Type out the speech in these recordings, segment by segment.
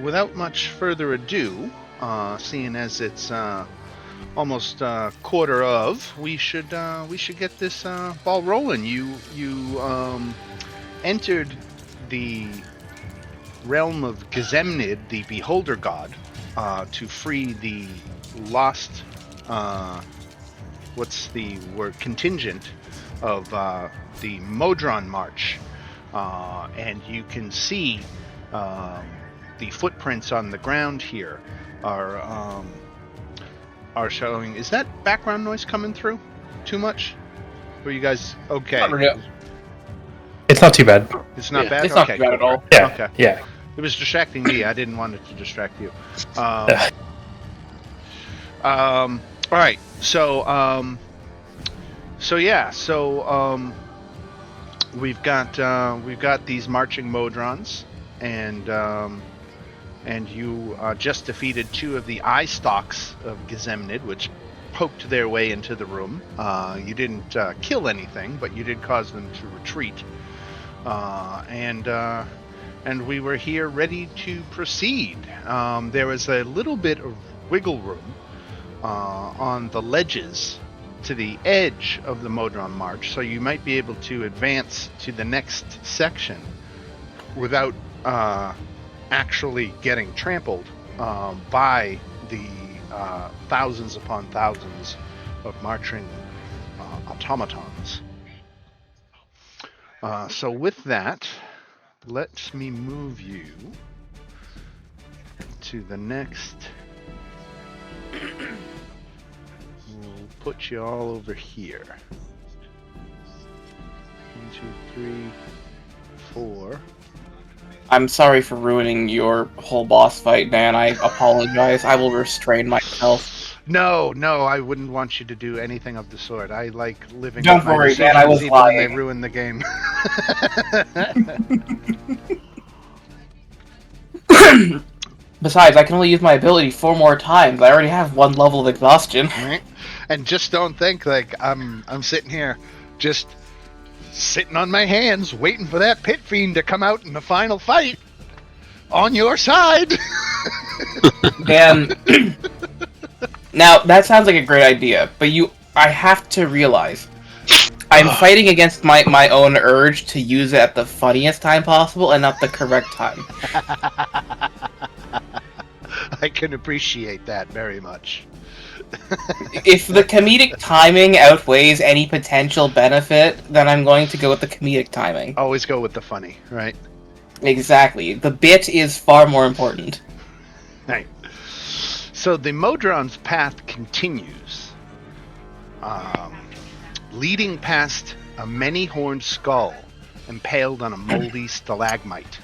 without much further ado, seeing as it's almost quarter of, we should get this ball rolling. You entered the realm of Gazemnid, the Beholder God, to free the lost. What's the word? Contingent of the Modron March, and you can see the footprints on the ground here are showing. Is that background noise coming through? Too much? Were you guys okay? It's not too bad. It's not bad. It's okay, not bad cool. at all. Yeah. Okay. Yeah. It was distracting me. I didn't want it to distract you. All right. So we've got these marching Modrons, and you just defeated two of the eye stalks of Gazemnid, which poked their way into the room. You didn't kill anything, but you did cause them to retreat. And we were here ready to proceed. There was a little bit of wiggle room on the ledges to the edge of the Modron March, so you might be able to advance to the next section without actually getting trampled by the thousands upon thousands of marching automatons. So with that, let me move you to the next. We'll put you all over here. 1, 2, 3, 4. I'm sorry for ruining your whole boss fight, Dan. I apologize. I will restrain myself. No, I wouldn't want you to do anything of the sort. I like living Don't with my worry, decisions Dan, I was even when they lying. ruin the game. Besides, I can only use my ability 4 more times. I already have 1 level of exhaustion. Right? And just don't think like I'm sitting here just sitting on my hands waiting for that pit fiend to come out in the final fight on your side. Dan, now that sounds like a great idea, but I have to realize I'm fighting against my own urge to use it at the funniest time possible and not the correct time. I can appreciate that very much. If the comedic timing outweighs any potential benefit, then I'm going to go with the comedic timing. Always go with the funny, right? Exactly. The bit is far more important. Right. So the Modron's path continues, leading past a many-horned skull impaled on a moldy stalagmite.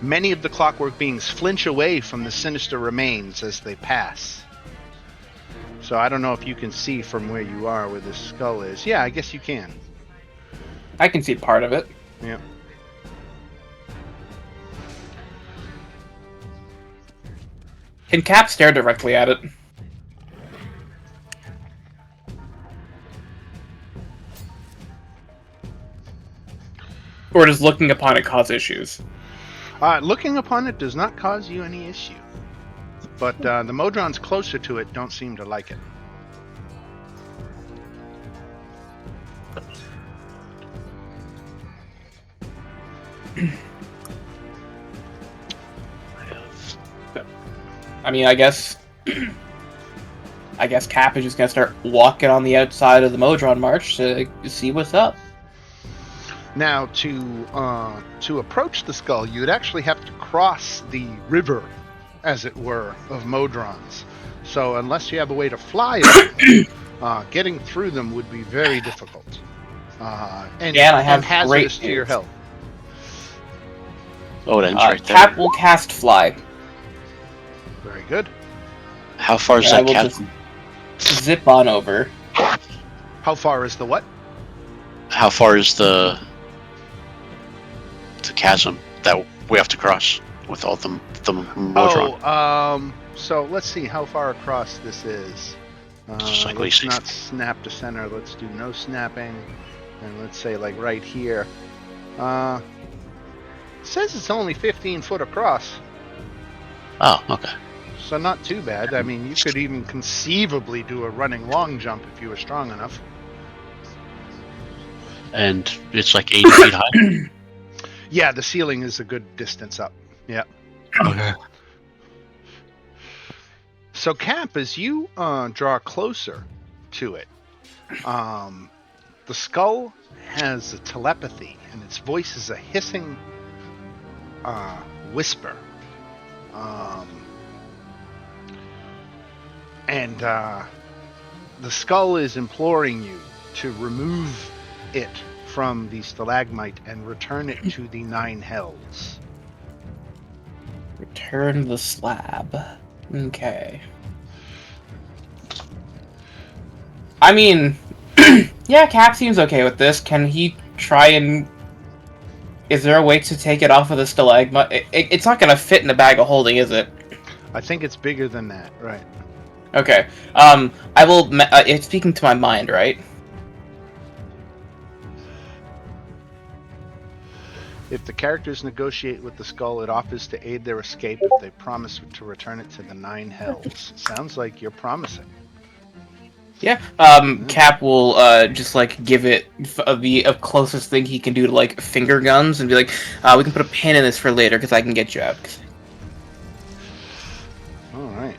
Many of the clockwork beings flinch away from the sinister remains as they pass. So I don't know if you can see from where you are where this skull is. Yeah, I guess you can. I can see part of it. Yeah. Can Cap stare directly at it? Or does looking upon it cause issues? Looking upon it does not cause you any issue. But the Modrons closer to it don't seem to like it. I mean, I guess Cap is just gonna start walking on the outside of the Modron March to see what's up. Now, to approach the skull, you would actually have to cross the river, as it were, of Modrons. So unless you have a way to fly them, getting through them would be very difficult. And I have hazardous great to your news. health. Oh, it ends right there. Cap will cast Fly. Very good. How far is I that will chasm? just zip on over. How far is the what? How far is the chasm that we have to cross with all the Modron? So let's see how far across this is. Just like Let's we not snap to center. Let's do no snapping, and let's say like right here. It says it's only 15 foot across. Oh, okay. So not too bad. I mean, you could even conceivably do a running long jump if you were strong enough. And it's like 80 feet high. Yeah, the ceiling is a good distance up. Yeah. Okay. So Cap, as you draw closer to it, the skull has a telepathy, and its voice is a hissing whisper. And the skull is imploring you to remove it from the stalagmite and return it to the 9 hells. Return the slab. Okay. I mean, yeah, Cap seems okay with this. Can he try and... Is there a way to take it off of the stalagmite? It's not gonna fit in a bag of holding, is it? I think it's bigger than that, right? Okay. I will... it's speaking to my mind, right? If the characters negotiate with the skull, it offers to aid their escape if they promise to return it to the 9 hells. Sounds like you're promising. Yeah. Cap will just like give it the closest thing he can do to like finger guns and be like, we can put a pin in this for later because I can get you out. All right.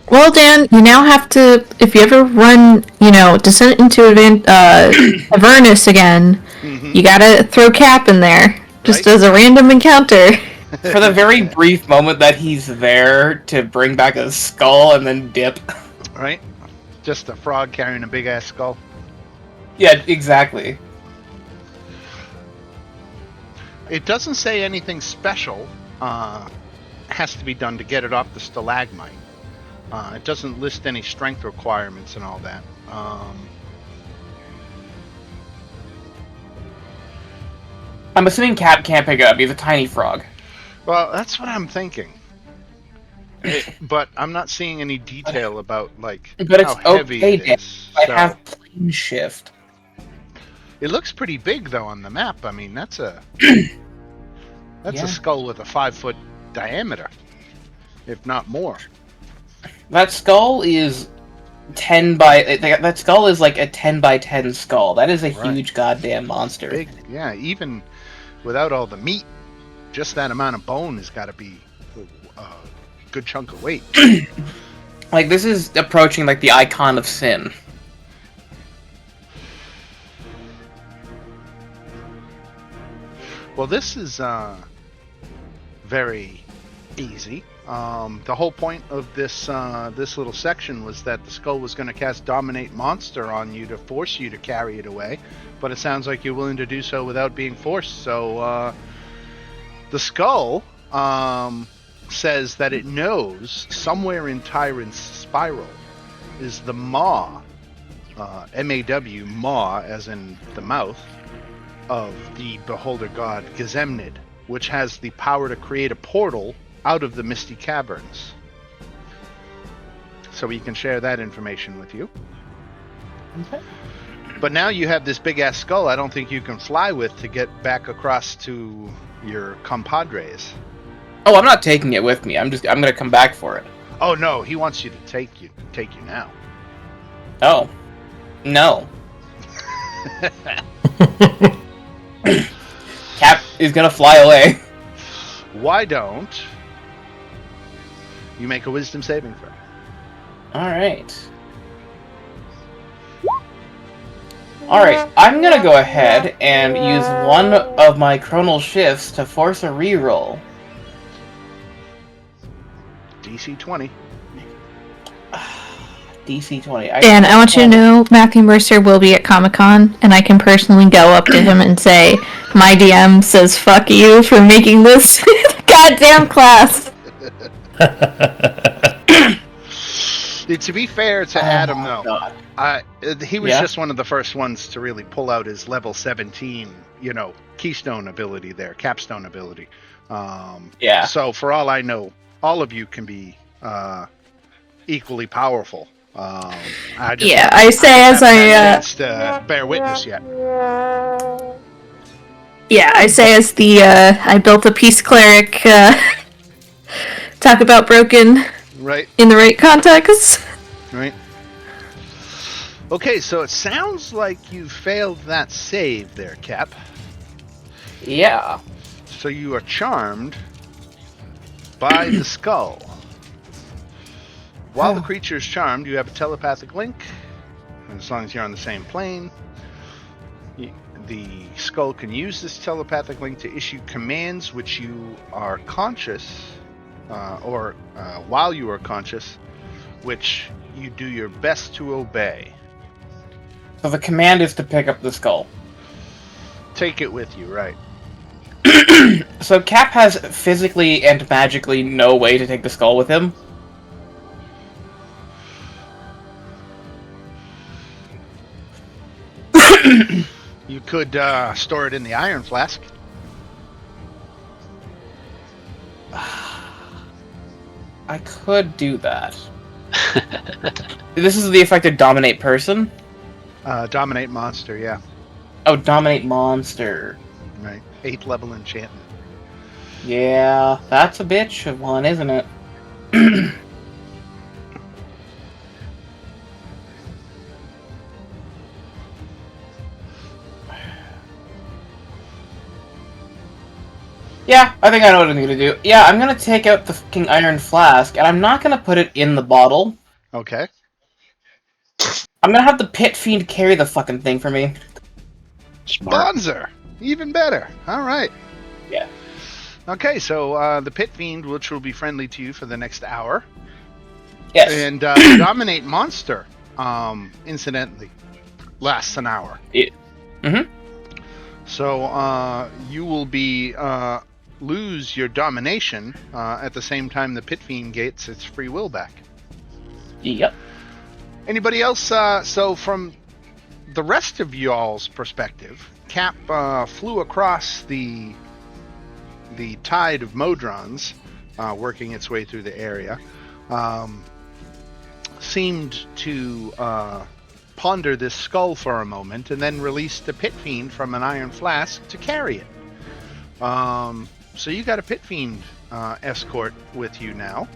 Well, Dan, you now have to, if you ever run, descent into Avernus again, you gotta throw Cap in there, just Right. as a random encounter. For the very brief moment that he's there to bring back a skull and then dip. Right? Just a frog carrying a big ass skull. Yeah, exactly. It doesn't say anything special has to be done to get it off the stalagmite. It doesn't list any strength requirements and all that. I'm assuming Cap can't pick it up. He's a tiny frog. Well, that's what I'm thinking. But I'm not seeing any detail about like But it's how heavy okay, it Dan. is. I So- have plane shift. It looks pretty big though on the map. I mean, that's a Yeah. skull with a 5-foot diameter, if not more. That skull is 10 by... That skull is like a 10 by 10 skull. That is a Right. huge goddamn monster. Big, yeah. Even without all the meat, just that amount of bone has got to be a good chunk of weight. Like, this is approaching like the icon of sin. Well, this is very easy. The whole point of this little section was that the skull was going to cast Dominate Monster on you to force you to carry it away, but it sounds like you're willing to do so without being forced. So the skull says that it knows somewhere in Tyrant's spiral is the maw, M-A-W, maw, as in the mouth, of the beholder god Gazemnid, which has the power to create a portal out of the misty caverns. So we can share that information with you. Okay. But now you have this big ass skull I don't think you can fly with to get back across to your compadres. Oh, I'm not taking it with me. I'm gonna come back for it. Oh no, he wants you to take you now. Oh. No. Cap is gonna fly away. Why don't you make a wisdom saving throw? Alright. Alright, I'm gonna go ahead and use one of my chronal shifts to force a reroll. DC 20. DC 20. Dan, I want you to know Matthew Mercer will be at Comic-Con, and I can personally go up to him and say, my DM says fuck you for making this goddamn class. To be fair to Adam, though, God. he was Yeah? just one of the first ones to really pull out his level 17, keystone ability there, capstone ability. Yeah. So for all I know, all of you can be equally powerful. I say as I against, bear witness yet. Yeah, I say as the I built a peace cleric. Talk about broken Right. in the right context. Right. Okay, so it sounds like you failed that save there, Cap. Yeah. So you are charmed by the skull. While the creature is charmed, you have a telepathic link. As long as you're on the same plane, the skull can use this telepathic link to issue commands which you are conscious, or while you are conscious, which you do your best to obey. So the command is to pick up the skull. Take it with you, right? So Cap has physically and magically no way to take the skull with him. You could store it in the iron flask. I could do that. This is the affected dominate person? Dominate monster, yeah. Oh, dominate monster. Right. 8th level enchantment. Yeah, that's a bitch of one, isn't it? Yeah, I think I know what I'm gonna do. Yeah, I'm gonna take out the fucking iron flask, and I'm not gonna put it in the bottle. Okay. I'm gonna have the pit fiend carry the fucking thing for me. Smart. Bonzer! Even better. All right. Yeah. Okay, so the pit fiend, which will be friendly to you for the next hour, Yes. and dominate monster, incidentally, lasts an hour. Mm-hmm. So you will be lose your domination at the same time the pit fiend gets its free will back. Yep. Anybody else? So from the rest of y'all's perspective, Cap flew across the tide of Modrons, working its way through the area. Seemed to ponder this skull for a moment, and then released the pit fiend from an iron flask to carry it. So you got a pit fiend escort with you now.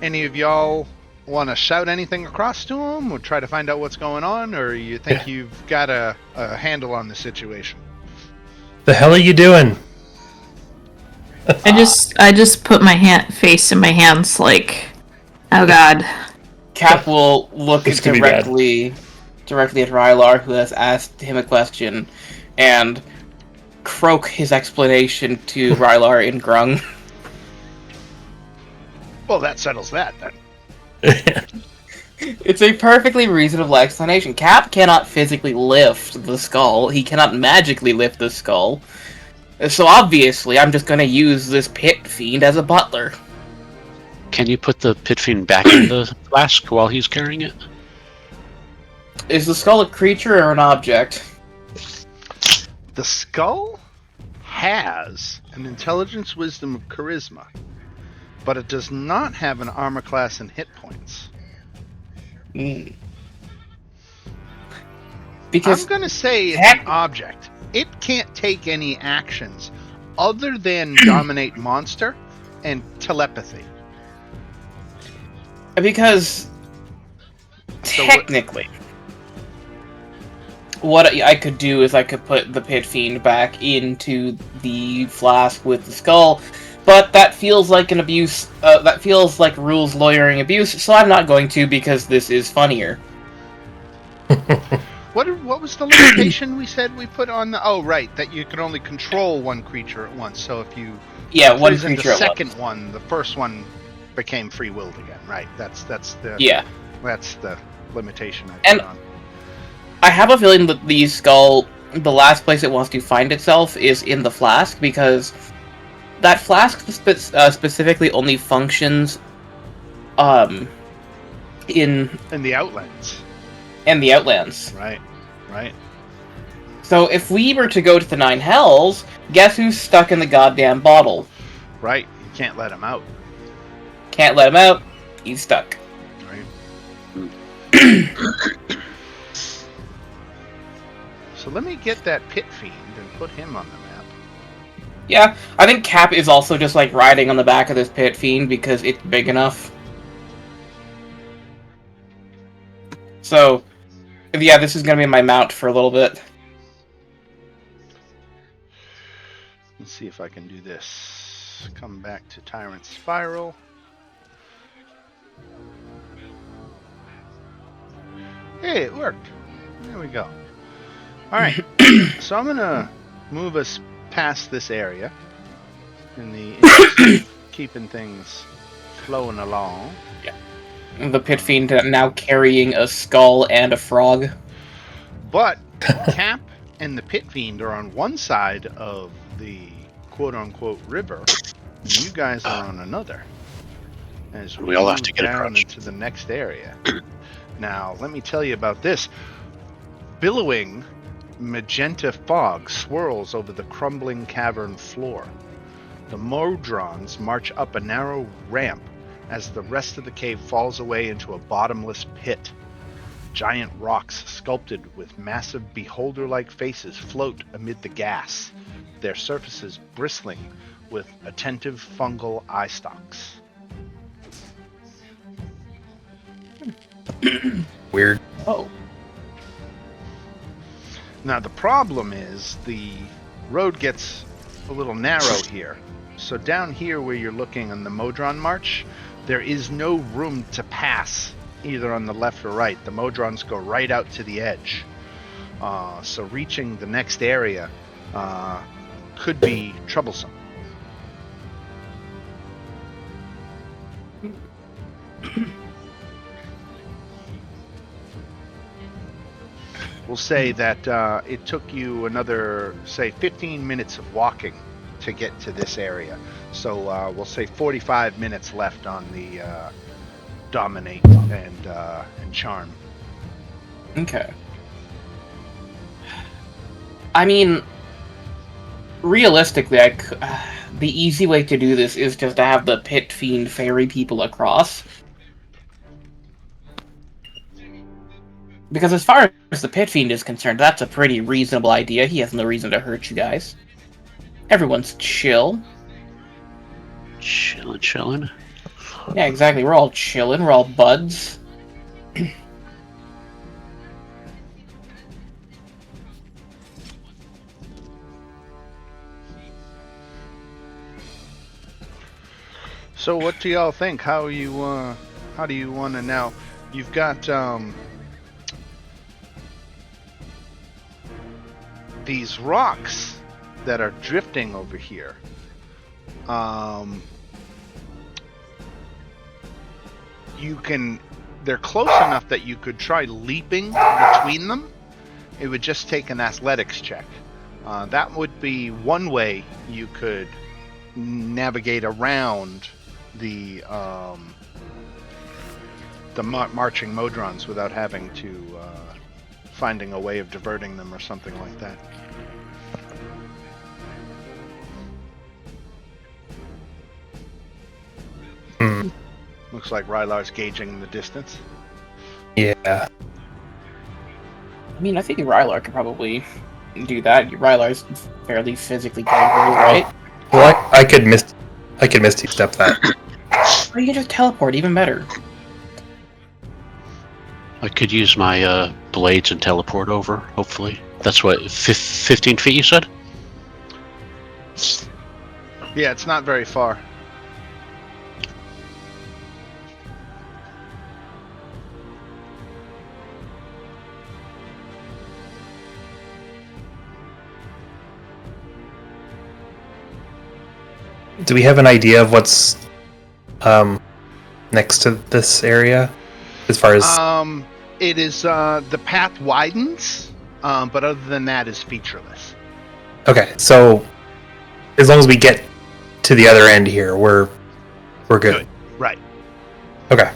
Any of y'all want to shout anything across to him, or try to find out what's going on, or you think you've got a handle on the situation? The hell are you doing? I just put my face in my hands like, oh god. Cap will look This could be bad. directly at Rylar, who has asked him a question, and croak his explanation to Rylar in Grung. Well, that settles that then. It's a perfectly reasonable explanation. Cap cannot physically lift the skull. He cannot magically lift the skull. So obviously, I'm just gonna use this pit fiend as a butler. Can you put the pit fiend back in the flask while he's carrying it? Is the skull a creature or an object? The skull has an intelligence, wisdom, and charisma, but it does not have an armor class and hit points. Because I'm gonna say it's an object. It can't take any actions other than dominate monster and telepathy. Because So technically, what I could do is I could put the pit fiend back into the flask with the skull, but that feels like an abuse. That feels like rules lawyering abuse. So I'm not going to, because this is funnier. What was the limitation we said we put on the? Oh, right, that you could only control one creature at once. So if you One imprisoned creature the at second once. one, the first one became free willed again. Right. That's the That's the limitation I And- put on. I have a feeling that the skull, the last place it wants to find itself, is in the flask, because that flask specifically only functions in In the Outlands. the Outlands. Right. Right. So if we were to go to the Nine Hells, guess who's stuck in the goddamn bottle? Right. You can't let him out. Can't let him out. He's stuck. Right. So let me get that pit fiend and put him on the map. Yeah, I think Cap is also just like riding on the back of this pit fiend because it's big enough. So, yeah, this is gonna be my mount for a little bit. Let's see if I can do this. Come back to Tyrant Spiral. Hey, it worked. There we go. Alright, so I'm gonna move us past this area in the interest of keeping things flowing along. The pit fiend now carrying a skull and a frog. But Cap and the pit fiend are on one side of the quote-unquote river, and you guys are on another. As We all have move to get down across. into the next area. Now, let me tell you about this. Billowing magenta fog swirls over the crumbling cavern floor. The Modrons march up a narrow ramp as the rest of the cave falls away into a bottomless pit. Giant rocks sculpted with massive beholder-like faces float amid the gas, their surfaces bristling with attentive fungal eye stalks. Weird. Oh. Now the problem is the road gets a little narrow here. So down here where you're looking on the Modron March, there is no room to pass either on the left or right. The Modrons go right out to the edge. So reaching the next area could be troublesome. We'll say that it took you another, say, 15 minutes of walking to get to this area. So we'll say 45 minutes left on the Dominate and Charm. Okay. I mean, realistically, the easy way to do this is just to have the pit fiend ferry people across. Because as far as the pit fiend is concerned, that's a pretty reasonable idea. He has no reason to hurt you guys. Everyone's chill. Chilling. Yeah, exactly. We're all chilling. We're all buds. So what do y'all think? How do you want to now? You've got these rocks that are drifting over here. They're close enough that you could try leaping between them. It would just take an athletics check. That would be one way you could navigate around the marching Modrons without having to finding a way of diverting them or something like that. Looks like Rylar's gauging the distance. Yeah. I mean, I think Rylar could probably do that. Rylar's fairly physically capable, right? Well, I could Misty Step that. Or you can just teleport, even better. I could use my blades and teleport over, hopefully. That's what, 15 feet you said? Yeah, it's not very far. Do we have an idea of what's next to this area? As far as It is the path widens, but other than that is featureless. okay, so as long as we get to the other end here, we're good. Right. Okay.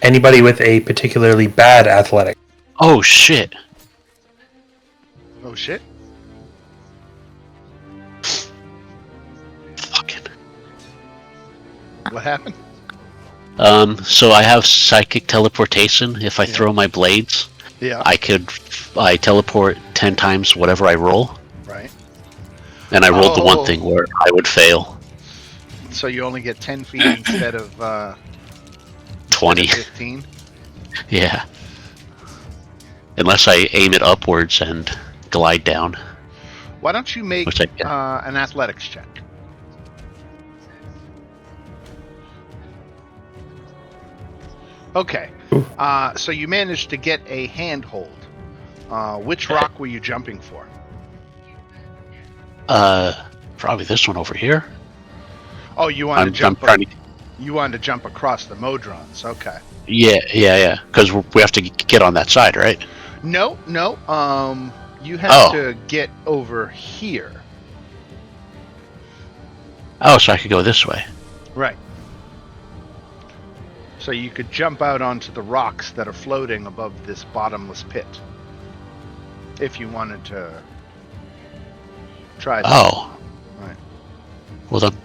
Anybody with a particularly bad athletic? Oh, shit. Oh shit. Fucking. What happened? So I have psychic teleportation. If I Yeah. throw my blades, Yeah. I teleport 10 times whatever I roll. Right. And I rolled the one Oh. thing where I would fail. So you only get 10 feet instead of 20. 15. Yeah. Unless I aim it upwards and glide down. Why don't you make Which I can. an athletics check? Okay. So you managed to get a handhold. Which rock were you jumping for? Probably this one over here. Oh, you wanted to I'm jump. trying to. You wanted to jump across the Modrons. Okay. Yeah. Because we have to get on that side, right? No. You have to get over here. Oh, so I could go this way. Right. So you could jump out onto the rocks that are floating above this bottomless pit. If you wanted to try that. Oh. Right. Well then.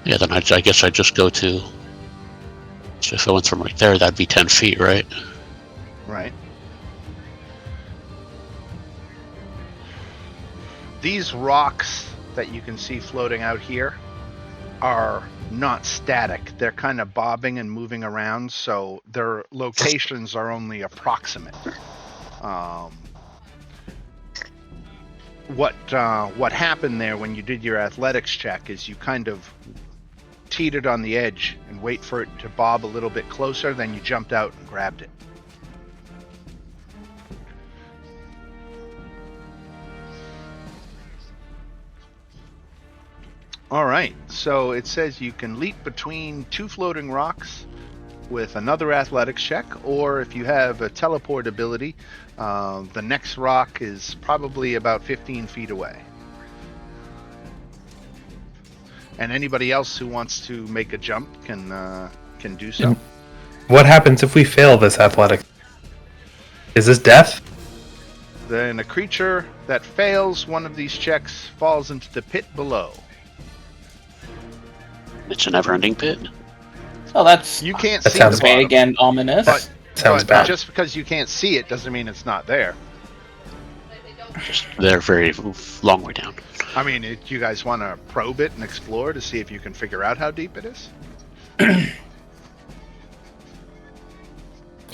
Yeah, then I guess I'd just go to. So if I went from right there, that'd be 10 feet, right? Right. These rocks that you can see floating out here are not static. They're kind of bobbing and moving around, so their locations are only approximate. What happened there when you did your athletics check is you kind of teetered on the edge and wait for it to bob a little bit closer, then you jumped out and grabbed it. Alright, so it says you can leap between two floating rocks with another athletics check, or if you have a teleport ability, the next rock is probably about 15 feet away. And anybody else who wants to make a jump can do so. What happens if we fail this athletic? Is this death? Then a creature that fails one of these checks falls into the pit below. It's a never-ending pit. Oh, that's You can't That see sounds the bottom, vague and ominous. but, Sounds but bad. just because you can't see it doesn't mean it's not there. Just they're very long way down. I mean, you guys want to probe it and explore to see if you can figure out how deep it is? Well,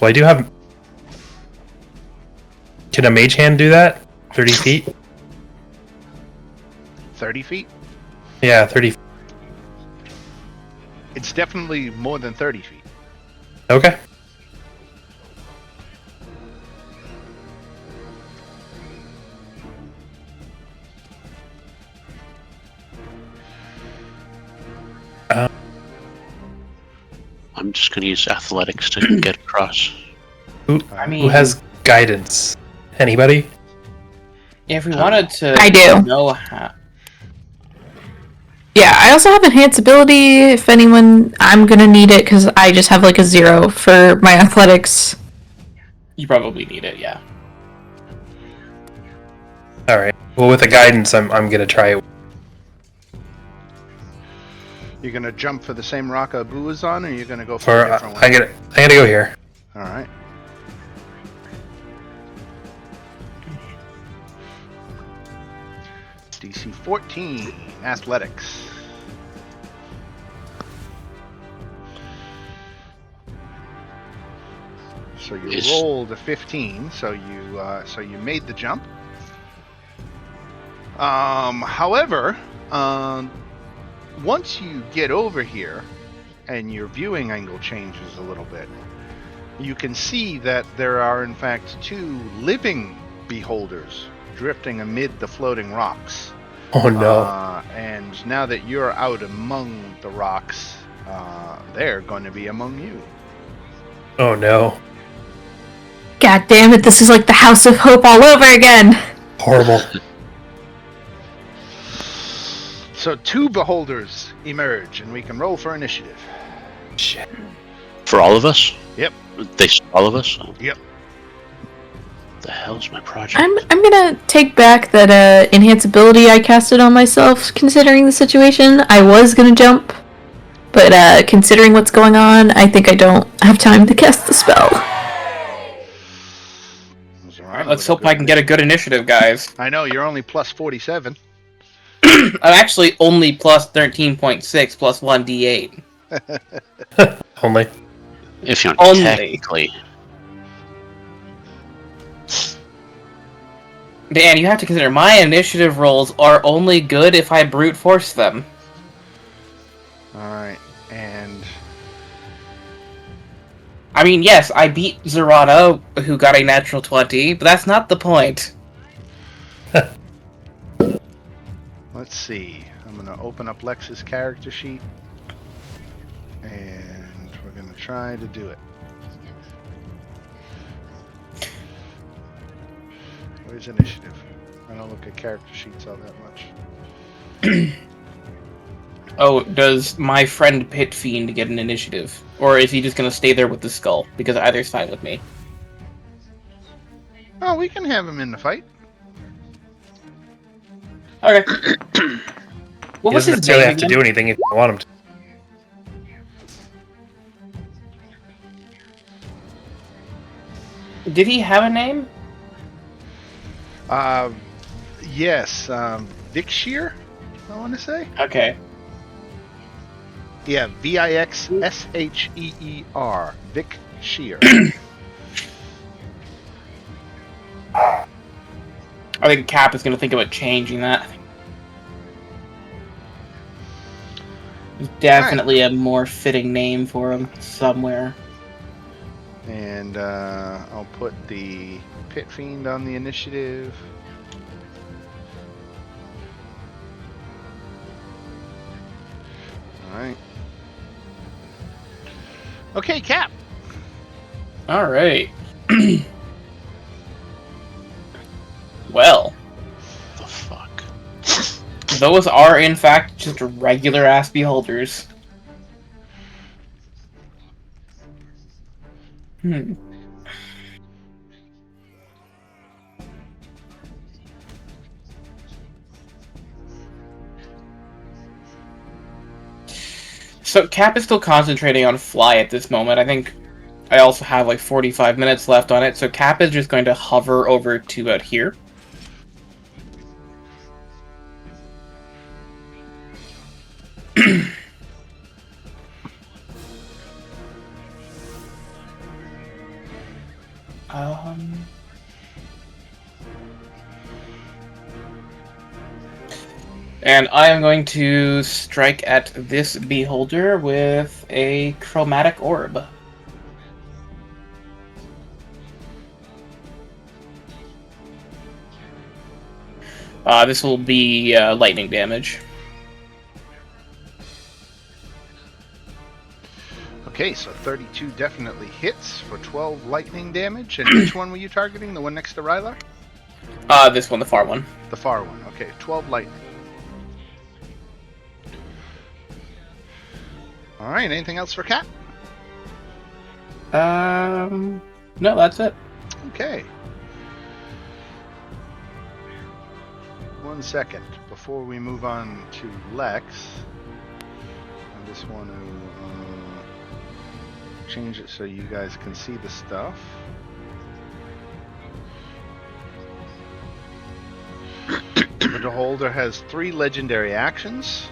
I do have. Can a mage hand do that? 30 feet? 30 feet? Yeah, 30. It's definitely more than 30 feet. Okay. I'm just gonna use athletics to get across. Who mean, has guidance? Anybody? if we wanted to I do. know how. Yeah, I also have enhanced ability. If anyone, I'm gonna need it because I just have like a 0 for my athletics. You probably need it, yeah. All right. Well, with the guidance, I'm gonna try it. You're going to jump for the same rock Abu is on, or you're going to go for Or a different one? I gotta go here. All right. DC 14, athletics. So you Yes. rolled a 15, so you made the jump. However, once you get over here and your viewing angle changes a little bit, you can see that there are in fact two living beholders drifting amid the floating rocks. Oh no. And now that you're out among the rocks, they're going to be among you. Oh no. God damn it, this is like the House of Hope all over again. Horrible. So two beholders emerge, and we can roll for initiative. Shit. For all of us? Yep. All of us? Yep. The hell's my project? I'm gonna take back that enhance ability I casted on myself. Considering the situation, I was gonna jump, but considering what's going on, I think I don't have time to cast the spell. Alright, let's hope I can get a good initiative, guys. I know, you're only plus 47. I'm actually only plus 13.6 plus 1d8. Only. If you Only. technically. Dan, you have to consider my initiative rolls are only good if I brute force them. Alright, and... I mean, yes, I beat Zerata, who got a natural 20, but that's not the point. let's see. I'm going to open up Lex's character sheet. And we're going to try to do it. Where's initiative? I don't look at character sheets all that much. Oh, does my friend Pit Fiend get an initiative? Or is he just gonna stay there with the skull? Because either's fine with me. Oh, we can have him in the fight. Okay. What He was doesn't his necessarily name have to again? do anything if you want him to. Did he have a name? Yes, Vikshir, I want to say. Okay. Yeah, Vixsheer. Vic Shear. I think Cap is gonna think about changing that. There's definitely a more fitting name for him somewhere. And I'll put the Pit Fiend on the initiative. Alright. Okay, Cap. Alright. Well, The fuck? those are in fact just regular ass beholders. So Cap is still concentrating on Fly at this moment. I think I also have like 45 minutes left on it, so Cap is just going to hover over to about here. And I am going to strike at this beholder with a chromatic orb. This will be lightning damage. Okay, so 32 definitely hits for 12 lightning damage. And which one were you targeting? The one next to Rylar? This one, the far one. The far one. Okay, 12 lightning. Alright, anything else for Cap? No, that's it. Okay. 1 second before we move on to Lex. I just want to change it so you guys can see the stuff. The Beholder has 3 legendary actions,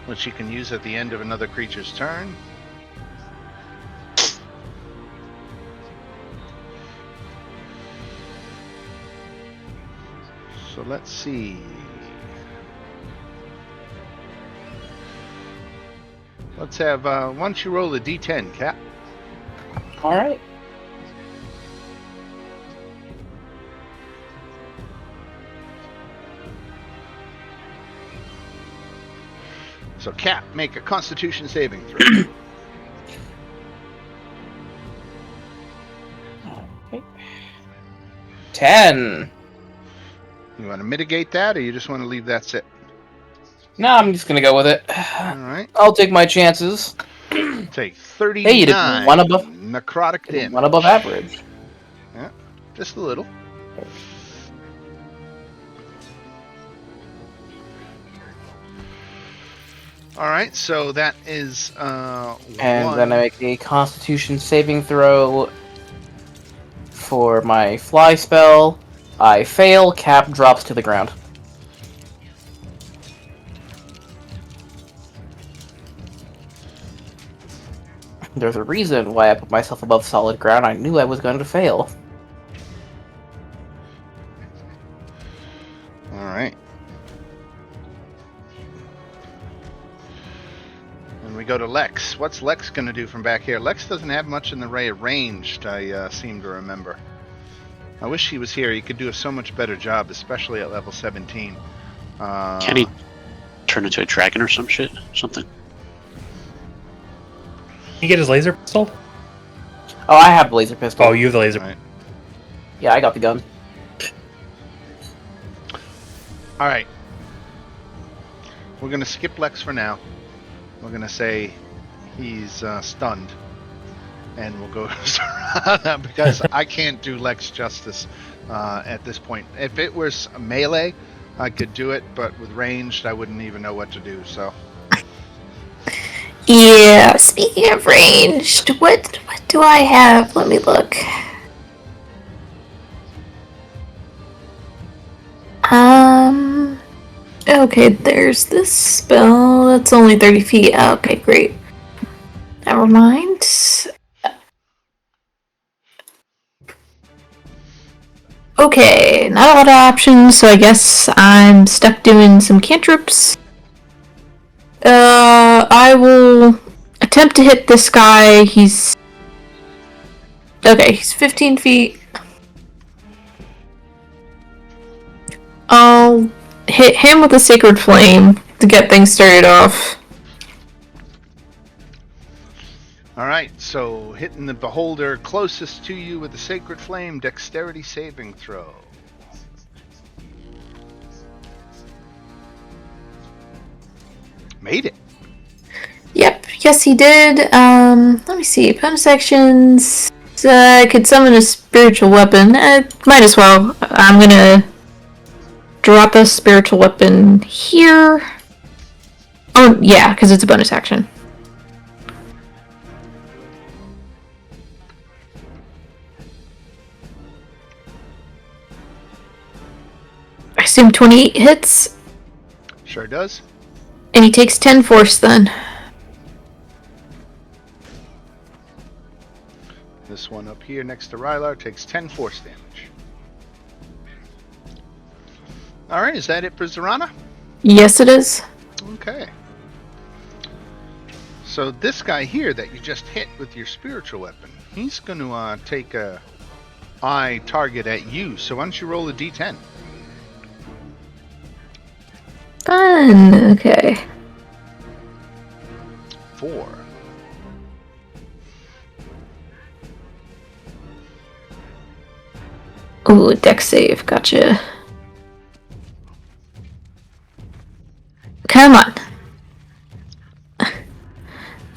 which you can use at the end of another creature's turn. So let's see. Let's have, why don't you roll a d10, Cap? Alright. So Cap, make a Constitution saving throw. Okay. 10. You want to mitigate that, or you just want to leave that sit? No, I'm just gonna go with it. Alright. I'll take my chances. 10 Take 39 Hey, you did one above- necrotic damage. One above average. Yeah, just a little. All right, so that is And one. then I make a Constitution saving throw for my fly spell. I fail. Cap drops to the ground. There's a reason why I put myself above solid ground. I knew I was going to fail. All right. And we go to Lex. What's Lex going to do from back here? Lex doesn't have much in the way of ranged, I seem to remember. I wish he was here. He could do a so much better job, especially at level 17. Can he turn into a dragon or some shit? Something. You get his laser pistol? Oh, I have the laser pistol. Oh, you have the laser. Right. Yeah, I got the gun. All right. We're going to skip Lex for now. We're going to say he's stunned. And we'll go to Serana because I can't do Lex justice at this point. If it was a melee, I could do it, but with ranged, I wouldn't even know what to do, so... Yeah, speaking of ranged, what do I have? Let me look. Okay, there's this spell that's only 30 feet. Okay, great. Never mind. Okay, not a lot of options, so I guess I'm stuck doing some cantrips. I will attempt to hit this guy. He's 15 feet. I'll hit him with a Sacred Flame to get things started off. Alright, so hitting the beholder closest to you with the Sacred Flame, dexterity saving throw. Made it. Yep, yes he did. Let me see. Bonus actions. I could summon a spiritual weapon. Might as well. I'm gonna drop a spiritual weapon here. Oh, yeah, because it's a bonus action. I assume 28 hits, Sure does. and he takes 10 force then. This one up here next to Rylar takes 10 force damage. Alright, is that it for Zorana? Yes, it is. Okay. So this guy here that you just hit with your spiritual weapon, he's going to take a eye target at you. So why don't you roll a d10? Fun. Okay. 4. Ooh, dex save. Gotcha. Come on.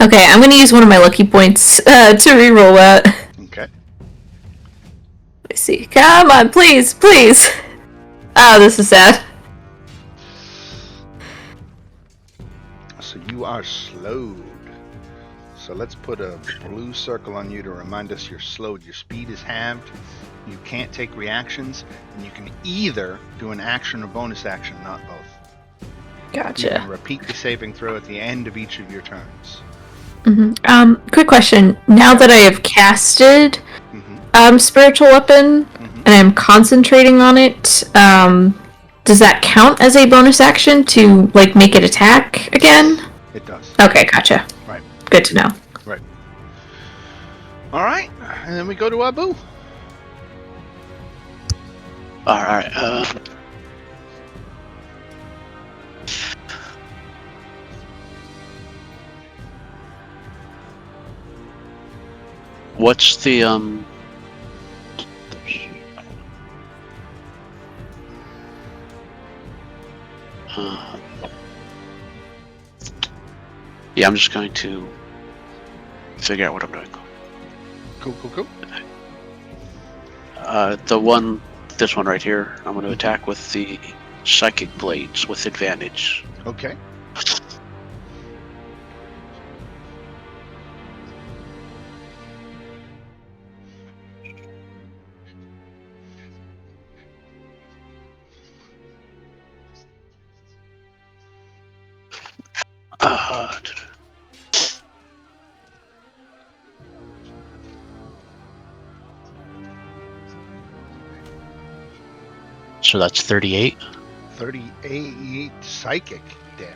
Okay, I'm gonna use one of my lucky points to reroll that. Okay. Let's see. Come on, please, please. Ah, this is sad. So you are slowed. So let's put a blue circle on you to remind us you're slowed. Your speed is halved. You can't take reactions, and you can either do an action or bonus action, not both. You can Gotcha. repeat the saving throw at the end of each of your turns. Quick question. Now that I have casted spiritual weapon and I'm concentrating on it, does that count as a bonus action to like make it attack again? It does. Okay, gotcha. Right. Good to know. Right. All right, and then we go to Abu. Alright, what's the, yeah, I'm just going to figure out what I'm doing. Cool. This one right here, I'm going to attack with the Psychic Blades with advantage. Okay. So that's 38. 38 psychic damage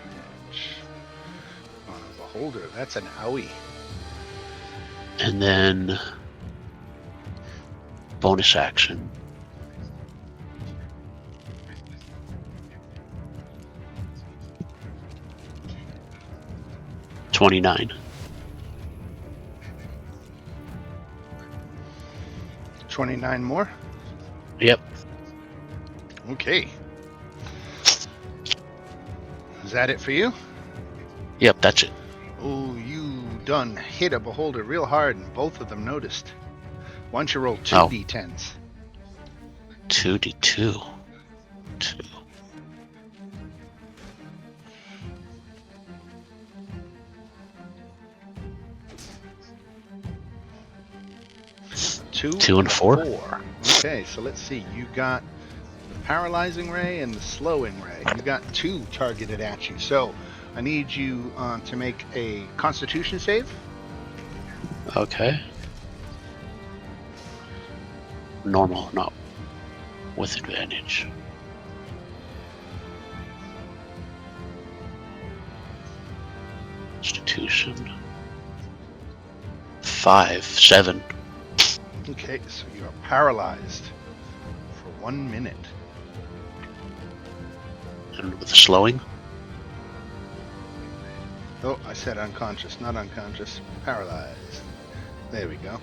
on a beholder. That's an owie. And then bonus action. $29. 29 more. Yep. Okay. Is that it for you? Yep, that's it. Oh, you done hit a beholder real hard, and both of them noticed. Why don't you roll 2 Oh. d10s? 2d2. 2. Two and four. Okay, so let's see. You got the paralyzing ray and the slowing ray. You got 2 targeted at you. So I need you to make a Constitution save. Okay. Normal, not with advantage. Constitution. 7. Okay, so you are paralyzed for 1 minute. And with the slowing? Oh, I said unconscious, not unconscious. Paralyzed. There we go.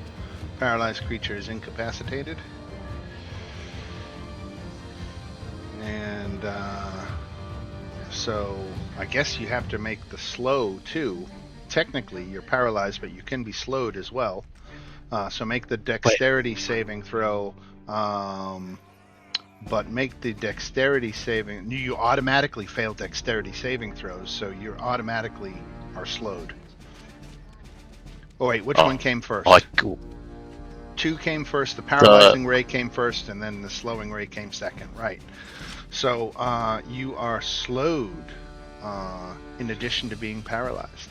Paralyzed creature is incapacitated. And so I guess you have to make the slow too. Technically, you're paralyzed, but you can be slowed as well. So make the dexterity saving throw. But make the dexterity saving. You automatically fail dexterity saving throws, so you automatically are slowed. Oh wait, which one came first? 2 came first. The paralyzing ray came first, and then the slowing ray came second. Right. So you are slowed in addition to being paralyzed.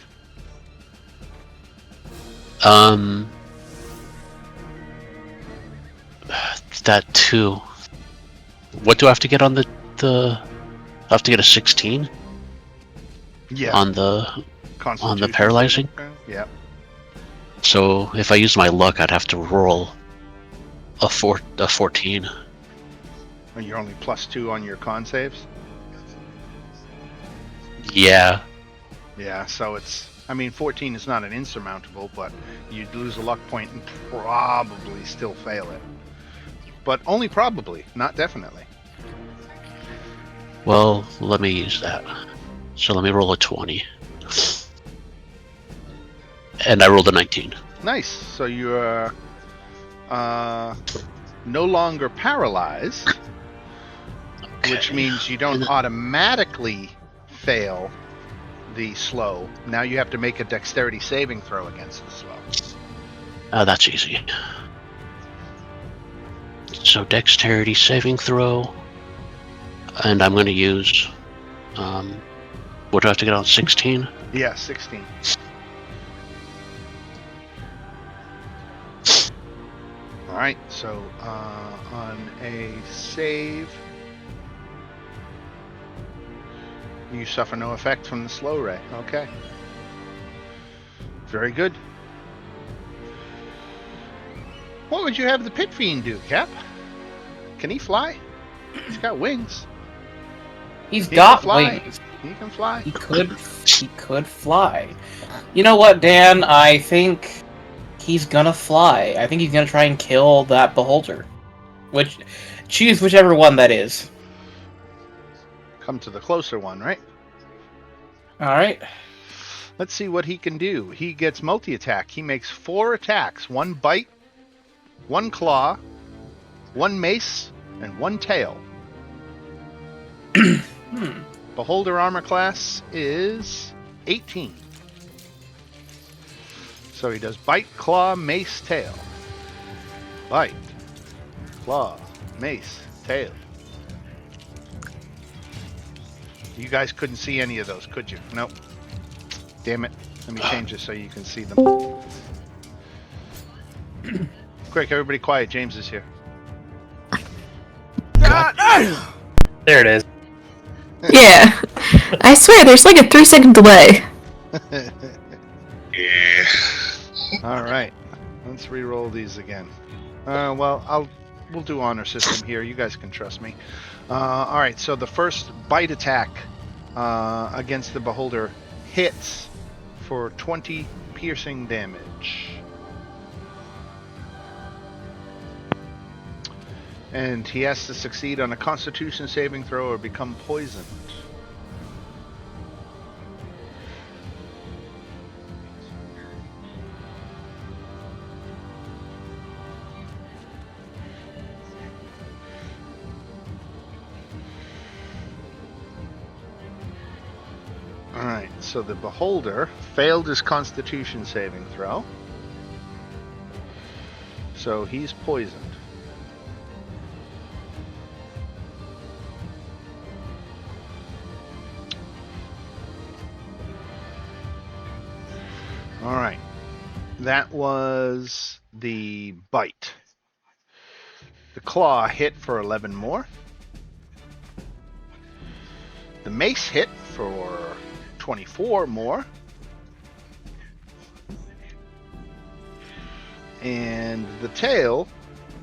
That too. What do I have to get on the I have to get a 16? Yeah. On the paralyzing? Yeah. So if I use my luck, I'd have to roll a 14. And you're only +2 on your con saves? Yeah. Yeah, so it's... I mean, 14 is not an insurmountable, but you'd lose a luck point and probably still fail it. But only probably, not definitely. Well, let me use that. So let me roll a 20. And I rolled a 19. Nice. So you're no longer paralyzed, which means you don't automatically fail the slow. Now you have to make a dexterity saving throw against the slow. That's easy. So dexterity saving throw, and I'm going to use. What do I have to get on 16? Yeah, 16. All right. So on a save, you suffer no effect from the slow ray. Okay. Very good. What would you have the Pit Fiend do, Cap? Can he fly? He's got wings. He's got fly. wings. He can fly. He could fly. You know what, Dan? I think he's gonna fly. I think he's gonna try and kill that beholder. Choose whichever one that is. Come to the closer one, right? Alright. Let's see what he can do. He gets multi-attack. He makes 4 attacks. 1 bite, 1 claw, 1 mace, and 1 tail. Beholder armor class is 18. So he does bite, claw, mace, tail. Bite, claw, mace, tail. You guys couldn't see any of those, could you? Nope. Damn it. Let me change it so you can see them. Quick, everybody quiet. James is here. There it is. Yeah. I swear, there's like a 3-second delay. Yeah. All right. Let's re-roll these again. Well, we'll do honor system here. You guys can trust me. All right. So the first bite attack against the Beholder hits for 20 piercing damage. And he has to succeed on a Constitution saving throw or become poisoned. Alright, so the Beholder failed his Constitution saving throw. So he's poisoned. Alright, that was the bite. The claw hit for 11 more. The mace hit for 24 more. And the tail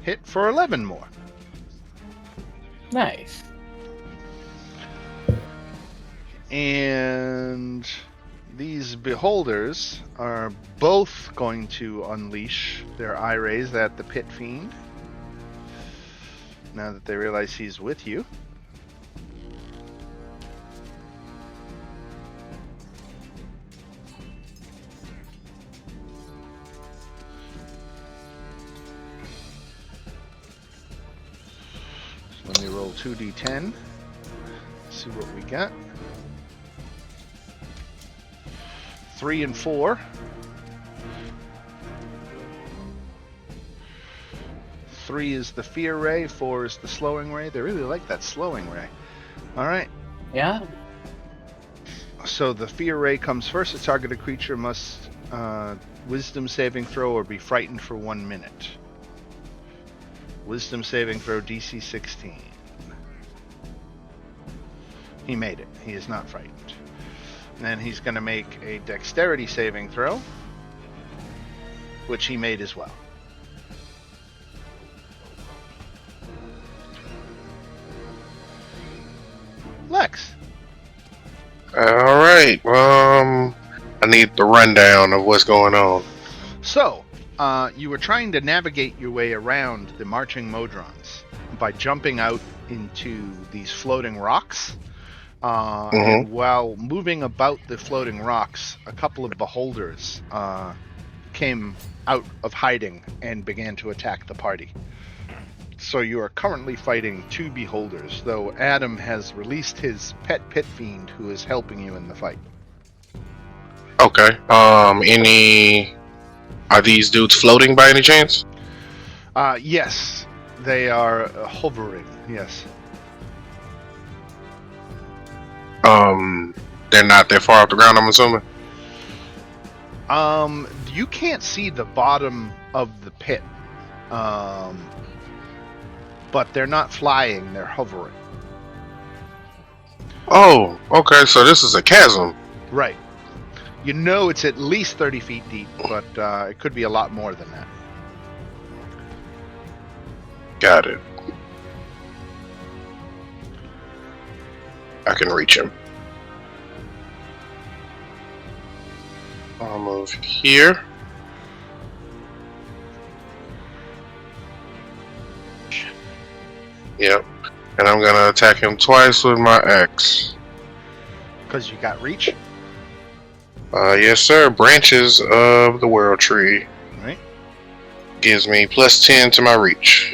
hit for 11 more. Nice. And these beholders are both going to unleash their eye rays at the pit fiend. Now that they realize he's with you. So let me roll 2d10. See what we got. 3 and 4. 3 is the fear ray, 4 is the slowing ray. They really like that slowing ray. Alright, Yeah. so the fear ray comes first. A targeted creature must wisdom saving throw or be frightened for 1 minute. Wisdom saving throw DC 16. He made it. He is not frightened. And then he's going to make a dexterity saving throw, which he made as well. Lex. Alright, I need the rundown of what's going on. So, you were trying to navigate your way around the marching Modrons by jumping out into these floating rocks. And while moving about the floating rocks, a couple of beholders came out of hiding and began to attack the party. So you are currently fighting 2 beholders, though Adam has released his pet pit fiend who is helping you in the fight. Okay, are these dudes floating by any chance? Yes, they are hovering, yes. They're not that far off the ground, I'm assuming? You can't see the bottom of the pit. But they're not flying, they're hovering. Oh, okay, so this is a chasm. Right. You know it's at least 30 feet deep, but it could be a lot more than that. Got it. I can reach him. I'll move here. Yep. And I'm gonna attack him twice with my axe. Because you got reach? Yes, sir. Branches of the World Tree Right. gives me +10 to my reach.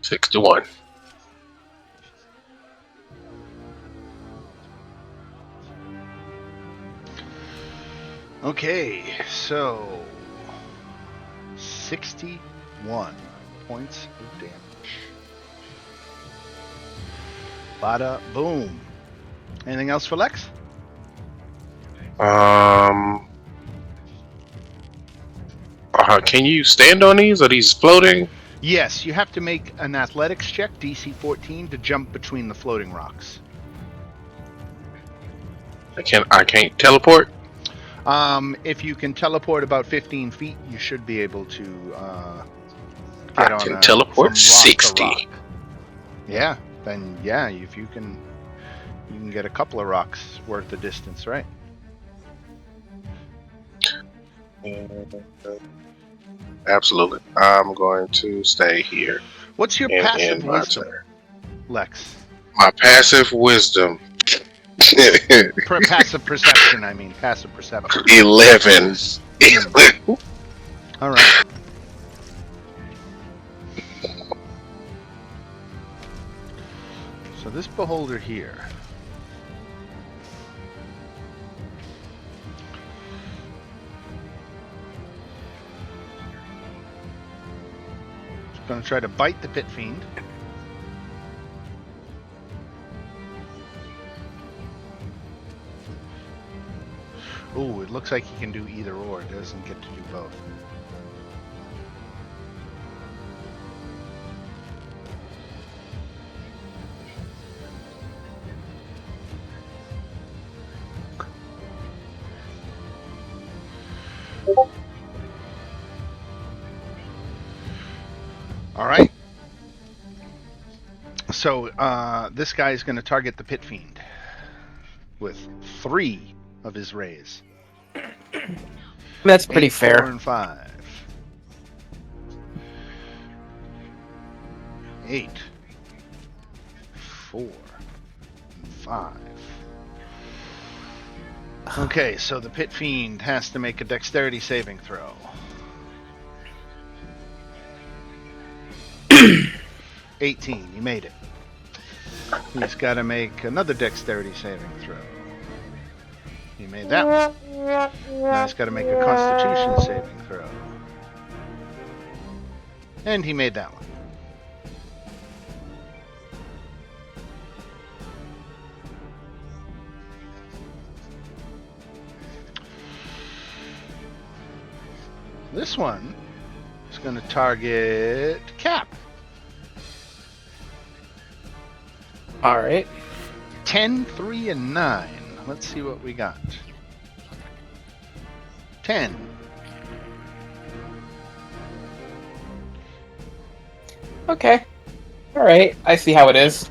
Six to 1. Okay, so 61 points of damage. Bada boom. Anything else for Lex? Can you stand on these? Are these floating? Yes, you have to make an athletics check, DC 14, to jump between the floating rocks. I can't teleport. If you can teleport about 15 feet, you should be able to get I on can from teleport rock 60. to rock. Yeah, then yeah, if you can get a couple of rocks worth the distance, right? Absolutely. I'm going to stay here What's your and passive end my wisdom, turn. Lex? My passive wisdom. Passive perception, I mean. Passive perception. 11. All right. So this beholder here. Is going to try to bite the pit fiend. Ooh, it looks like he can do either or. It doesn't get to do both. All right. So this guy is going to target the pit fiend with 3 of his rays. That's pretty 8, fair. 4, and 5. 8, 4, and 5. Okay, so the pit fiend has to make a dexterity saving throw. 18, you made it. He's got to make another dexterity saving throw. He made that one. Now he's got to make a constitution saving throw. And he made that one. This one is going to target Cap. All right. 10, 3, and 9. Let's see what we got. 10. Okay. All right. I see how it is.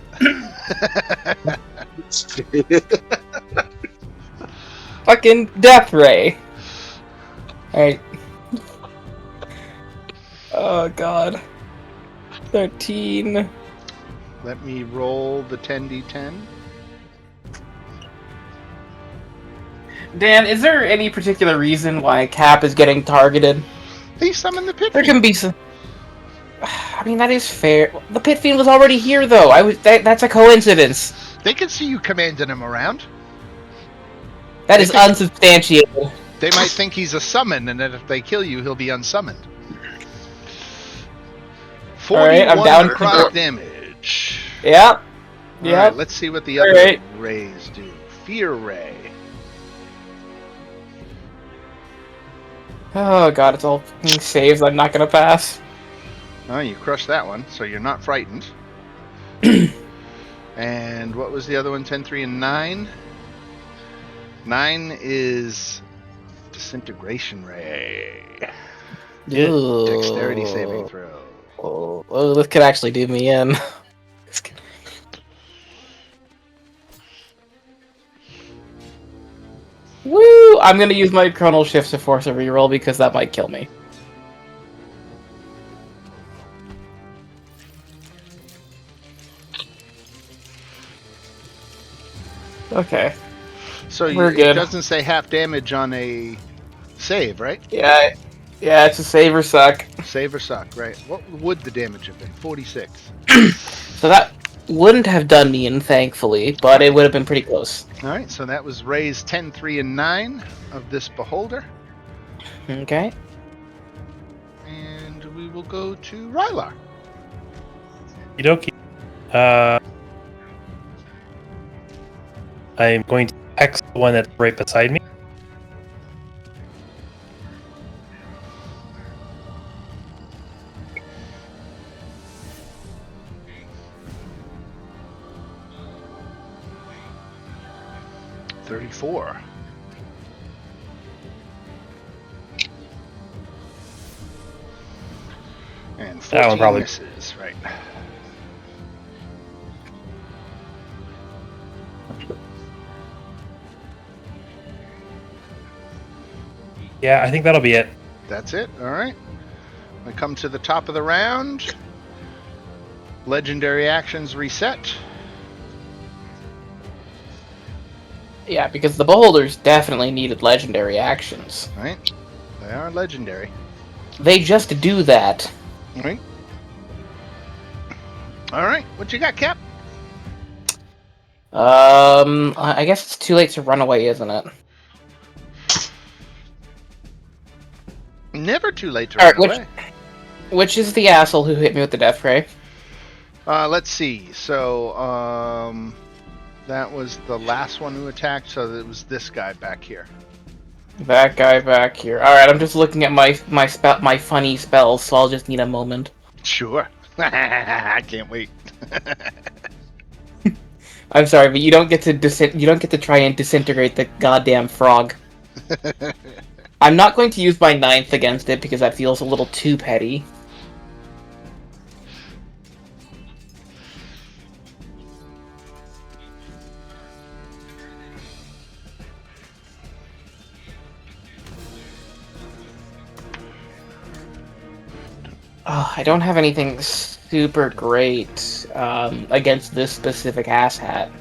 Fucking death ray. All right. Oh god. 13. Let me roll the 10d10. Dan, is there any particular reason why Cap is getting targeted? He summoned the pit There fiend. can be some. I mean, that is fair. The pit fiend was already here, though. That's a coincidence. They can see you commanding him around. That They is think- unsubstantiated. They might think he's a summon, and that if they kill you, he'll be unsummoned. 41 Alright, I'm down to necrotic four. damage. Yep. All Yep. right, let's see what the other Alright. rays do. Fear ray. Oh god, it's all fucking saves I'm not gonna pass. Oh, you crushed that one, so you're not frightened. And what was the other one? 10, 3, and 9? 9 is disintegration ray. Dexterity saving throw. Oh, this could actually do me in. Woo! I'm gonna use my Chronal Shift to force a reroll because that might kill me. Okay. So We're it good. doesn't say half damage on a save, right? Yeah, it's a save or suck. Save or suck, right? What would the damage have been? 46. So that wouldn't have done me in, thankfully, but it would have been pretty close. All right, so that was raise 10, 3, and 9 of this beholder. Okay. And we will go to Rylar. Okie I'm going to X the one that's right beside me. $34. And 14 That one probably misses, right. Yeah, I think that'll be it. That's it, all right. We come to the top of the round. Legendary actions reset. Yeah, because the beholders definitely needed legendary actions. Right? They are legendary. They just do that. Right? All right, what you got, Cap? I guess it's too late to run away, isn't it? Never too late to All right, run away. Which is the asshole who hit me with the death ray? Let's see. So, that was the last one who attacked, so it was this guy back here. That guy back here. All right, I'm just looking at my funny spells, so I'll just need a moment. Sure. I can't wait. I'm sorry, but you don't get to try and disintegrate the goddamn frog. I'm not going to use my 9th against it because that feels a little too petty. Oh, I don't have anything super great against this specific asshat.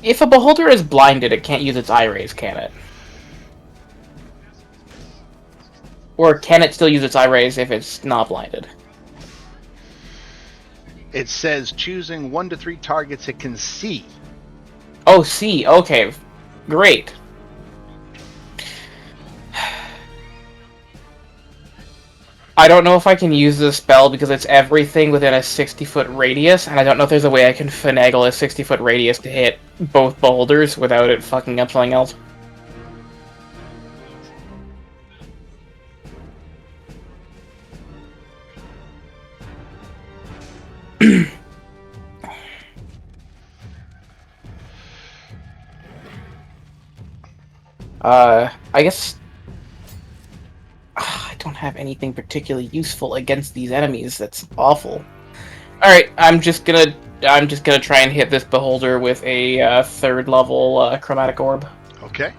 If a beholder is blinded, it can't use its eye rays, can it? Or can it still use its eye rays if it's not blinded? It says choosing 1 to 3 targets it can see. Oh, see. Okay. Great. I don't know if I can use this spell because it's everything within a 60-foot radius, and I don't know if there's a way I can finagle a 60-foot radius to hit both beholders without it fucking up something else. I guess I don't have anything particularly useful against these enemies. That's awful. All right, I'm just gonna try and hit this beholder with a 3rd level chromatic orb. Okay.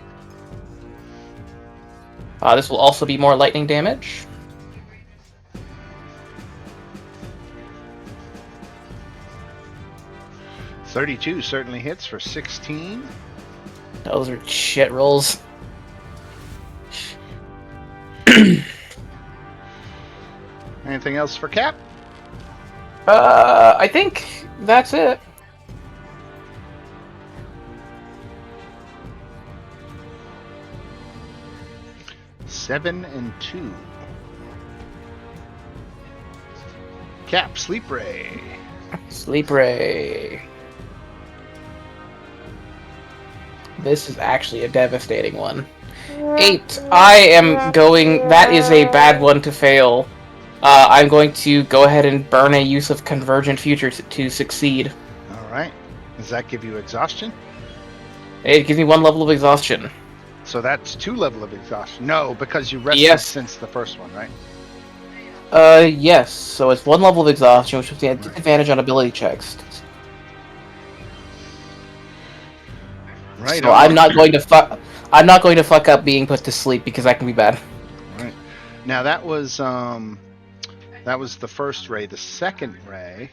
This will also be more lightning damage. $32 certainly hits for 16. Those are shit rolls. Anything else for Cap? I think that's it. $7 and 2. Cap, Sleep Ray. Sleep Ray. This is actually a devastating one. 8. I am going... That is a bad one to fail. I'm going to go ahead and burn a use of Convergent Future to succeed. All right. Does that give you exhaustion? It gives me 1 level of exhaustion. So that's 2 level of exhaustion. No, because you rested Yes. since the first one, right? Yes. So it's 1 level of exhaustion, which gives me a disadvantage on ability checks. Right So on. I'm not going to fuck. I'm not going to fuck up being put to sleep because that can be bad. Right. Now that was the first ray. The second ray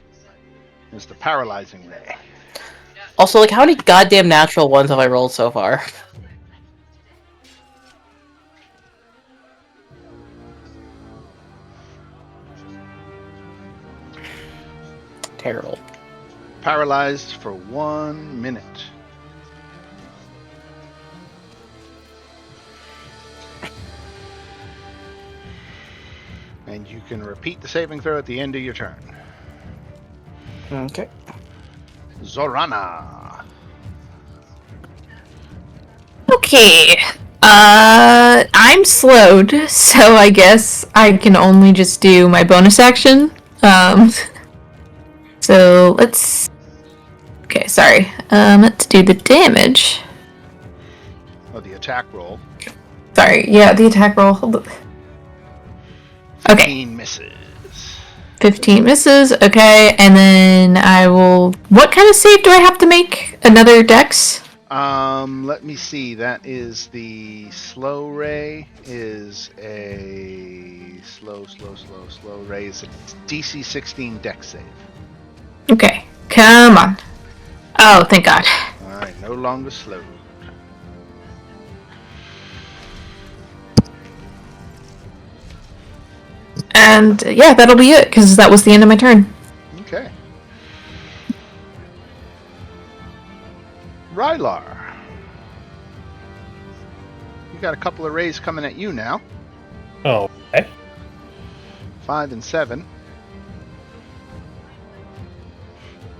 is the paralyzing ray. Also, like, how many goddamn natural ones have I rolled so far? Terrible. Paralyzed for 1 minute. And you can repeat the saving throw at the end of your turn. Okay. Zorana. Okay. I'm slowed, so I guess I can only just do my bonus action. So let's. Okay, sorry. Let's do the damage. Oh, the attack roll. Sorry, yeah, the attack roll. Hold on. 15 misses. 15 misses, okay, and then I will. What kind of save do I have to make? Another dex? Let me see. That is the slow ray. Is a slow ray. Is a DC 16 dex save. Okay, come on. Oh, thank God. All right, no longer slow. And yeah, that'll be it, because that was the end of my turn. Okay. Rylar. You got a couple of rays coming at you now. Oh, okay. 5 and 7.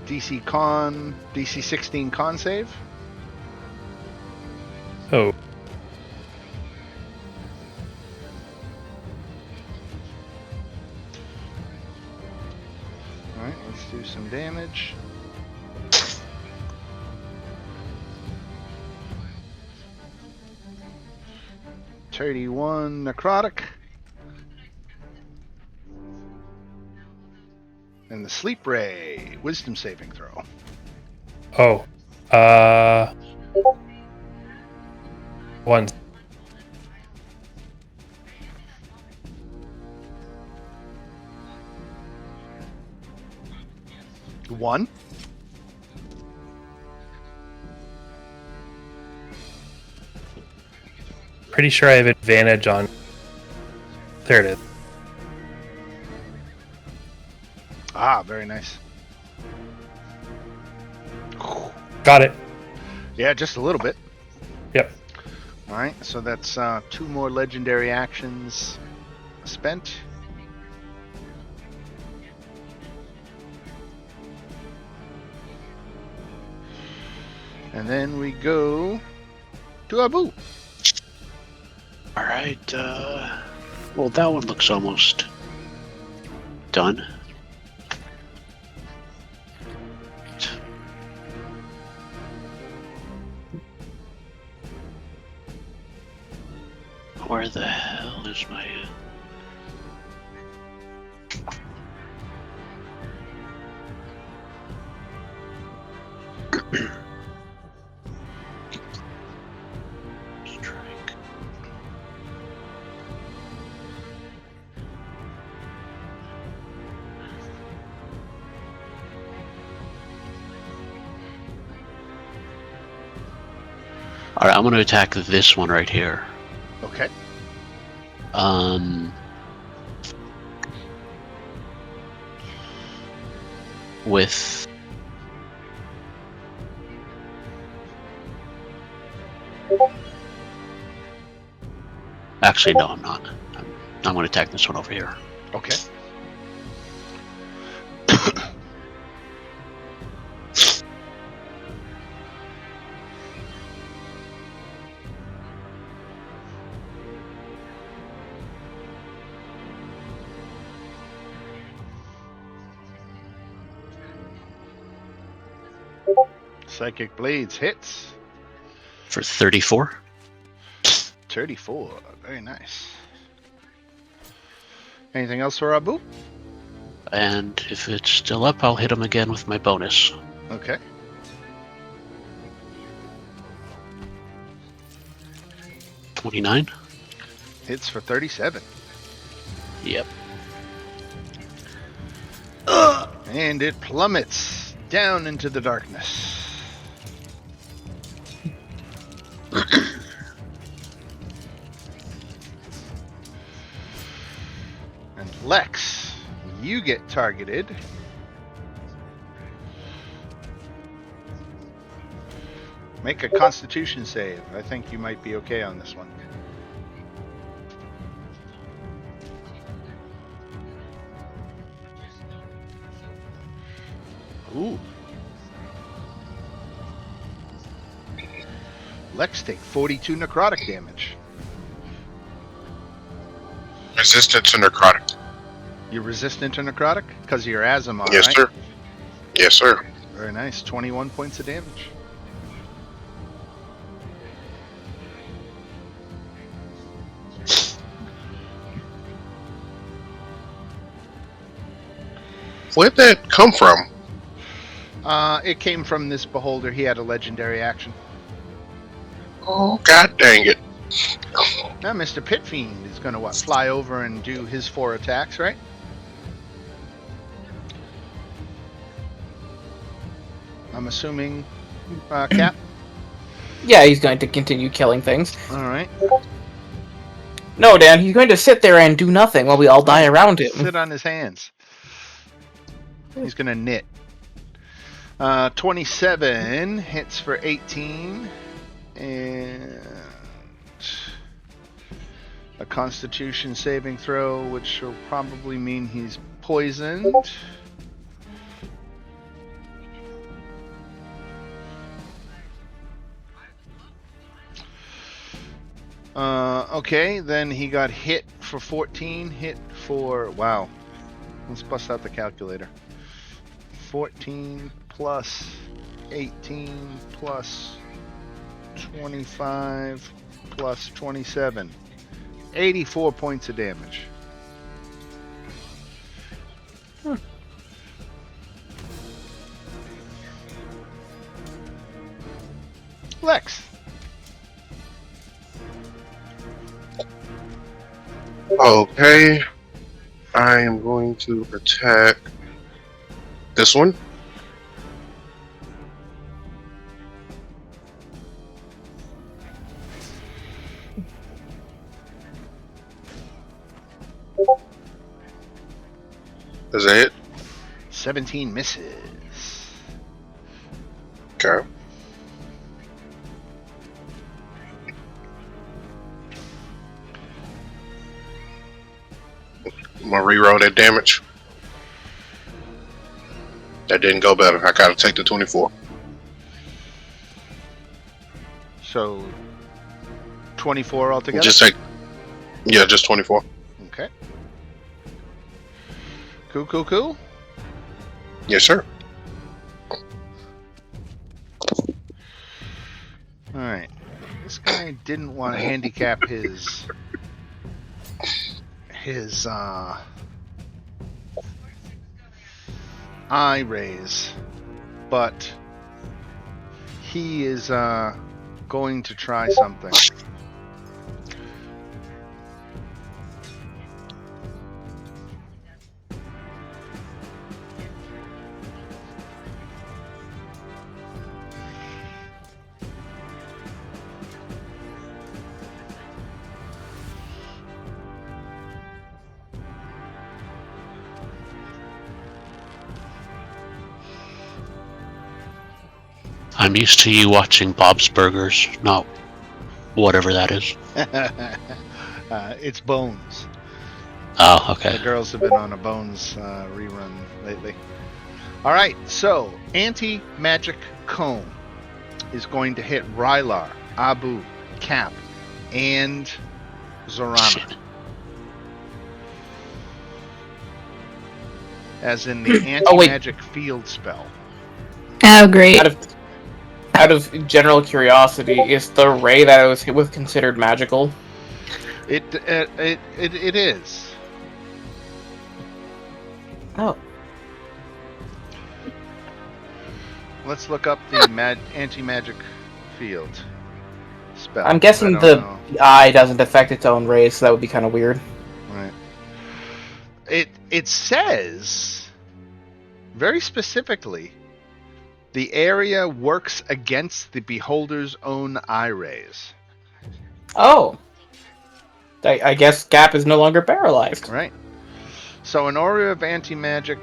DC 16 con save. Oh, All right, let's do some damage. $31 necrotic. And the sleep ray, wisdom saving throw. oh. One. One. Pretty sure I have advantage on. There it is. Ah, very nice. Got it. Yeah, just a little bit. Yep. All right, so that's 2 more legendary actions spent. And then we go to Abu. All right. Well, that one looks almost done. Where the hell is my... strike. All right, I'm going to attack this one right here. Okay. With actually, no, I'm not. I'm going to attack this one over here. Okay. Psychic Blades hits. for 34. 34. Very nice. Anything else for Abu? And if it's still up, I'll hit him again with my bonus. Okay. $29. Hits for 37. Yep. And it plummets down into the darkness. And Lex, you get targeted. Make a Constitution save. I think you might be okay on this one. Ooh. Lex take 42 necrotic damage. Resistant to necrotic. You're resistant to necrotic? Because of your asthma, Yes, right? sir. Yes, sir. Very nice. 21 points of damage. Where'd that come from? It came from this beholder. He had a legendary action. Oh, god dang it. Now Mr. Pitfiend is going to, fly over and do his 4 attacks, right? I'm assuming, Cap? Yeah, he's going to continue killing things. Alright. No, Dan, he's going to sit there and do nothing while we all die around him. Sit on his hands. He's going to knit. 27 hits for 18. And a Constitution saving throw, which will probably mean he's poisoned. Okay, then he got hit for 14, hit for, wow. Let's bust out the calculator. 14 plus 18 plus 25 plus 27. 84 points of damage. Lex. Okay. I am going to attack this one. Is that it? 17 misses. Okay. I'm gonna reroll that damage. That didn't go better. I gotta take the 24. So 24 altogether? Just take. Yeah, just 24. Okay. Cool. Yes, sir. Alright. This guy didn't want to handicap his eye raise, but he is going to try something. I'm used to you watching Bob's Burgers, not whatever that is. It's Bones. Oh, The okay. girls have been on a Bones rerun lately. Alright, so Anti-Magic Cone is going to hit Rylar, Abu, Cap, and Zorana. Shit. As in the anti-magic field spell. Oh, great. out of general curiosity, is the ray that I was hit with considered magical? It is. Oh. Let's look up the anti-magic field spell. I'm guessing I don't the know. eye doesn't affect its own rays, so that would be kind of weird. Right. It says very specifically the area works against the beholder's own eye rays. Oh. I guess Gap is no longer paralyzed. Right. So an aura of anti-magic,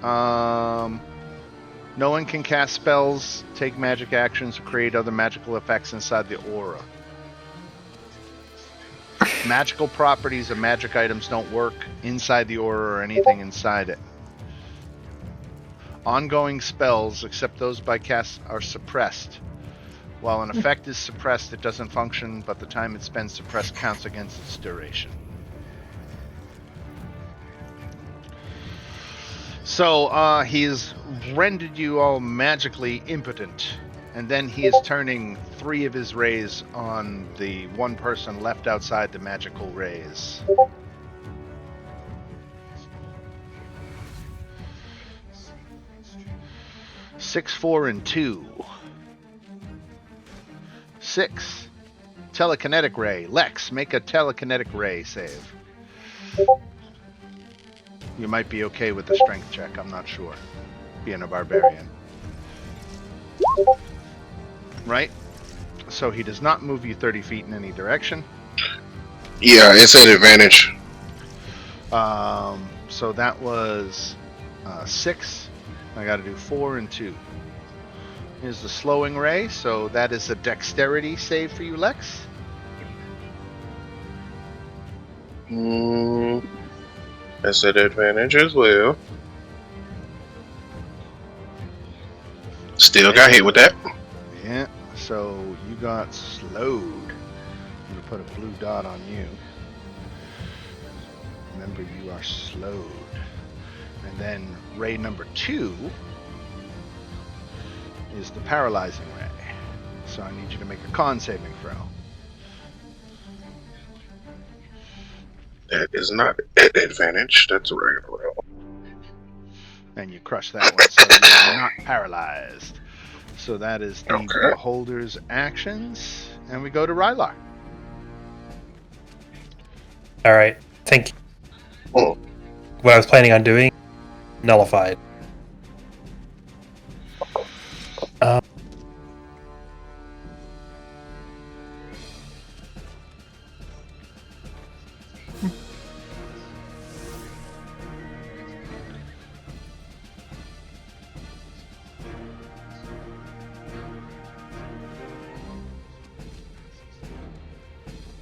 no one can cast spells, take magic actions, or create other magical effects inside the aura. Magical properties of magic items don't work inside the aura or anything inside it. Ongoing spells, except those by cast, are suppressed. While an effect is suppressed, it doesn't function, but the time it spends suppressed counts against its duration. So, he's rendered you all magically impotent, and then he is turning 3 of his rays on the one person left outside the magical rays. Six, 4, and 2. 6. Telekinetic ray. Lex, make a telekinetic ray save. You might be okay with the strength check, I'm not sure. Being a barbarian. Right? So he does not move you 30 feet in any direction. Yeah, it's at advantage. So that was 6. I gotta do 4 and 2. Here's the slowing ray, so that is a dexterity save for you, Lex. That's at advantage as well. Still got hit with that. Yeah, so you got slowed. I'm gonna put a blue dot on you. Remember, you are slowed. And then ray number 2 is the paralyzing ray. So I need you to make a con saving throw. That is not at advantage. That's a regular roll. And you crush that one, so you're not paralyzed. So that is the Okay. beholder's actions. And we go to Rylar. All right. Thank you. Oh. What I was planning on doing, nullified.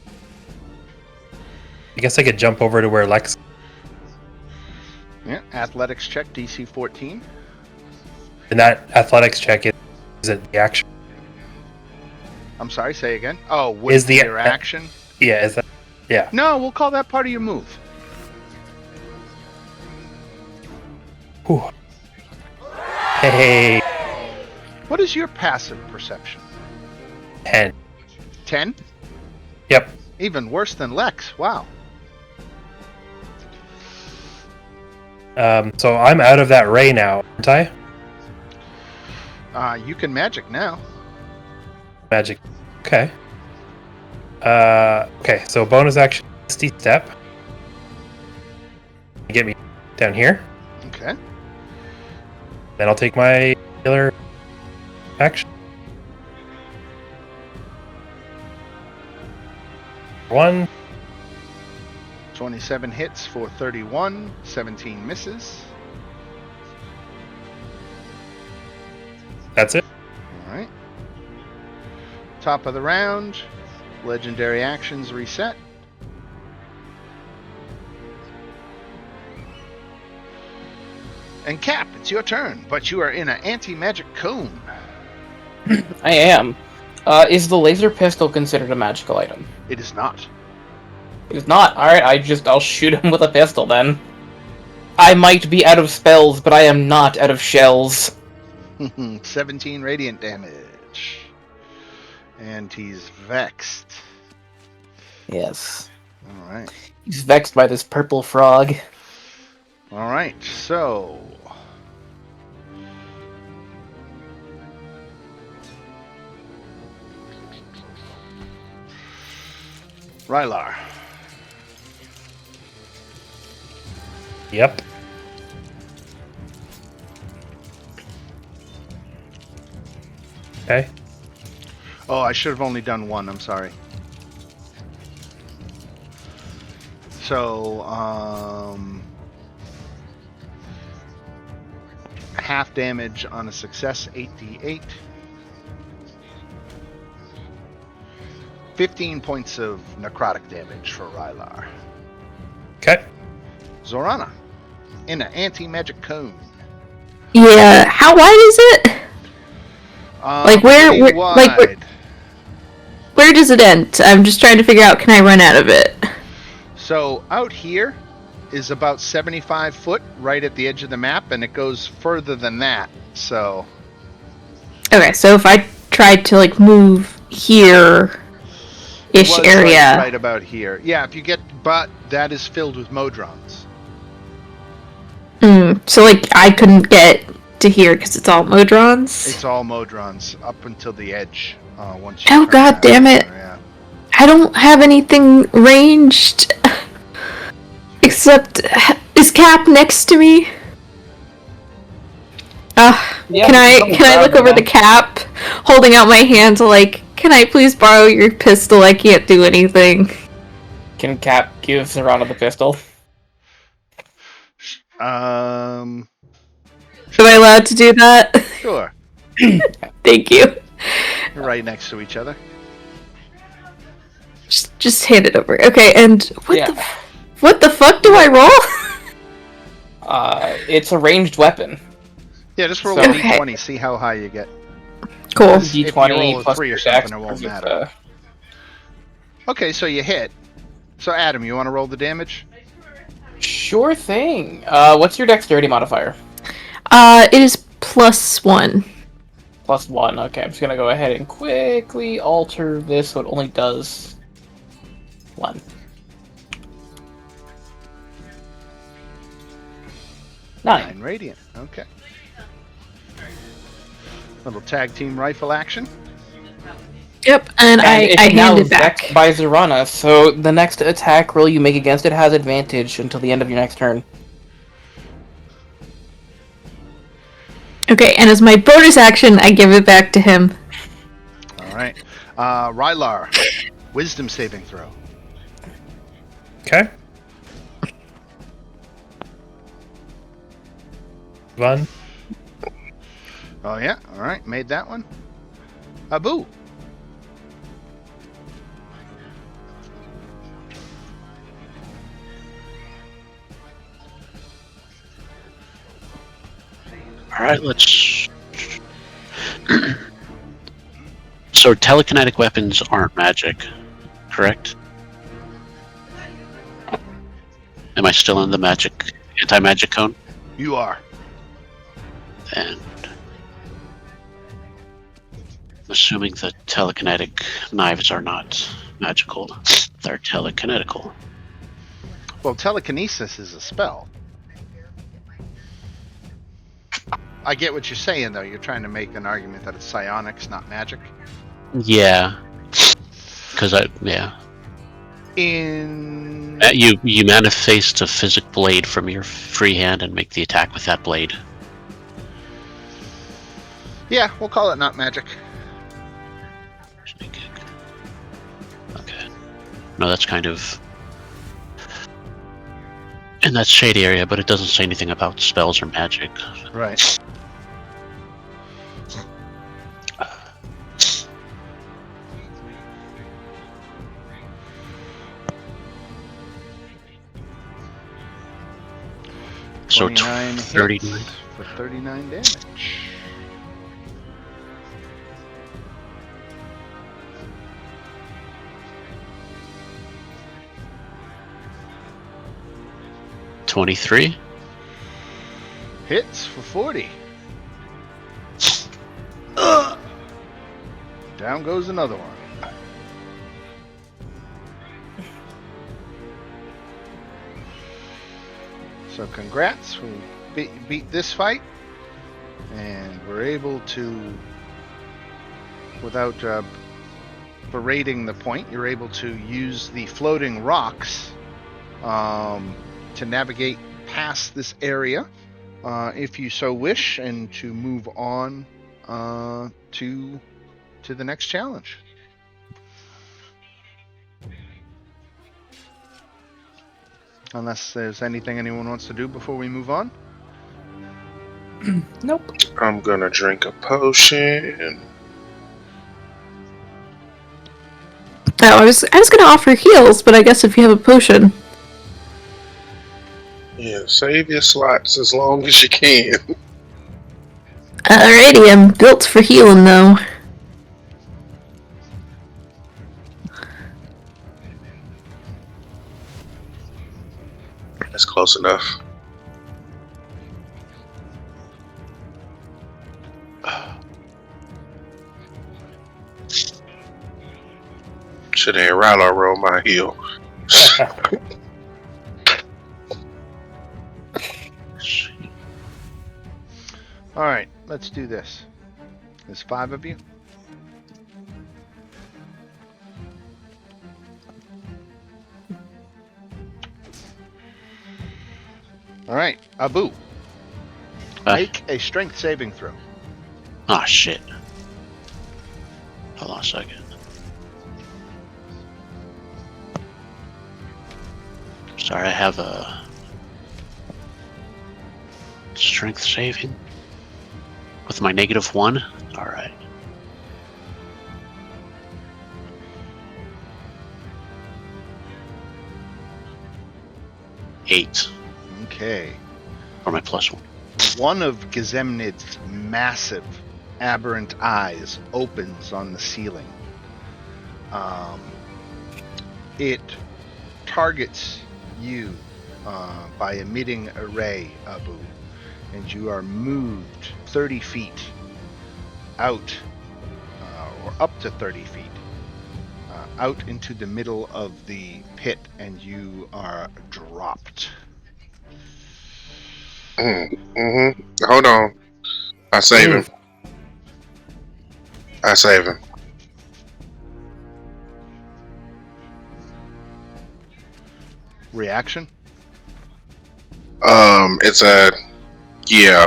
I guess I could jump over to where Lex. Yeah, athletics check, DC 14. And that athletics check is it the action? I'm sorry, say again. Oh, with Is the- your action? Yeah, is that? Yeah. No, we'll call that part of your move. Whew. Hey, What is your passive perception? 10. 10? Yep. Even worse than Lex. Wow. So I'm out of that ray now, aren't I? You can magic now. Magic. Okay. Okay, so bonus action, Misty Step. Get me down here. Okay. Then I'll take my regular action. 1. 27 hits for 31. 17 misses. That's it. Alright. Top of the round. Legendary actions reset. And Cap, it's your turn, but you are in an anti-magic cone. I am. Is the laser pistol considered a magical item? It is not. It's not. Alright, I'll shoot him with a pistol then. I might be out of spells, but I am not out of shells. 17 radiant damage. And he's vexed. Yes. All right. He's vexed by this purple frog. All right. So. Rylar. Yep. Okay. Oh, I should have only done one. I'm sorry. So, half damage on a success, 8d8. 15 points of necrotic damage for Rylar. Okay. Zorana, in an anti-magic cone. Yeah, how wide is it? Like Pretty where wide. where does it end? I'm just trying to figure out, can I run out of it? So out here is about 75 foot right at the edge of the map, and it goes further than that. So Okay, so if I tried to like move here ish was area. right about here. Yeah, if you get, but that is filled with Modrons. So like I couldn't get to here because it's all Modrons. It's all Modrons up until the edge. Once you Oh, turn God that damn corner, it. Yeah. I don't have anything ranged except is Cap next to me? Yeah, can I something's look grabbing over the that. Cap, holding out my hand to like, can I please borrow your pistol? I can't do anything. Can Cap give Zorana the pistol? Um. Am I allowed to do that? Sure. Thank you. You're right next to each other. Just hand it over. Okay, and Yeah. what the fuck do I roll? It's a ranged weapon. Yeah, just roll So- a Okay. d20. See how high you get. Cool. If you roll D20 a plus 3 or your something, dex it won't versus, matter. Okay, so you hit. So Adam, you want to roll the damage? Sure thing. What's your dexterity modifier? It is +1. +1. Okay, I'm just gonna go ahead and quickly alter this so it only does 1. Nine. 9 radiant. Okay. Little tag team rifle action. Yep, and I it's now hand it vexed back. by Zorana, so the next attack roll you make against it has advantage until the end of your next turn. Okay, and as my bonus action, I give it back to him. All right. Rylar, wisdom saving throw. Okay. One. Oh yeah. All right. Made that one. Abu. All right, let's. So telekinetic weapons aren't magic, correct? Am I still in the magic anti-magic cone? You are. And assuming that telekinetic knives are not magical, they're telekinetical. Well, telekinesis is a spell. I get what you're saying, though. You're trying to make an argument that it's psionics, not magic. Yeah, because yeah. In You manifest a physic blade from your free hand and make the attack with that blade. yeah, we'll call it not magic. Okay. No, that's kind of in that shady area, but it doesn't say anything about spells or magic. Right. So 29 hits 39. for 39 damage. $23. Hits for 40. Down goes another one. So congrats, we beat this fight, and we're able to, without berating the point, you're able to use the floating rocks to navigate past this area, if you so wish, and to move on to the next challenge. Unless there's anything anyone wants to do before we move on. Nope. I'm gonna drink a potion. Oh, I was gonna offer heals, but I guess if you have a potion. Yeah, save your slots as long as you can. Alrighty, I'm built for healing though. That's close enough. Should have Rilo roll my heel. Alright, let's do this. There's 5 of you. Alright, Abu. Make a strength saving throw. Ah, shit. Hold on a second. Sorry, I have a strength saving with my -1. All right. Eight Okay. for my +1. One of Gizemnid's massive aberrant eyes opens on the ceiling. It targets you by emitting a ray, Abu, and you are moved 30 feet out, or up to 30 feet, out into the middle of the pit, and you are dropped. Mm-hmm. Hold on. I save him. I save him. Reaction? It's a yeah.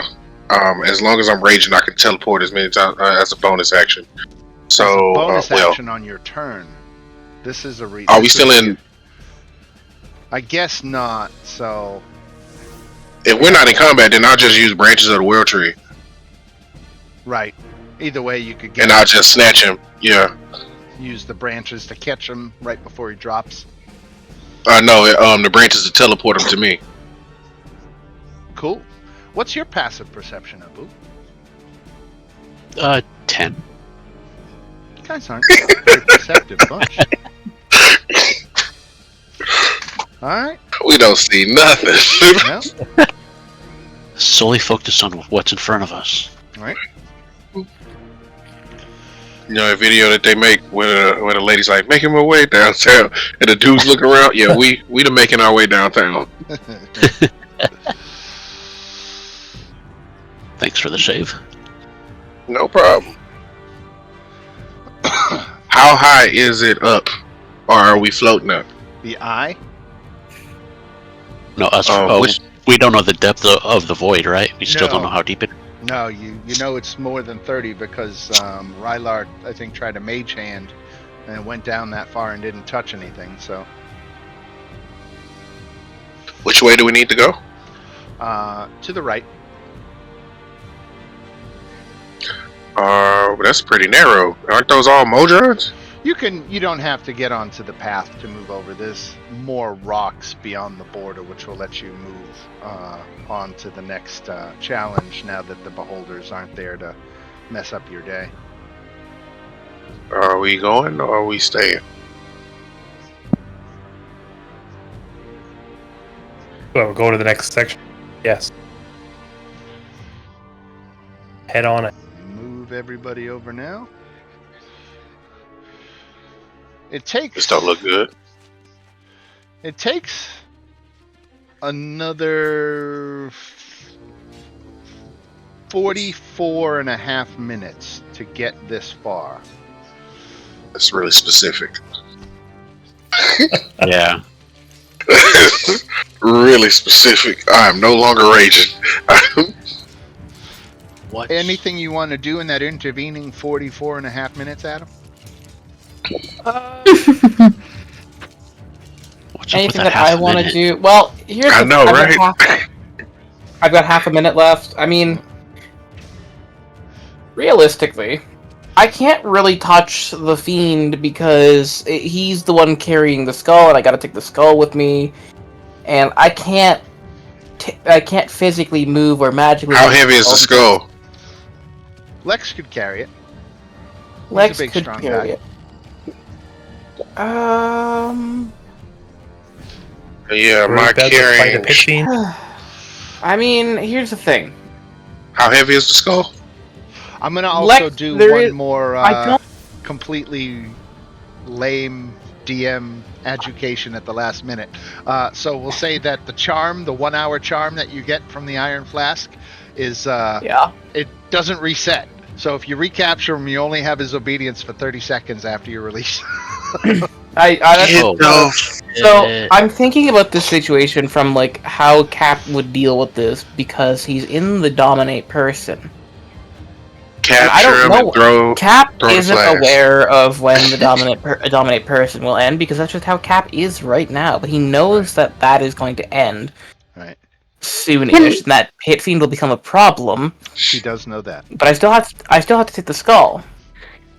As long as I'm raging, I can teleport as many times as a bonus action. So Bonus well, action on your turn. This is a are we still in? I guess not. So If we're not in combat, then I'll just use branches of the world tree, right. Either way, you could get and I'll just snatch him. Yeah. use the branches to catch him right before he drops. No. The branches to teleport him to me. Cool. What's your passive perception, Abu? 10. You guys aren't a very perceptive bunch. All right. We don't see nothing. Well, Solely focused on what's in front of us. all right. You know, a video that they make where the lady's like making my way downtown, and the dude's looking around. Yeah, we done making our way downtown. Thanks for the save. No problem. How high is it up, or are we floating up? The eye. No, us. Which- We don't know the depth of the void, right? We still don't No. know how deep it. No, you know it's more than 30 because Rylar, I think, tried a mage hand and went down that far and didn't touch anything. So Which way do we need to go? to the right. That's pretty narrow. Aren't those all Modrons? You don't have to get onto the path to move over. There's more rocks beyond the border, which will let you move on to the next challenge now that the beholders aren't there to mess up your day. Are we going or are we staying? Well, we'll go to the next section. Yes. Head on it. Move everybody over now. It takes. This don't look good. It takes another 44 and a half minutes to get this far. That's really specific. Yeah. Really specific. I am no longer raging. What? Anything you want to do in that intervening 44 and a half minutes, Adam? What's up with Anything that that I half a want to minute? do? Well, here's I the know, right? I've got half a minute left. I mean, realistically, I can't really touch the Fiend because he's the one carrying the skull, and I gotta take the skull with me, and I can't physically move or magically. How heavy is the skull? Lex could carry it. Lex He's a big, could strong carry guy. it. Yeah, Group my doesn't fight a carrying. pit fiend. I mean, here's the thing. How heavy is the skull? I'm gonna also Lex, do there one is- more I don't- completely lame DM education at the last minute. So we'll say that the charm, the 1 hour charm that you get from the Iron Flask, is Yeah. it doesn't reset. So if you recapture him, you only have his obedience for 30 seconds after you release. Oh, So I'm thinking about this situation from like how Cap would deal with this because he's in the dominate person. I Capture don't him know. and throw. Cap Throw the isn't flash. aware of when the dominate person will end because that's just how Cap is right now. But he knows that that is going to end Right. soonish, and that pit fiend will become a problem. He does know that. But I still have to take the skull.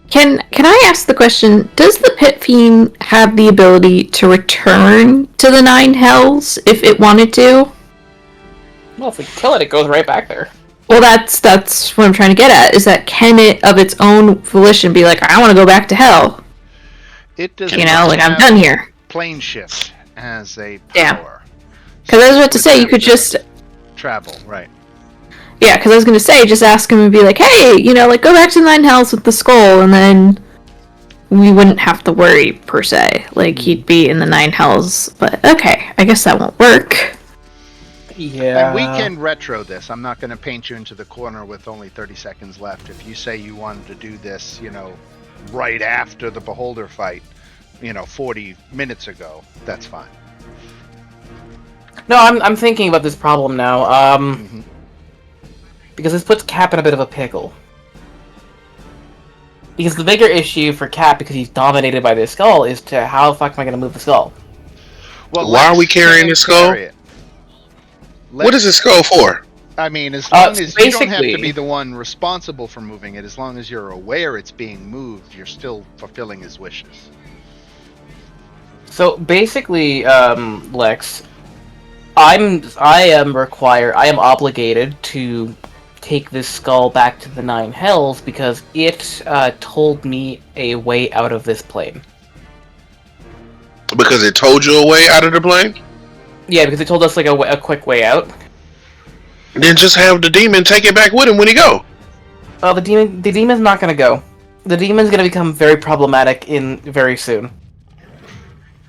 Can I ask the question? Does the Pit Fiend have the ability to return to the Nine Hells if it wanted to? Well, if we kill it, it goes right back there. Well, that's what I'm trying to get at. Is that can it, of its own volition, be like, I want to go back to hell? It does You not know, like I'm have done here. Plane shift as a Yeah. power. Because I was about to Would say you have could to just travel, right? yeah. Because I was going to say just ask him and be like, hey, like go back to the Nine Hells with the skull, and then we wouldn't have to worry per se. Like he'd be in the Nine Hells. But okay, I guess that won't work. Yeah. And we can retro this. I'm not going to paint you into the corner with only 30 seconds left. If you say you wanted to do this, right after the Beholder fight, 40 minutes ago, that's fine. No, I'm thinking about this problem now. Because this puts Cap in a bit of a pickle. Because the bigger issue for Cap, because he's dominated by this skull, is to how the fuck am I going to move the skull? Well, Why are Lex we carrying can the skull? carry it. What is this skull for? I mean, as long as you don't have to basically- be the one responsible for moving it, as long as you're aware it's being moved, you're still fulfilling his wishes. So basically, Lex, I am obligated to take this skull back to the Nine Hells because it told me a way out of this plane. Because it told you a way out of the plane? Yeah, because it told us like a quick way out. Then just have the demon take it back with him when he go. Well, the demon's not gonna go. The demon's gonna become very problematic very soon.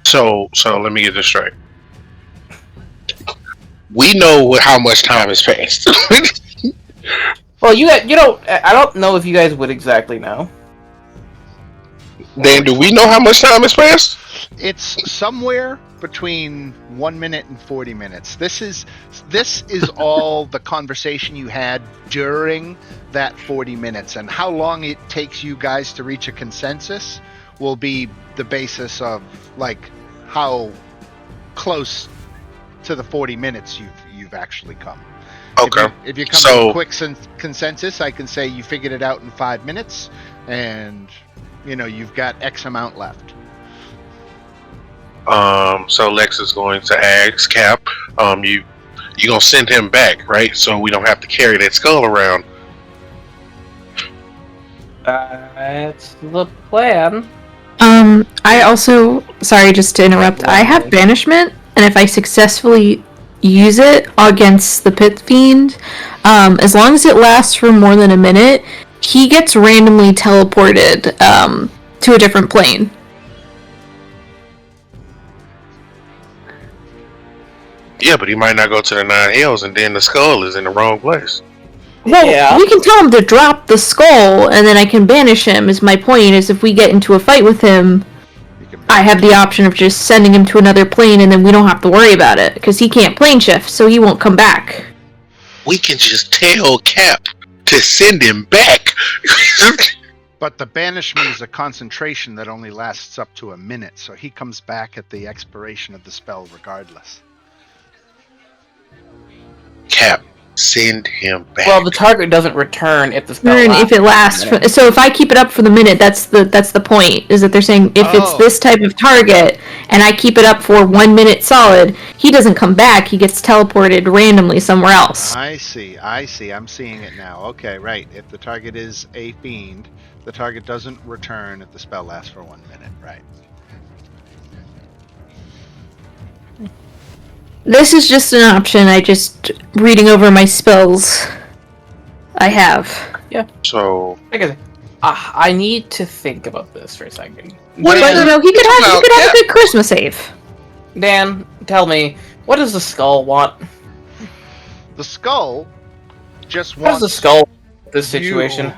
So let me get this straight. We know how much time has passed. Well, you don't. I don't know if you guys would exactly know. Dan, do we know how much time has passed? It's somewhere between 1 minute and 40 minutes. This is all the conversation you had during that 40 minutes, and how long it takes you guys to reach a consensus will be the basis of like how close to the 40 minutes you've actually come. Okay. If you come to a quick consensus, I can say you figured it out in 5 minutes, and you've got X amount left. So Lex is going to ask Cap, you gonna send him back, right? So we don't have to carry that skull around. That's the plan. I also, sorry, just to interrupt, I have banishment, and if I successfully use it against the Pit Fiend, as long as it lasts for more than a minute, he gets randomly teleported to a different plane. Yeah, but he might not go to the 9 hells, and then the skull is in the wrong place. Well, Yeah. we can tell him to drop the skull, and then I can banish him. Is my point? Is if we get into a fight with him, You can I have the option of just sending him to another plane, and then we don't have to worry about it because he can't plane shift, so he won't come back. We can just tell Cap to send him back. But the banishment is a concentration that only lasts up to a minute, so he comes back at the expiration of the spell regardless. Cap, send him back. Well, the target doesn't return if the spell lasts. If it lasts, so if I keep it up for the minute, that's the point. Is that they're saying if it's this type of target and I keep it up for 1 minute solid, he doesn't come back. He gets teleported randomly somewhere else. I see. I'm seeing it now. Okay, right. If the target is a fiend, the target doesn't return if the spell lasts for 1 minute. Right. This is just an option. I just reading over my spells. I have. So I need to think about this for a second. What But is you know, he could have a good charisma save. Dan, tell me, what does the skull want? The skull just What does wants the skull want in this situation? you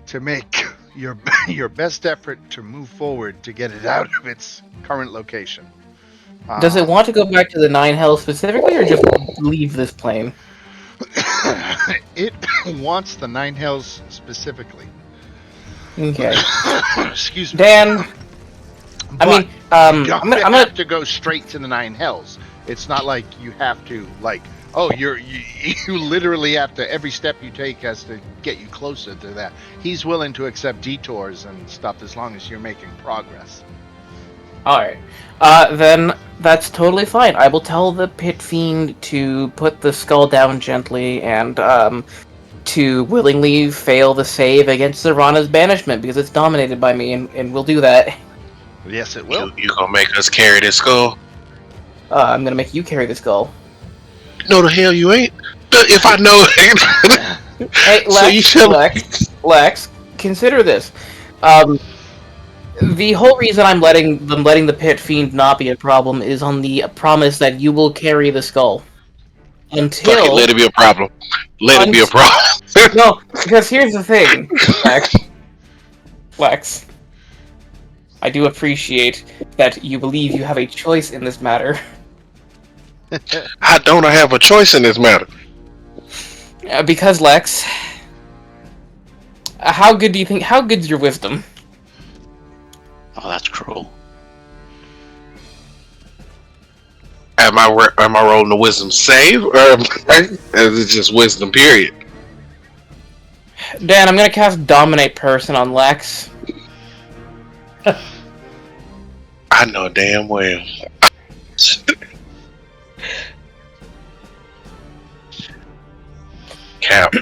to make your best effort to move forward to get it out of its current location. Does it want to go back to the 9 hells specifically, or just leave this plane? It wants the 9 hells specifically. Okay. Excuse me. Dan, I But mean, you I'm don't gonna have to go straight to the 9 hells. It's not like you have to, like, oh, you literally have to, every step you take has to get you closer to that. He's willing to accept detours and stuff as long as you're making progress. Alright. Then that's totally fine. I will tell the Pit Fiend to put the skull down gently and, to willingly fail the save against Serana's banishment because it's dominated by me, and we'll do that. Yes, it will. you gonna make us carry this skull? I'm gonna make you carry the skull. No, the hell you ain't. If I know it. Hey, So you should- Lex, consider this. The whole reason I'm letting the Pit Fiend not be a problem is on the promise that you will carry the skull. Fuck it, Until... let it be a problem. Let it be a problem. No, because here's the thing, Lex. I do appreciate that you believe you have a choice in this matter. I don't have a choice in this matter. Because, Lex... how good's your wisdom? Oh, that's cruel. Am I rolling the wisdom save, or is it just wisdom, period? Dan, I'm gonna cast Dominate Person on Lex. I know damn well. Cap.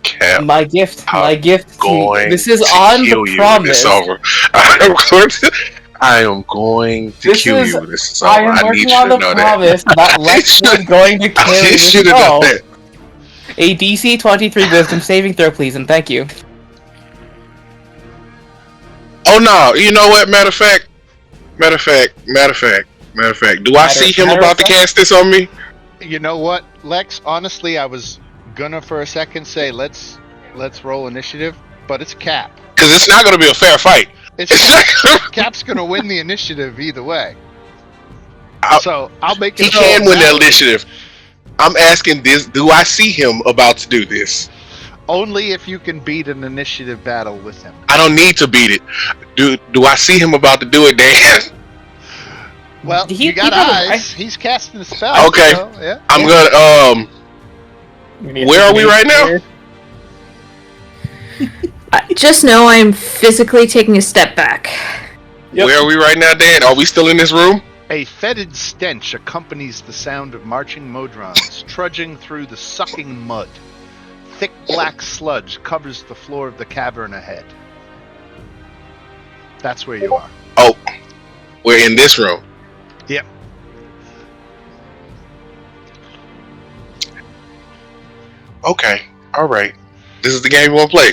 Cap. My gift to you. This is to on kill the you. promise. It's over. I am going to kill you. This is over. I am I need working you on to the know promise that Lex is going to carry I need this you to know skull. that. A DC 23 Wisdom saving throw, please, and thank you. Oh no! You know what? Matter of fact. Do I see him about to cast this on me? You know what, Lex? Honestly, I was gonna for a second say let's roll initiative, but it's Cap. Because it's not going to be a fair fight. It's Cap. Cap's gonna win the initiative either way. So I'll make it. He can win the initiative. I'm asking this: do I see him about to do this? Only if you can beat an initiative battle with him. I don't need to beat it. Do I see him about to do it, Dan? Well, you got eyes. He's casting a spell. Okay. So, yeah. I'm gonna. Where are we right now? Just know I'm physically taking a step back. Yep. Where are we right now, Dan? Are we still in this room? A fetid stench accompanies the sound of marching Modrons trudging through the sucking mud. Thick black sludge covers the floor of the cavern ahead. That's where you are. Oh, we're in this room. Yep. Okay. All right. This is the game you want to play.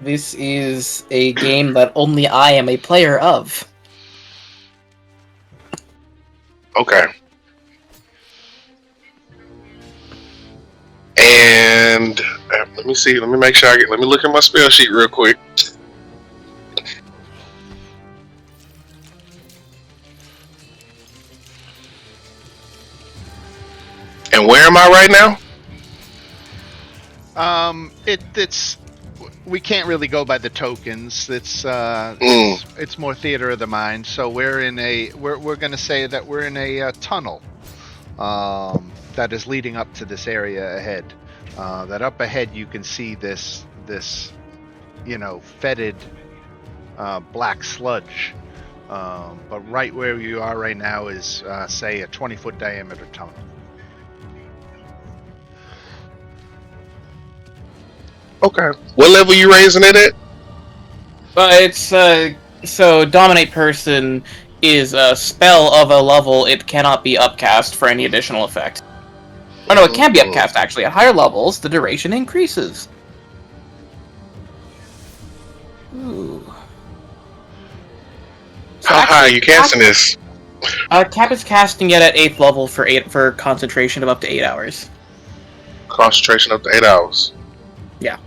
This is a game that only I am a player of. Okay. And let me see. Let me make sure I get. Let me look at my spell sheet real quick. And where am I right now? It's we can't really go by the tokens. Mm. It's more theater of the mind. So we're going to say that we're in a tunnel that is leading up to this area ahead. That up ahead you can see this fetid black sludge. But right where you are right now is say a 20-foot diameter tunnel. Okay. What level you raising it at? It's so dominate person is a spell of a level it cannot be upcast for any additional effect. Oh no, it can be upcast actually. At higher levels, the duration increases. Ooh. So How high are actually, you casting this? Cap is casting it at 8th level for concentration of up to 8 hours. Concentration up to 8 hours. Yeah.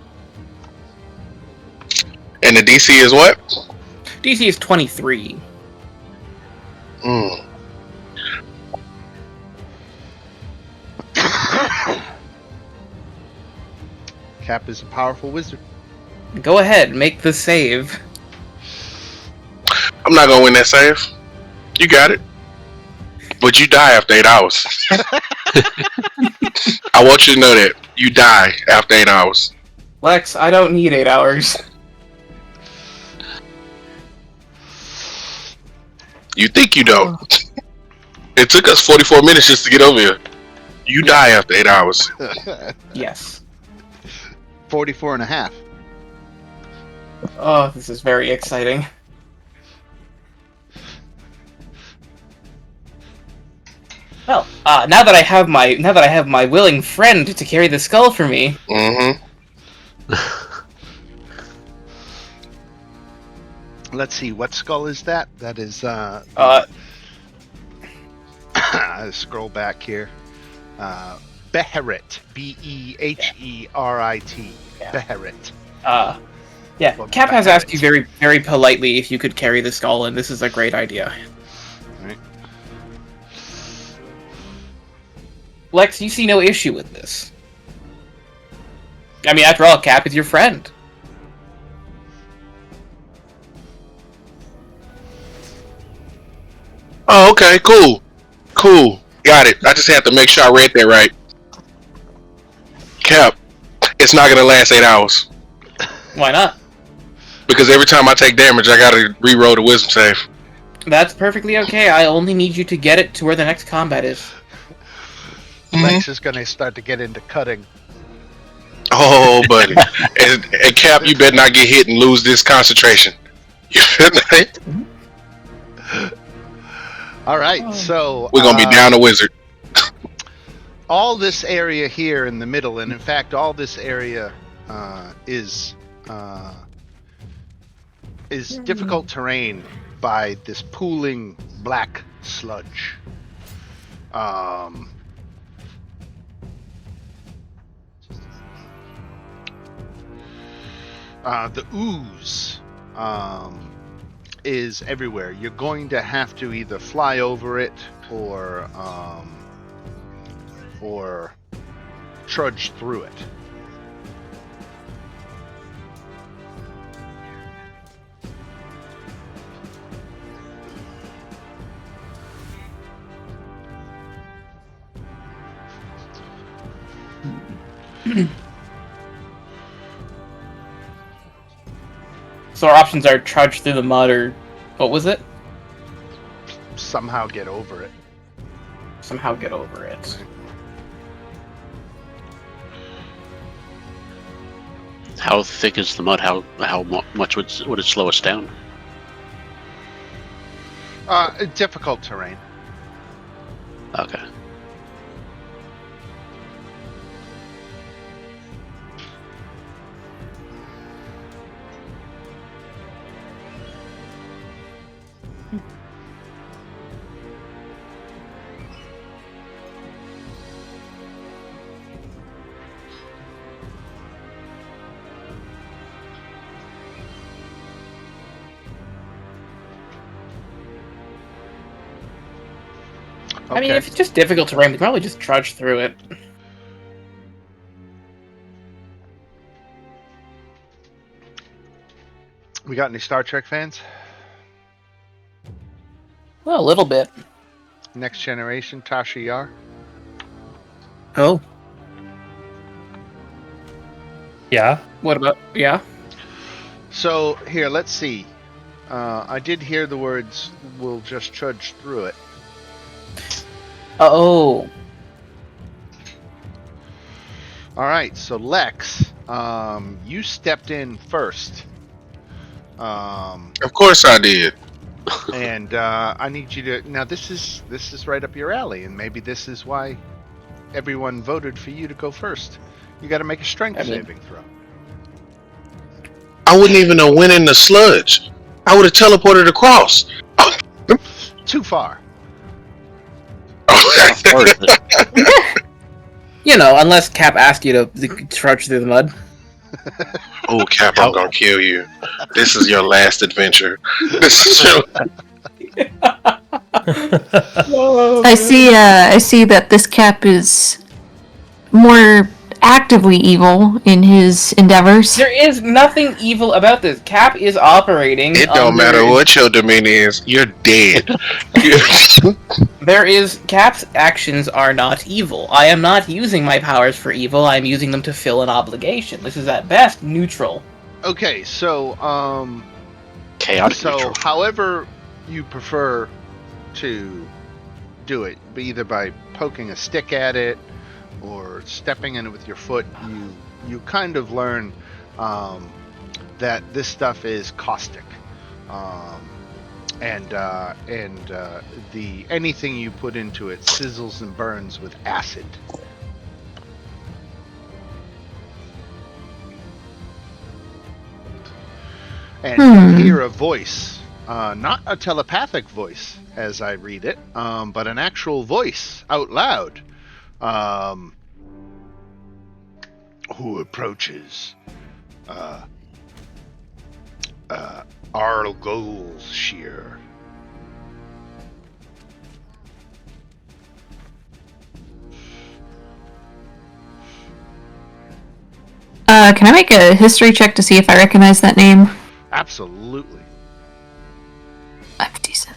And the DC is what? DC is 23. Mm. Cap is a powerful wizard. Go ahead, make the save. I'm not gonna win that save. You got it. But you die after 8 hours. I want you to know that. You die after 8 hours. Lex, I don't need 8 hours. You think you don't. It took us 44 minutes just to get over here. You die after 8 hours. Yes. 44 and a half. Oh, this is very exciting. Well, now that I have my willing friend to carry the skull for me. Mm-hmm. Let's see, what skull is that? That is scroll back here. Beherit. Beherit. Yeah. Beherit. Yeah. Well, Cap has Beherit. asked you very, very politely if you could carry the skull, and this is a great idea. Right. Lex, you see no issue with this. I mean, after all, Cap is your friend. Oh, okay, cool. Cool. Got it. I just have to make sure I read that right. Cap, it's not gonna last 8 hours. Why not? Because every time I take damage, I gotta re-roll the wisdom save. That's perfectly okay. I only need you to get it to where the next combat is. Lex is going to start to get into cutting. Oh, buddy. and Cap, you better not get hit and lose this concentration. All right, so We're gonna be down a wizard. all this area here in the middle, and in fact, all this area is difficult terrain by this pooling black sludge. The ooze is everywhere. You're going to have to either fly over it or trudge through it. So our options are trudge through the mud or... What was it? Somehow get over it. Somehow get over it. How thick is the mud? How much would it slow us down? Difficult terrain. Okay. I mean, if it's just difficult terrain, we can probably just trudge through it. We got any Star Trek fans? Well, a little bit. Next Generation, Tasha Yar. Oh. Yeah. What about... Yeah? So, here, let's see. I did hear the words, we'll just trudge through it. Oh. Alright, so Lex, you stepped in first. Of course I did. And I need you to... Now, this is right up your alley, and maybe this is why everyone voted for you to go first. You got to make a strength saving throw. I wouldn't even have went in the sludge. I would have teleported across. Too far. You know, unless Cap asked you to trudge through the mud. Oh, Cap, I'm gonna kill you. This is your last adventure. This is your... I see that this Cap is more actively evil in his endeavors. There is nothing evil about this. Cap is operating. It don't matter what your demeanor is. You're dead. There is... Cap's actions are not evil. I am not using my powers for evil. I am using them to fill an obligation. This is at best neutral. Okay, so, Chaotic so neutral. however you prefer to do it, either by poking a stick at it or stepping in it with your foot, you kind of learn that this stuff is caustic, and the anything you put into it sizzles and burns with acid. And you hear a voice, not a telepathic voice as I read it, but an actual voice out loud. Who approaches Arl Shear. Can I make a history check to see if I recognize that name? Absolutely. I'm decent.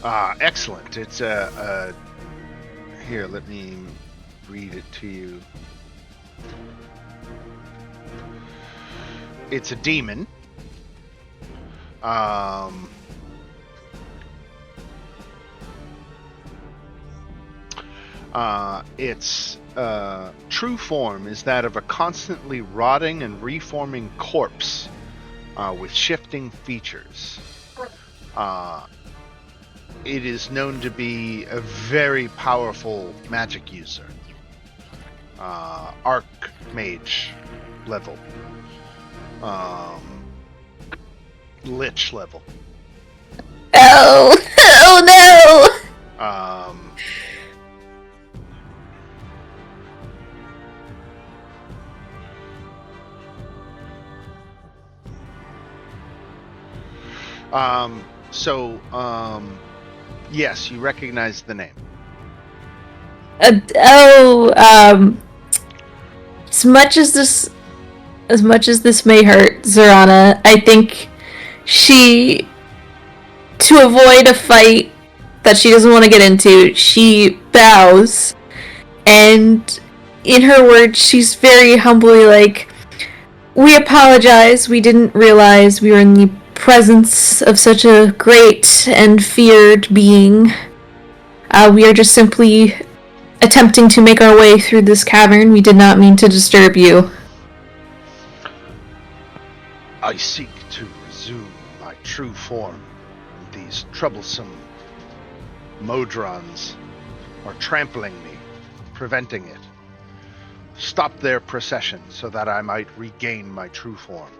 Excellent. It's here, let me read it to you. It's a demon. Its true form is that of a constantly rotting and reforming corpse with shifting features. It is known to be a very powerful magic user. Archmage level. Lich level. Oh! Oh no! Yes, you recognize the name. As much as this may hurt Zorana, I think she, to avoid a fight that she doesn't want to get into, she bows, and in her words, she's very humbly like, "We apologize, we didn't realize we were in the presence of such a great and feared being. We are just simply attempting to make our way through this cavern. We did not mean to disturb you." I seek to resume my true form. These troublesome Modrons are trampling me, preventing it. Stop their procession so that I might regain my true form.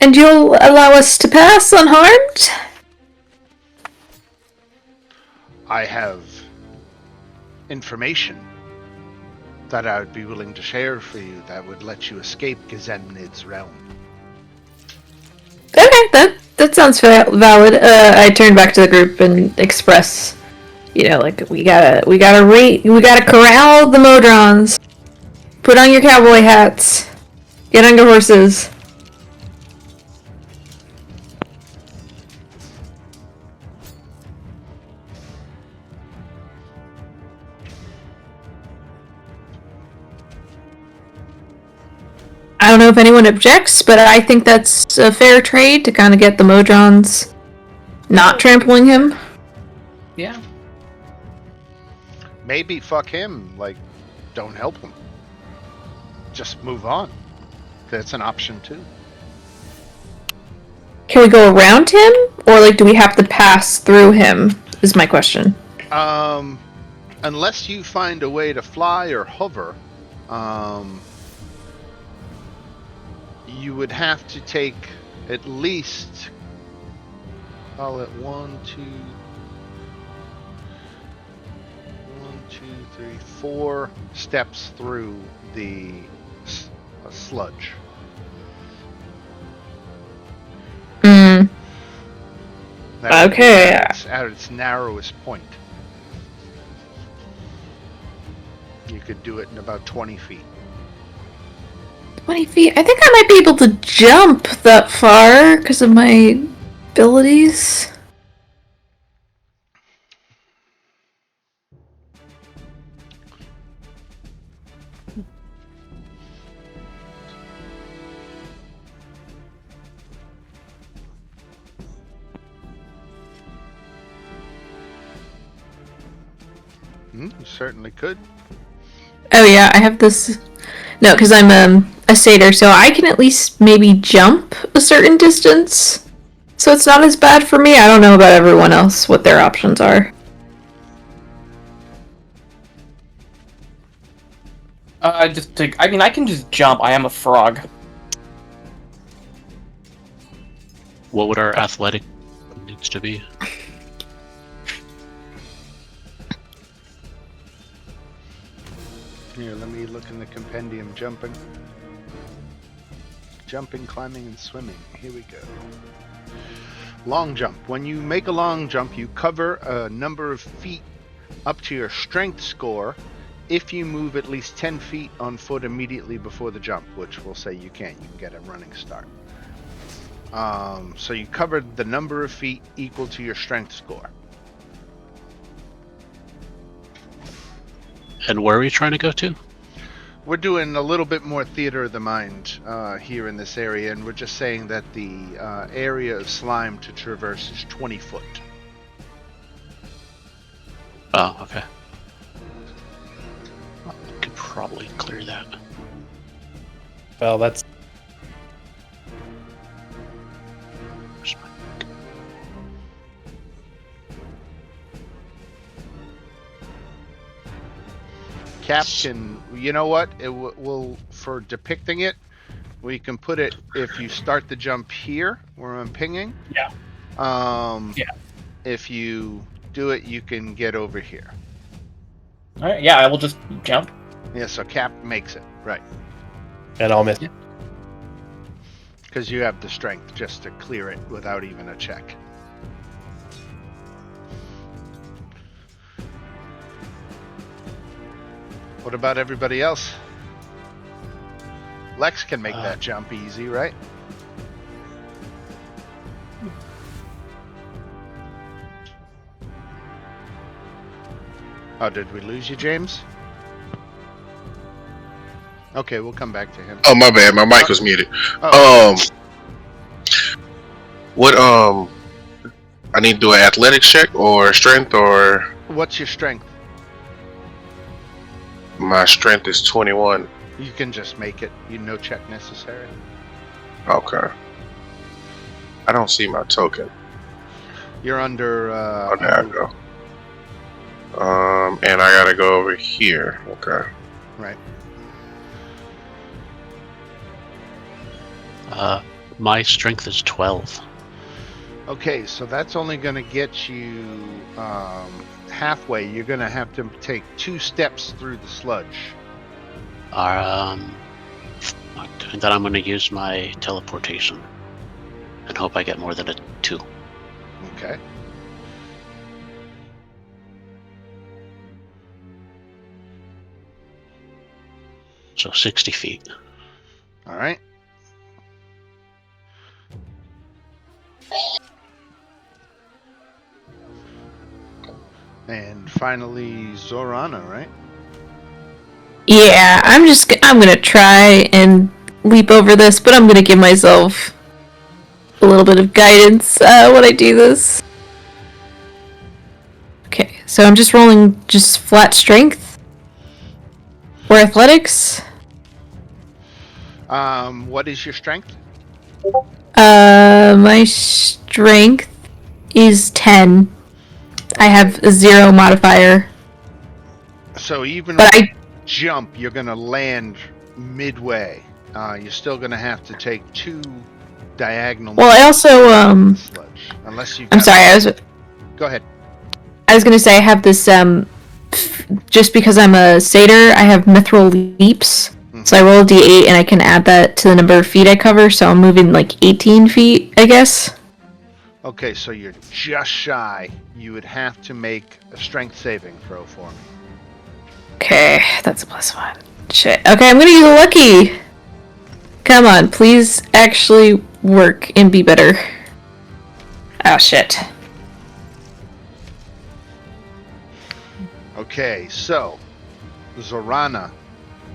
"And you'll allow us to pass unharmed?" I have information that I would be willing to share for you that would let you escape Gazemnid's realm. Okay, that sounds valid. I turn back to the group and express, like we gotta corral the Modrons. Put on your cowboy hats. Get on your horses. I don't know if anyone objects, but I think that's a fair trade to kind of get the Modrons not trampling him. Yeah. Maybe fuck him. Like, don't help him. Just move on. That's an option too. Can we go around him, or like, do we have to pass through him? Is my question. Unless you find a way to fly or hover, you would have to take at least, call it 1, 2, 3, 4 steps through the sludge. Mm. That would be Okay. at its narrowest point. You could do it in about 20 feet. 20 feet. I think I might be able to jump that far because of my abilities. You certainly could. Oh yeah, I have this. No, because I'm a satyr, so I can at least maybe jump a certain distance. So it's not as bad for me. I don't know about everyone else, what their options are. I can just jump. I am a frog. What would our athletic needs to be? Here, let me look in the compendium. Jumping, climbing, and swimming. Here we go. Long jump. When you make a long jump, you cover a number of feet up to your strength score if you move at least 10 feet on foot immediately before the jump, which we'll say you can't. You can get a running start. So you covered the number of feet equal to your strength score. And where are we trying to go to? We're doing a little bit more theater of the mind here in this area, and we're just saying that the area of slime to traverse is 20 foot. Oh, okay. I could probably clear that. Well, that's Where's my- Cap can, you know what? It will for depicting it, we can put it if you start the jump here where I'm pinging. Yeah. Yeah. If you do it, you can get over here. All right. Yeah, I will just jump. Yeah, so Cap makes it right and I'll miss. Yeah. because you have the strength just to clear it without even a check. What about everybody else? Lex can make that jump easy, right? Oh, did we lose you, James? Okay, we'll come back to him. Oh, my bad. My mic was muted. Oh, What I need to do an athletics check or strength, or what's your strength? my strength is 21. You can just make it. No check necessary. Okay. I don't see my token. You're under. Oh, there I go. And I gotta go over here. Okay. Right. My strength is 12. Okay, so that's only going to get you halfway. You're going to have to take 2 steps through the sludge. And then I'm going to use my teleportation. and hope I get more than a 2. Okay. So 60 feet. All right. And finally, Zorana, right? Yeah, I'm gonna try and leap over this, but I'm gonna give myself a little bit of guidance when I do this. Okay, so I'm just rolling just flat strength or athletics. What is your strength? My strength is 10. I have a 0 modifier, So even but with I jump, you're gonna land midway. You're still gonna have to take 2 diagonal. well I moves also to the sludge, unless you. I'm sorry, Go ahead. I was gonna say I have this just because I'm a satyr, I have mithril leaps. Mm-hmm. So I roll a d8 and I can add that to the number of feet I cover, so I'm moving like 18 feet, I guess. Okay, so you're just shy. You would have to make a strength saving throw for me. Okay, that's a +1. Shit. Okay, I'm gonna use a lucky. Come on, please actually work and be better. Oh shit. Okay, so Zorana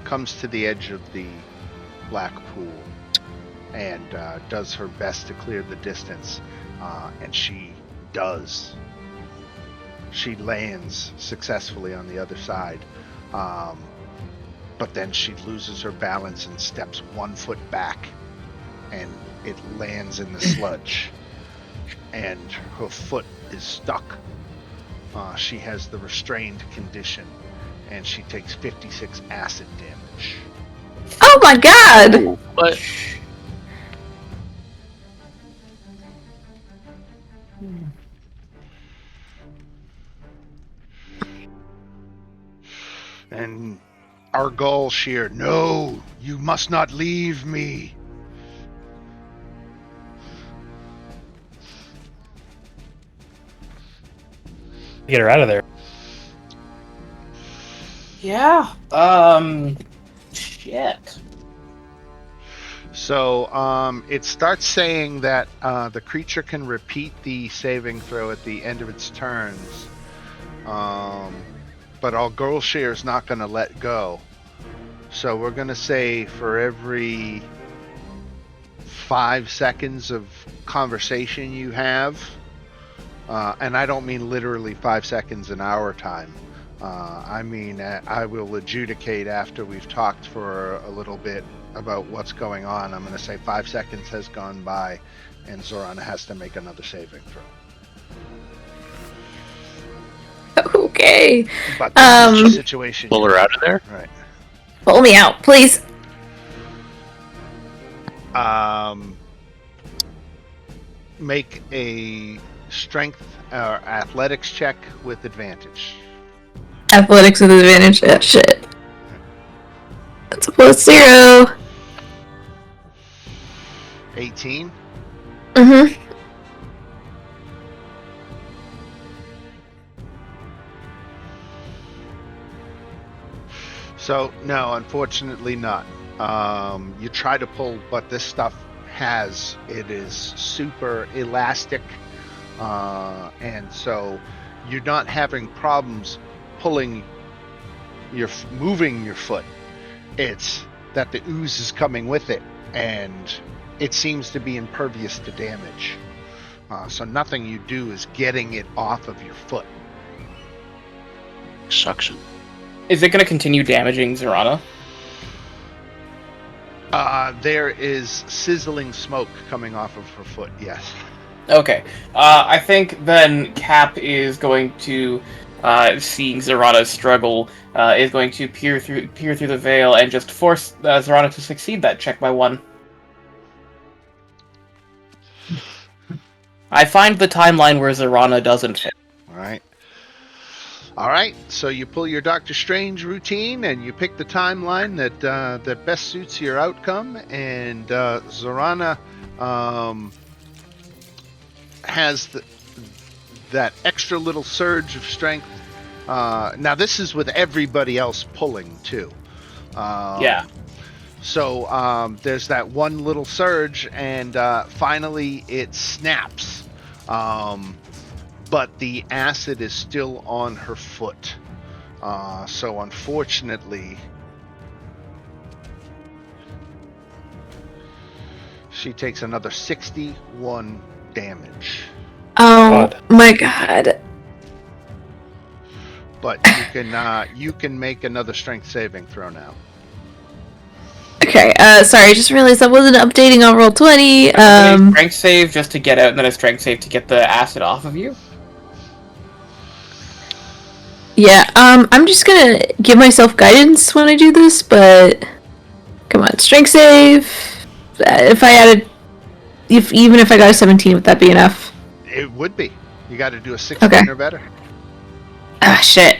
comes to the edge of the black pool and does her best to clear the distance, and she does. She lands successfully on the other side, but then she loses her balance and steps 1 foot back, and it lands in the sludge, and her foot is stuck. She has the restrained condition, and she takes 56 acid damage. Oh my god! But And our goal, Sheer, no, you must not leave me. Get her out of there. Yeah. Shit. So it starts saying that the creature can repeat the saving throw at the end of its turns, but our goal share is not going to let go. So we're going to say for every 5 seconds of conversation you have, and I don't mean literally 5 seconds in our time. I mean, I will adjudicate after we've talked for a little bit about what's going on. I'm going to say 5 seconds has gone by, and Zorana has to make another saving throw. Okay. But this is the situation. pull her out of there. Right. Pull me out, please. Make a strength or athletics check with advantage. Athletics with advantage. Oh, shit. That's a +0. 18. Mm-hmm. So no, unfortunately not. You try to pull, but this stuff it is super elastic, and so you're not having problems moving your foot. It's that the ooze is coming with it, and it seems to be impervious to damage. So nothing you do is getting it off of your foot. Suction. Is it going to continue damaging Zorana? There is sizzling smoke coming off of her foot, yes. Okay. I think then Cap is going to, seeing Zorana's struggle, is going to peer through the veil and just force Zorana to succeed that check by 1. I find the timeline where Zorana doesn't fit. All right, so you pull your Doctor Strange routine and you pick the timeline that best suits your outcome. And Zorana, has that extra little surge of strength. Now this is with everybody else pulling too. Yeah. So there's that one little surge, and finally it snaps. But the acid is still on her foot. So unfortunately, she takes another 61 damage. Oh God. my god. But you can make another strength saving throw now. Okay, sorry, I just realized I wasn't updating on Roll20. A strength save just to get out, and then a strength save to get the acid off of you. Yeah, I'm just gonna give myself guidance when I do this, but come on, strength save. If I added, even if I got a 17, would that be enough? It would be. You got to do a 16 Okay. or better. Ah, shit.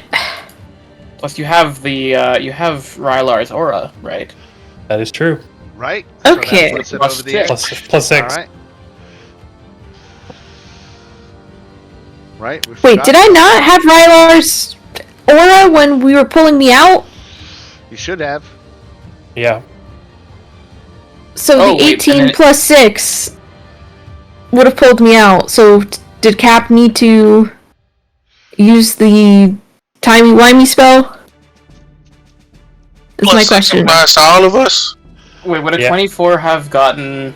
Plus, you have Rylar's aura, right? That is true. Right? Okay. So that puts it Plus over the six. edge. Plus 6. All right. Right? we Wait, forgot did I about not have Rylar's aura when we were pulling me out? that. You should have. Yeah. So Oh, the wait, 18 and then plus 6 would have pulled me out. So did Cap need to use the timey-wimey spell? Is my Plus 6 question. applies to all of us. Wait, would a Yeah. 24 have gotten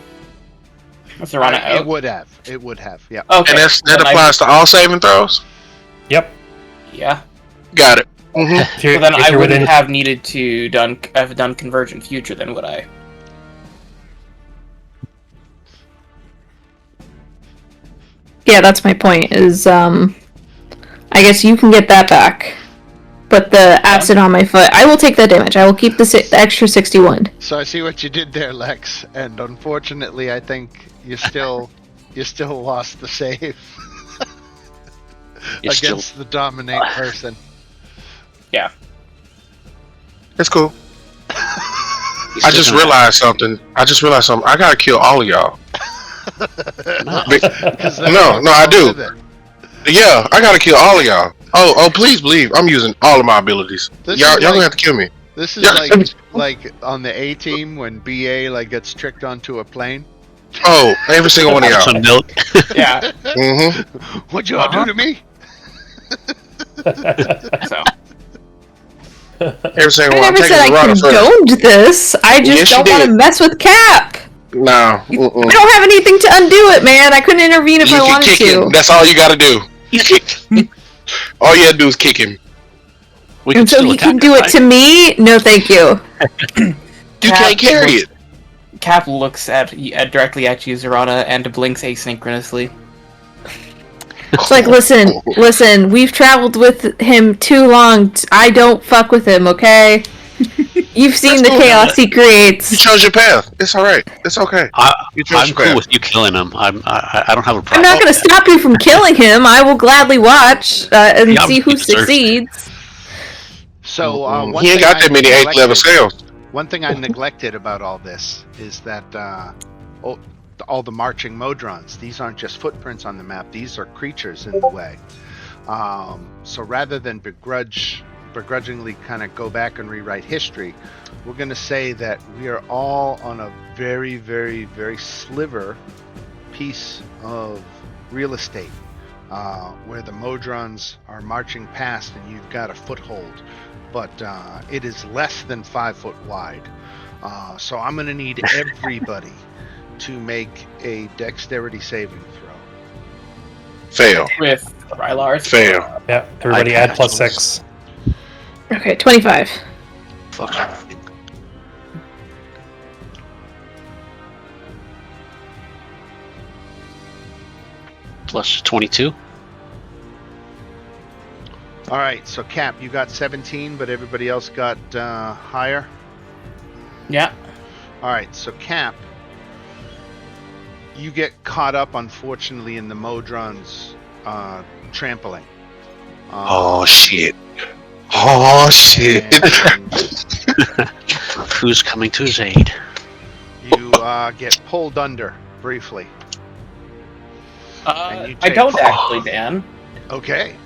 Serana It out? would have. It would have. Yeah. Okay. And that then applies to all saving throws? Yep. Yeah. Got it. Mm-hmm. If you're, So then if I you're wouldn't within, have needed to have done Converge in future, then would I? Yeah, that's my point. Is I guess you can get that back, but the acid on my foot, I will take that damage. I will keep the extra 61. So I see what you did there, Lex, and unfortunately, I think you still lost the save It's still against the dominate person. Yeah. It's cool. he's I still just gonna- realized something. I gotta kill all of y'all. No. Because No, I do. Yeah, I gotta kill all of y'all. Oh, please believe I'm using all of my abilities. This Y'all is gonna like- have to kill me. This is Yeah. like on the A team when BA gets tricked onto a plane. Oh, every single one of Have y'all. some milk. Yeah. Mm-hmm. What'd y'all do to me? So. Every single I one. I'm never taking said I Dorado first. condoned this. I just Yes, you don't want to did. mess with Cap. No. I don't have anything to undo it, man. I couldn't intervene if You I can wanted kick to. him. That's all you gotta do. You kick. All you gotta do is kick him. We can Until still he can attack do him, it to me, no thank you. You Cap can't carry looks- it. Cap looks directly at you, Zerana, and blinks asynchronously. It's like, listen, we've traveled with him too long. I don't fuck with him, okay? You've seen That's the cool. chaos he You creates. chose your path. It's alright. It's okay. You chose I'm your cool path. with you killing him. I don't have a I'm problem. not gonna stop you from killing him. I will gladly watch and Yeah, see who he deserves it. succeds. So one He ain't thing got I that many 8th level neglected- scales. One thing I neglected about all this is that all the marching Modrons, these aren't just footprints on the map, these are creatures in the way. So rather than begrudgingly kind of go back and rewrite history, we're going to say that we are all on a very, very, very sliver piece of real estate where the Modrons are marching past and you've got a foothold. But it is less than 5 foot wide. So I'm going to need everybody to make a dexterity saving throw. Fail. With Rylar's. Fail. yeah, everybody I add passed plus those. 6. Okay, 25. Fuck everything. Plus 22. All right, so Cap, you got 17, but everybody else got higher. Yeah. All right, so Cap, you get caught up, unfortunately, in the Modron's trampling. Oh shit. Oh shit. And Who's coming to his aid? you get pulled under briefly. And you I take- don't actually, Dan. Okay.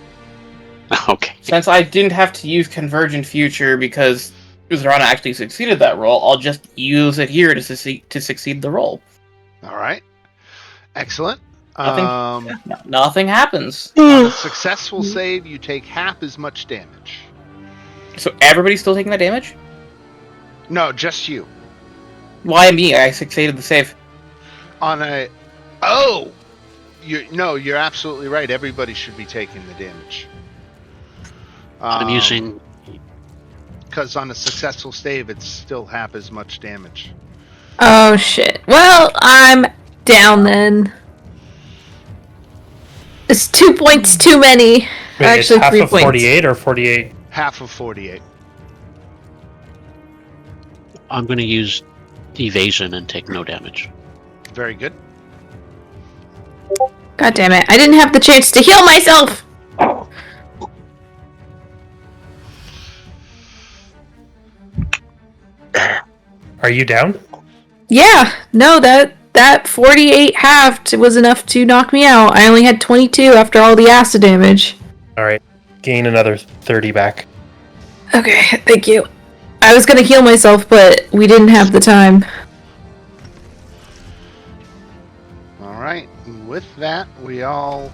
Okay. Since I didn't have to use Convergent Future because Zarana actually succeeded that roll, I'll just use it here to succeed the roll. All right. Excellent. Nothing- Nothing happens. On a successful save, you take half as much damage. So everybody's still taking that damage? No, just you. Why me? I succeeded the save. On a... Oh! You're absolutely right. Everybody should be taking the damage. I'm using. Because on a successful save, it's still half as much damage. Oh shit. Well, I'm down then. It's 2 points too many. Wait, Actually, it's half 3 of points. 48 or 48? Half of 48. I'm going to use evasion and take no damage. Very good. God damn it! I didn't have the chance to heal myself. Are you down? Yeah. No, that 48 halved was enough to knock me out. I only had 22 after all the acid damage. Alright. Gain another 30 back. Okay, thank you. I was gonna heal myself, but we didn't have the time. All right. With that, we all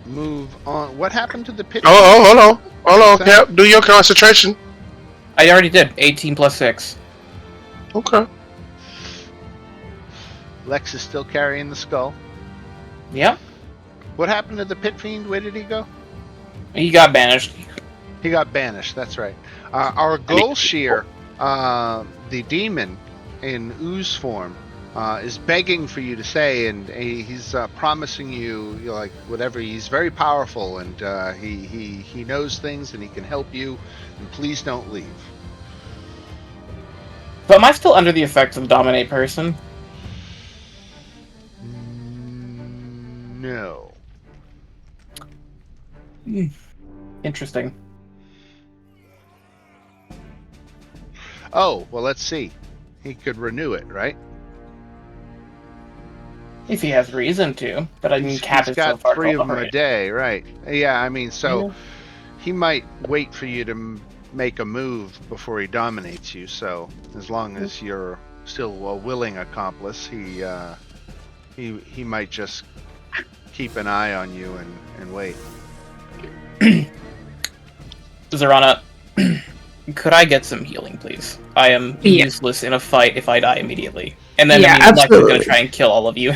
move on. What happened to the pit? Hold on, Cap. Do your concentration. I already did. 18 plus 6. Okay. Lex is still carrying the skull. Yep. What happened to the pit fiend? Where did he go? He got banished. He got banished. That's right. Our Goldshear, the demon in ooze form, is begging for you to say, and he's promising you, like, whatever. He's very powerful, and he knows things, and he can help you. And please don't leave. But am I still under the effects of Dominate Person? No. Interesting. Oh, well, let's see. He could renew it, right? If he has reason to. But I mean, Cap He's is so got far 3 of them a behind. day, right? Yeah, I mean, so Yeah. he might wait for you to make a move before he dominates you. So as long as you're still a willing accomplice, he might just keep an eye on you and wait. Zarana, could I get some healing, please? I am Yeah. useless in a fight if I die immediately. And then Yeah, Lex is absolutely. going to try and kill all of you.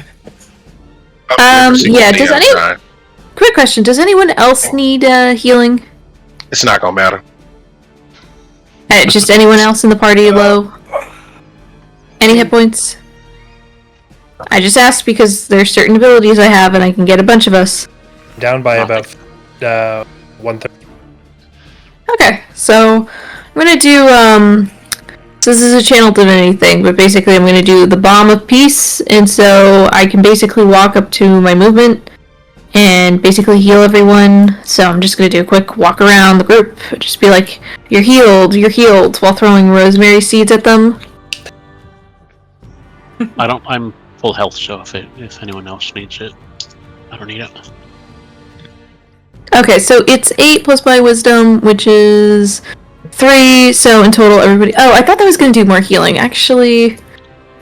Every single yeah, day does I'm any- trying. Quick question: does anyone else need healing? It's not gonna matter. Just anyone else in the party low? Any hit points? I just asked because there's certain abilities I have, and I can get a bunch of us. Down by Oh, about 130. Okay, so I'm gonna do so this is a channel divinity thing, but basically I'm gonna do the Bomb of Peace, and so I can basically walk up to my movement and basically heal everyone. So I'm just gonna do a quick walk around the group, just be like, you're healed, while throwing rosemary seeds at them. I'm full health, so if anyone else needs it, I don't need it. Okay, so it's 8 plus my wisdom, which is 3, so in total everybody... Oh, I thought that was going to do more healing. Actually,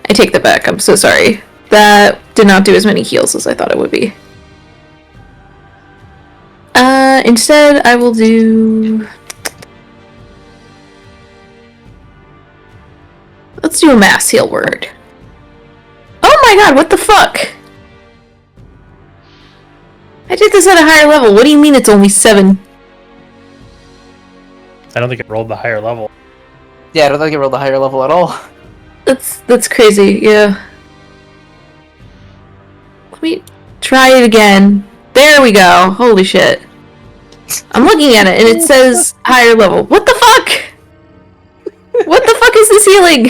I take that back. I'm so sorry. That did not do as many heals as I thought it would be. Instead, I will do... Let's do a mass heal word. Oh my god, what the fuck? I did this at a higher level. What do you mean it's only 7? I don't think it rolled the higher level. Yeah, I don't think I rolled a higher level at all. That's crazy, yeah. Let me try it again. There we go. Holy shit. I'm looking at it and it says higher level. What the fuck? What the fuck is this healing?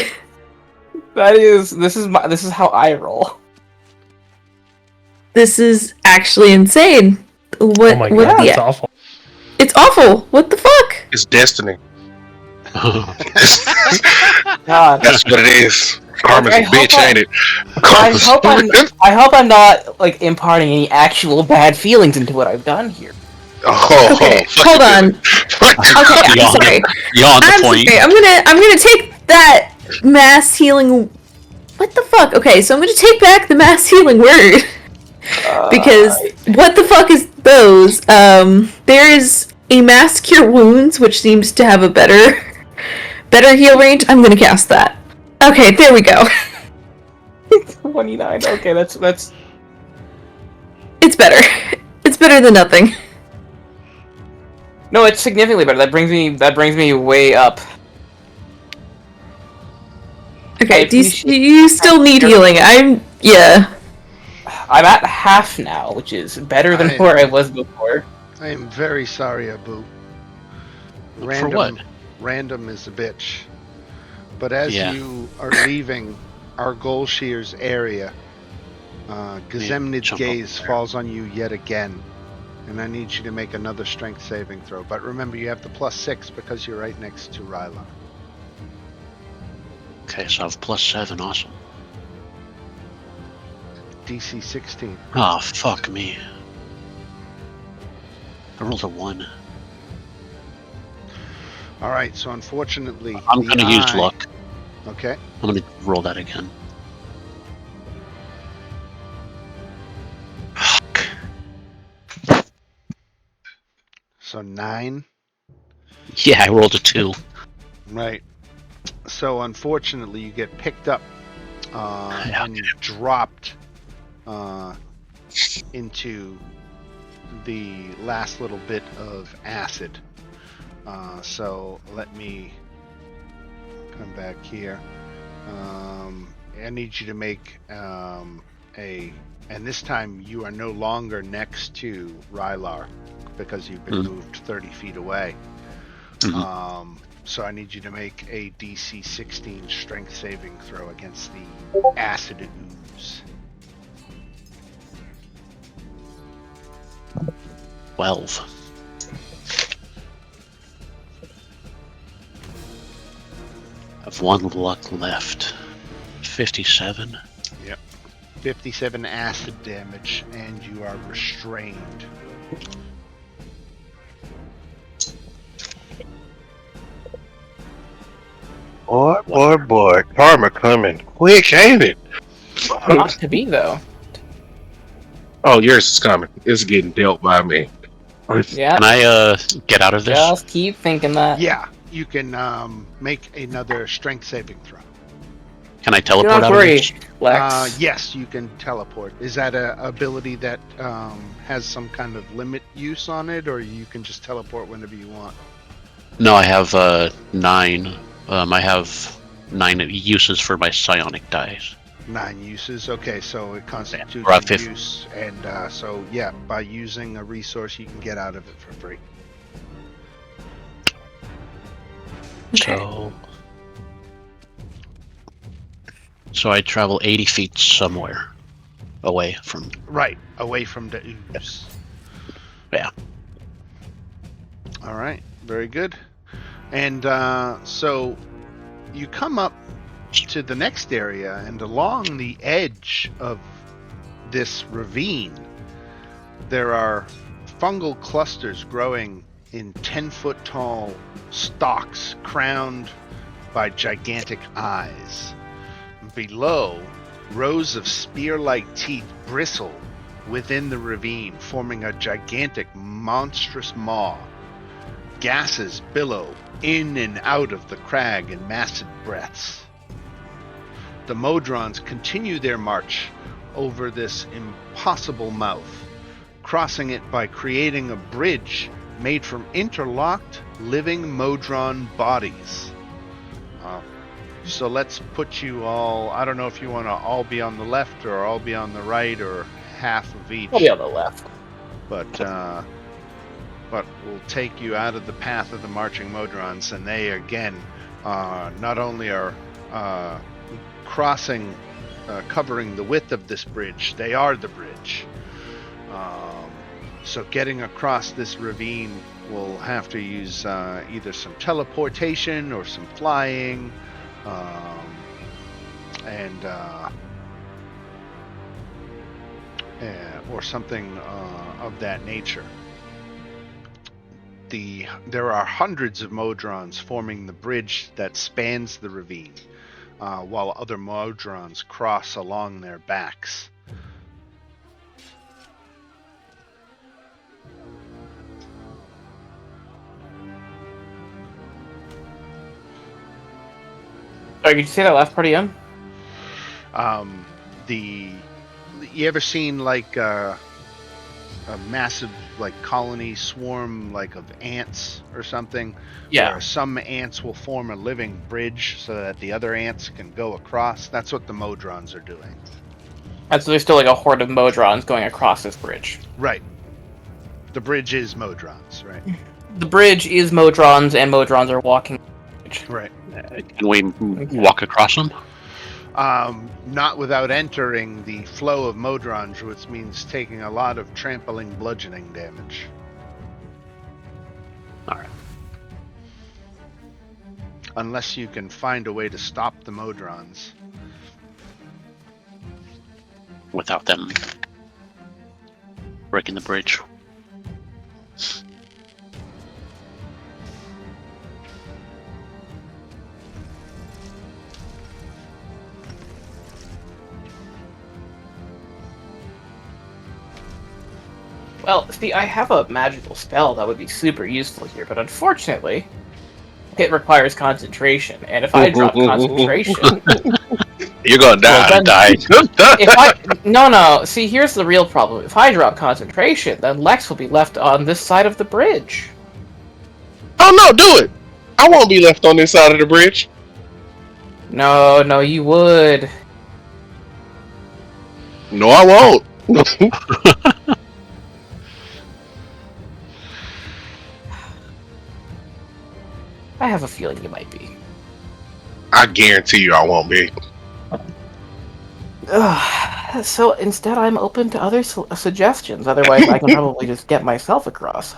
This is how I roll. This is actually insane. What? Oh my what god, the? that's awful. It's awful. What the fuck? It's destiny. God. That's what it is. Karma's I a bitch, ain't it? I hope I'm not like imparting any actual bad feelings into what I've done here. Oh, Okay, fuck hold you, on. Billy. Fuck you. Okay, I'm Beyond sorry. Beyond the I'm point. sorry. I'm gonna take that mass healing. What the fuck? Okay, so I'm gonna take back the mass healing word because what the fuck is those? There is a mass cure wounds, which seems to have a better heal range. I'm gonna cast that. Okay, there we go. 29. Okay, that's It's better. It's better than nothing. no, it's significantly better. That brings me way up. Okay, appreciate- you still need healing. Yeah. I'm at half now, which is better than where I was before. I am very sorry, Abu. For what? Random is a bitch. But as Yeah. you are leaving our Goal Shear's area, Gazemnid's jump over gaze there. falls on you yet again. And I need you to make another strength saving throw. But remember, you have the +6 because you're right next to Ryla. Okay, so I have +7. Awesome. DC 16. Oh, fuck me. I rolled a 1. Alright, so unfortunately... I'm the gonna use eye- luck. Okay. I'm gonna roll that again. Fuck. So 9. Yeah, I rolled a 2. Right. So unfortunately, you get picked up Yeah. and dropped into the last little bit of acid. So let me come back here. I need you to make and this time you are no longer next to Rylar because you've been moved 30 feet away. So I need you to make a DC 16 strength saving throw against the acid ooze. 12. I have 1 luck left. 57. 57 acid damage, and you are restrained. Boy. Karma coming quick, ain't it? Not to be though. Oh, yours is coming. It's getting dealt by me. Yeah. Can I get out of this? Just keep thinking that. Yeah, you can make another strength saving throw. Can I Do teleport not out worry, of this? Lex. Yes, you can teleport. Is that a ability that has some kind of limit use on it, or you can just teleport whenever you want? No, I have 9. I have 9 uses for my psionic dice. 9 uses. Okay, so it constitutes Around a 50. use, and so yeah, by using a resource, you can get out of it for free. So I travel 80 feet somewhere away from. Right, away from the ooze. Yeah. All right, very good. And so you come up to the next area, and along the edge of this ravine, there are fungal clusters growing in 10-foot tall stalks crowned by gigantic eyes. Below, rows of spear-like teeth bristle within the ravine, forming a gigantic, monstrous maw. Gases billow in and out of the crag in massive breaths. The Modrons continue their march over this impossible mouth, crossing it by creating a bridge made from interlocked living Modron bodies. So let's put you all, I don't know if you want to all be on the left or all be on the right or half of each. I'll be on the left. But we'll take you out of the path of the marching Modrons, and they again not only are crossing, covering the width of this bridge, they are the bridge. So getting across this ravine will have to use either some teleportation or some flying. and or something of that nature. There are hundreds of Modrons forming the bridge that spans the ravine, while other Modrons cross along their backs. Sorry, could you say that last part again? You ever seen like a massive like colony swarm like of ants or something? Yeah. Where some ants will form a living bridge so that the other ants can go across. That's what the Modrons are doing. And so there's still like a horde of Modrons going across this bridge. Right. The bridge is Modrons, right? The bridge is Modrons, and Modrons are walking. Right. Can we walk across them? Not without entering the flow of Modrons, which means taking a lot of trampling, bludgeoning damage. Alright. Unless you can find a way to stop the Modrons. Without them breaking the bridge. Well, see, I have a magical spell that would be super useful here, but unfortunately, it requires concentration. And if I drop concentration, You're gonna die. if no, see, here's the real problem. If I drop concentration, then Lex will be left on this side of the bridge. Oh no, do it! I won't be left on this side of the bridge. No, you would. No, I won't. I have a feeling you might be. I guarantee you I won't be. So instead, I'm open to other suggestions. Otherwise, I can probably just get myself across.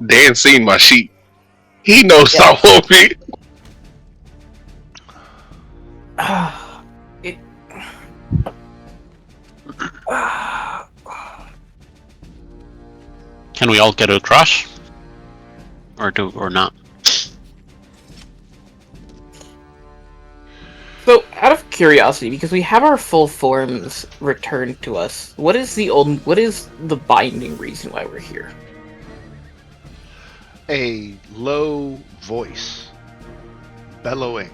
Dan seen my sheet. He knows I won't be. Can we all get across? Or not? So, out of curiosity, because we have our full forms returned to us, what is the binding reason why we're here? A low voice, bellowing,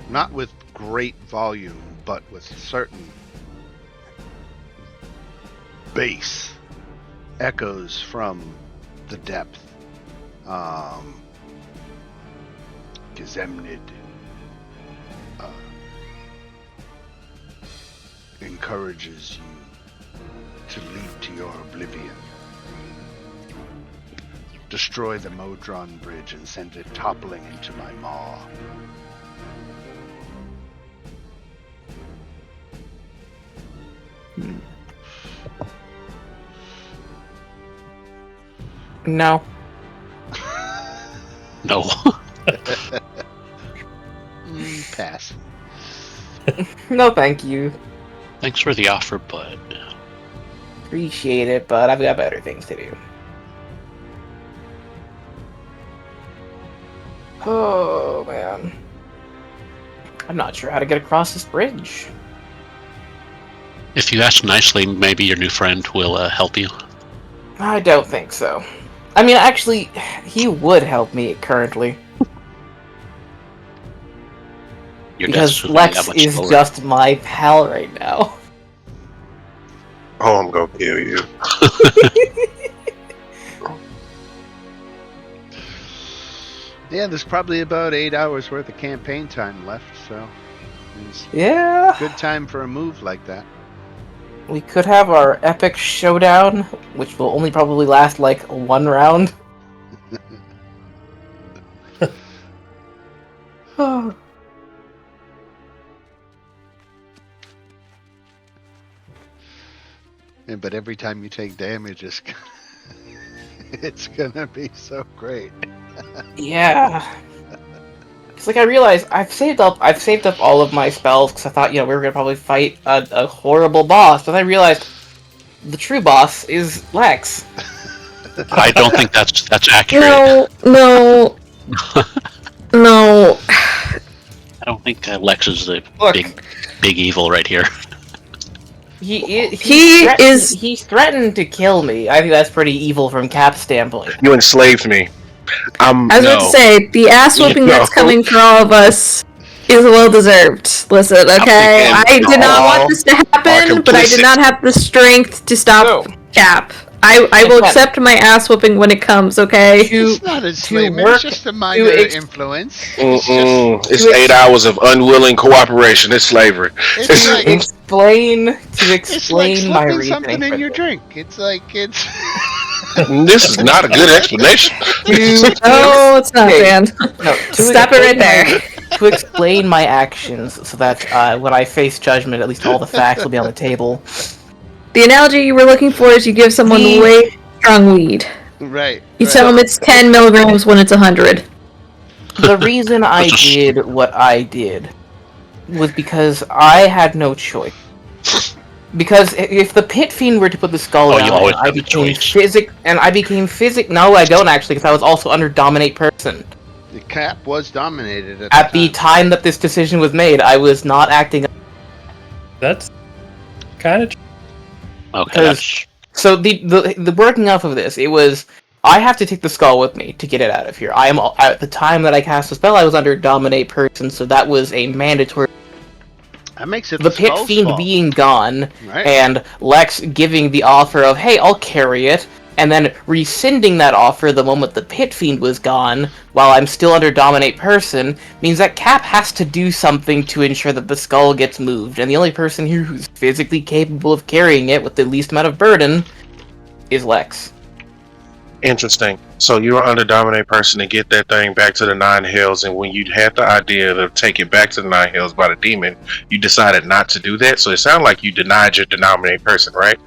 not with great volume, but with certain bass, echoes from the depth. Gizemnid encourages you to leap to your oblivion. Destroy the Modron bridge and send it toppling into my maw. No. No. Pass. No, thank you. Thanks for the offer, but Appreciate it, but I've got better things to do. Oh, man. I'm not sure how to get across this bridge. if you ask nicely, maybe your new friend will help you. I don't think so. I mean, actually, he would help me currently. Your Because death's gonna be that Lex much is slower. just my pal right now. Oh, I'm gonna kill you. Yeah, there's probably about 8 hours worth of campaign time left, so it's Yeah. a good time for a move like that. We could have our epic showdown, which will only probably last like one round. Yeah, but every time you take damage, it's gonna be so great. Yeah. It's like I realized I've saved up all of my spells because I thought we were gonna probably fight a horrible boss, but I realized the true boss is Lex. I don't think that's accurate. No. I don't think Lex is the Look. big evil right here. He's threatened to kill me. I think that's pretty evil from Cap's standpoint. You enslaved me. I was about to say, the ass whooping that's coming for all of us is well deserved. Listen, okay? I did not want this to happen, but I did not have the strength to stop Cap. I will accept my ass whooping when it comes, okay? It's not enslavement, it's just a minor influence. It's 8 hours of unwilling cooperation. It's slavery. It's like, explain it's like my slipping reasoning. something in for your this. drink. It's like, it's... This is not a good explanation. Oh, it's not, Dan. No, Stop it right there. To explain my actions, so that when I face judgment, at least all the facts will be on the table. The analogy you were looking for is you give someone way strong weed. Right. You tell them it's 10 milligrams when it's 100. The reason I did what I did was because I had no choice. Because if the Pit Fiend were to put the skull down, always I have a became choice. No, I don't actually, because I was also under Dominate Person. The Cap was dominated At the time that this decision was made, I was not acting. That's kind of. Okay. That's... So the working off of this, it was I have to take the skull with me to get it out of here. I am at the time that I cast the spell, I was under Dominate Person, so that was a mandatory. That makes it The Pit skull's Fiend fault. being gone, Right. and Lex giving the offer of, hey, I'll carry it, and then rescinding that offer the moment the Pit Fiend was gone, while I'm still under Dominate Person, means that Cap has to do something to ensure that the skull gets moved, and the only person here who's physically capable of carrying it with the least amount of burden is Lex. Interesting. So you were under Dominate Person to get that thing back to the Nine Hells, and when you had the idea to take it back to the Nine Hells by the demon, you decided not to do that. So it sounded like you denied your Dominate Person, right?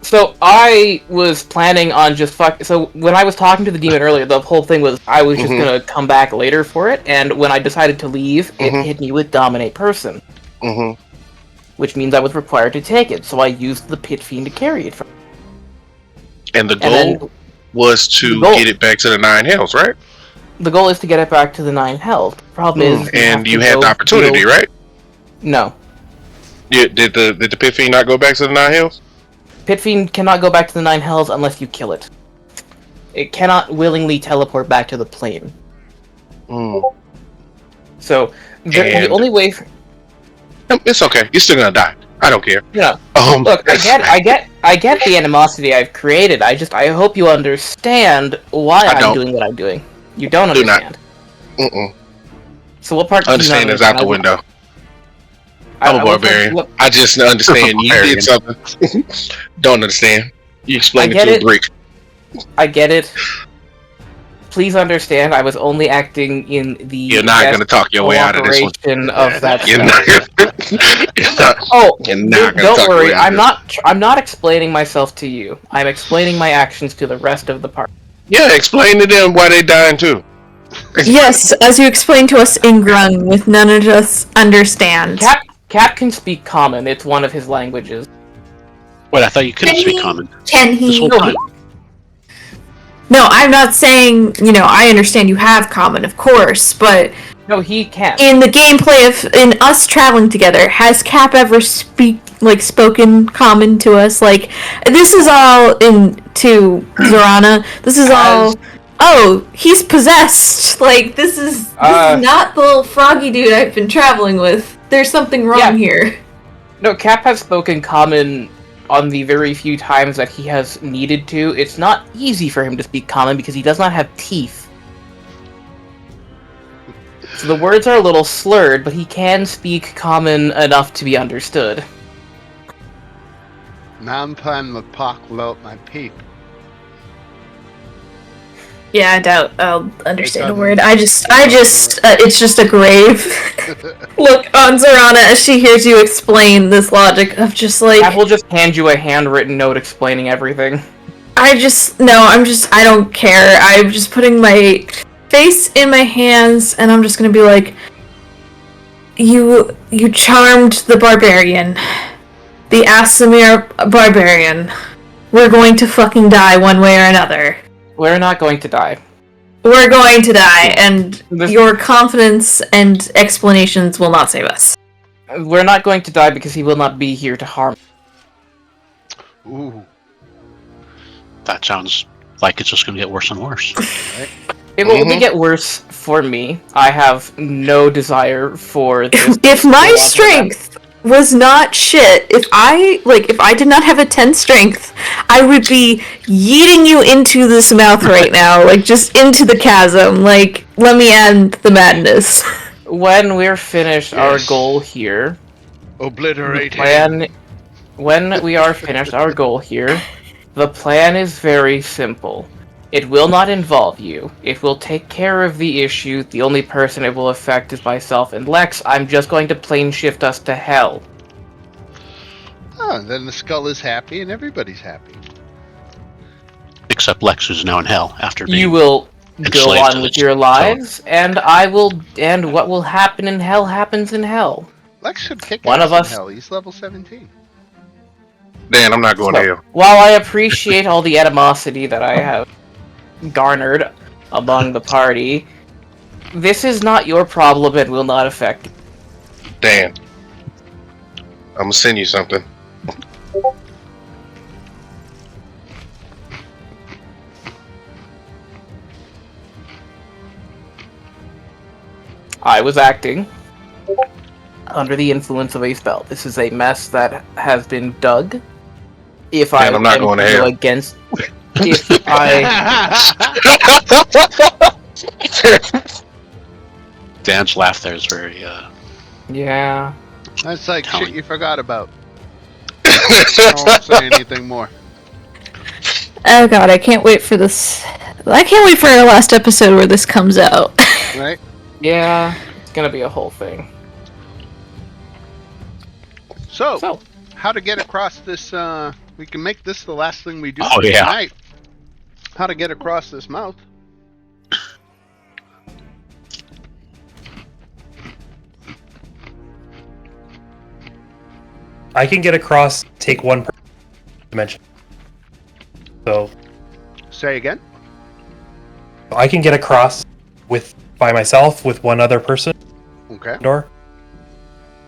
So I was planning on just So when I was talking to the demon earlier, the whole thing was I was just gonna come back later for it, and when I decided to leave, it hit me with Dominate Person. Which means I was required to take it, so I used the Pit Fiend to carry it. And the goal was to get it back to the Nine Hells, right? The goal is to get it back to the Nine Hells. The problem is, and you had the opportunity, right? No. Yeah, did the Pit Fiend not go back to the Nine Hells? Pit Fiend cannot go back to the Nine Hells unless you kill it. It cannot willingly teleport back to the plane. So the only way. It's okay. You're still gonna die. I don't care. Yeah. Look, I get the animosity I've created. I hope you understand why I'm doing what I'm doing. You don't understand. So what part? Understand is out the window. I'm a barbarian. I just understand you did something. Don't understand. You explained it to a Greek. I get it. Please understand, I was only acting in the. You're not going to talk your way out of this one. Of that. Don't worry. I'm not explaining myself to you. I'm explaining my actions to the rest of the party. Yeah, explain to them why they dying too. Yes, as you explained to us in Grung, with none of us understand. Cap can speak Common. It's one of his languages. Wait, I thought you couldn't speak Common. Can he? This whole time. No, I'm not saying, I understand you have Common, of course, but... No, he can't. In the gameplay in us traveling together, has Cap ever spoken Common to us? This is all to Zorana. This is all... Oh, he's possessed! This is not the little froggy dude I've been traveling with. There's something wrong here. No, Cap has spoken Common on the very few times that he has needed to. It's not easy for him to speak Common because he does not have teeth. So the words are a little slurred, but he can speak Common enough to be understood. Now I'm playing with Pock without my peep. Yeah, I doubt I'll understand a word. It's just a grave look on Zorana as she hears you explain this logic of just I will just hand you a handwritten note explaining everything. I don't care. I'm just putting my face in my hands, and I'm just gonna be like, You charmed the barbarian. The Asimir barbarian. We're going to fucking die one way or another. We're not going to die. We're going to die, and This- your confidence and explanations will not save us. We're not going to die because he will not be here to harm. Ooh. That sounds like it's just going to get worse and worse. It will only get worse for me. I have no desire for this. If my strength was not shit, if I did not have a 10 strength, I would be yeeting you into this mouth right now, like just into the chasm. Like, let me end the madness. When we're finished our goal here, Obliterate him. plan. When we are finished our goal here, the plan is very simple. It will not involve you. It will take care of the issue. The only person it will affect is myself and Lex. I'm just going to plane shift us to hell. Oh, then the skull is happy and everybody's happy. Except Lex is now in hell after being... You will go enslaved to on with the your lives, and I will. And what will happen in hell happens in hell. Lex should kick One ass of in us- hell. He's level 17. Dan, I'm not going to So, hell. while I appreciate all the animosity that I have garnered among the party, this is not your problem and will not affect you. Dan, I'm gonna send you something. I was acting under the influence of a spell. This is a mess that has been dug. If I Man, I'm not am going to go hell. against, if I Dan's laugh there is very... yeah. That's like Telling. shit you forgot about. I won't say anything more. Oh god, I can't wait for this. I can't wait for our last episode where this comes out. Right? Yeah, it's gonna be a whole thing. So, how to get across this, we can make this the last thing we do Oh, for yeah. tonight. How to get across this mouth. I can get across, take one per dimension. So Say again? I can get across by myself with one other person Okay. door.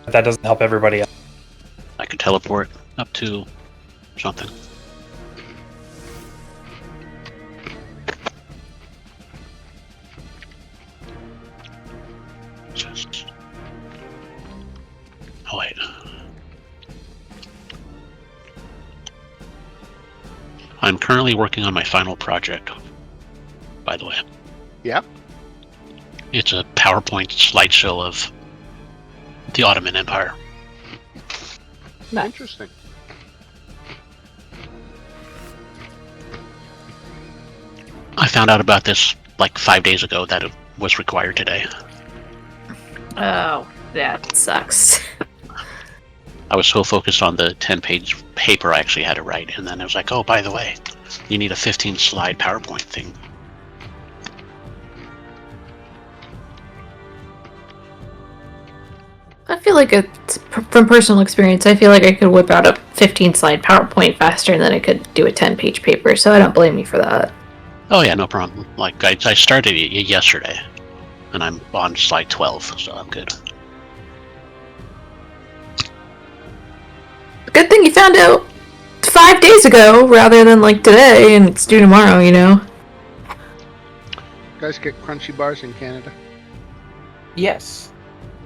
But that doesn't help everybody else. I could teleport up to something. Just... Oh wait. I'm currently working on my final project, by the way. Yeah. It's a PowerPoint slideshow of the Ottoman Empire. Interesting. I found out about this like 5 days ago that it was required today. Oh, that sucks. I was so focused on the 10-page paper I actually had to write, and then I was like, oh, by the way, you need a 15-slide PowerPoint thing. I feel like from personal experience, I feel like I could whip out a 15-slide PowerPoint faster than I could do a 10-page paper, so I don't blame you for that. Oh yeah, no problem. Like, I started it yesterday, and I'm on slide 12, so I'm good. Good thing you found out 5 days ago rather than like today and it's due tomorrow, you know? You guys get crunchy bars in Canada? Yes,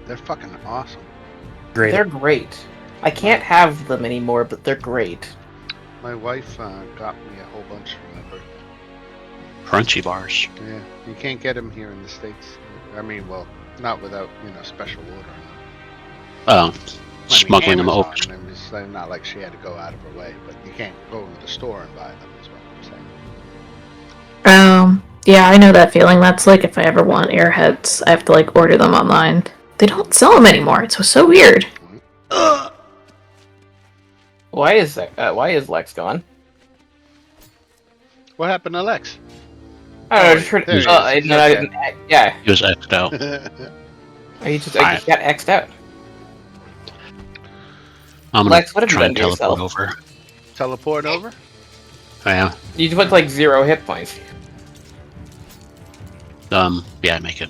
They're fucking awesome. Great. they're great. I can't have them anymore, but they're great. My wife got me a whole bunch for my birthday. Crunchy bars. Yeah, you can't get them here in the States. I mean, well, not without, special order. Smuggling them over. Amazon, it's not like she had to go out of her way, but you can't go to the store and buy them, is what I'm saying. Yeah, I know that feeling. That's like if I ever want Airheads, I have to like order them online. They don't sell them anymore. It's so weird. Why is that? Why is Lex gone? What happened to Lex? I don't know, just heard. there he is. And He's then I okay. didn't. Yeah, He was X'd out. he just Alright. got X'd out. I'm gonna Lex, what have you try done and to teleport yourself? over. Teleport over. I am. You just went to like 0 hit points. Yeah, I make it.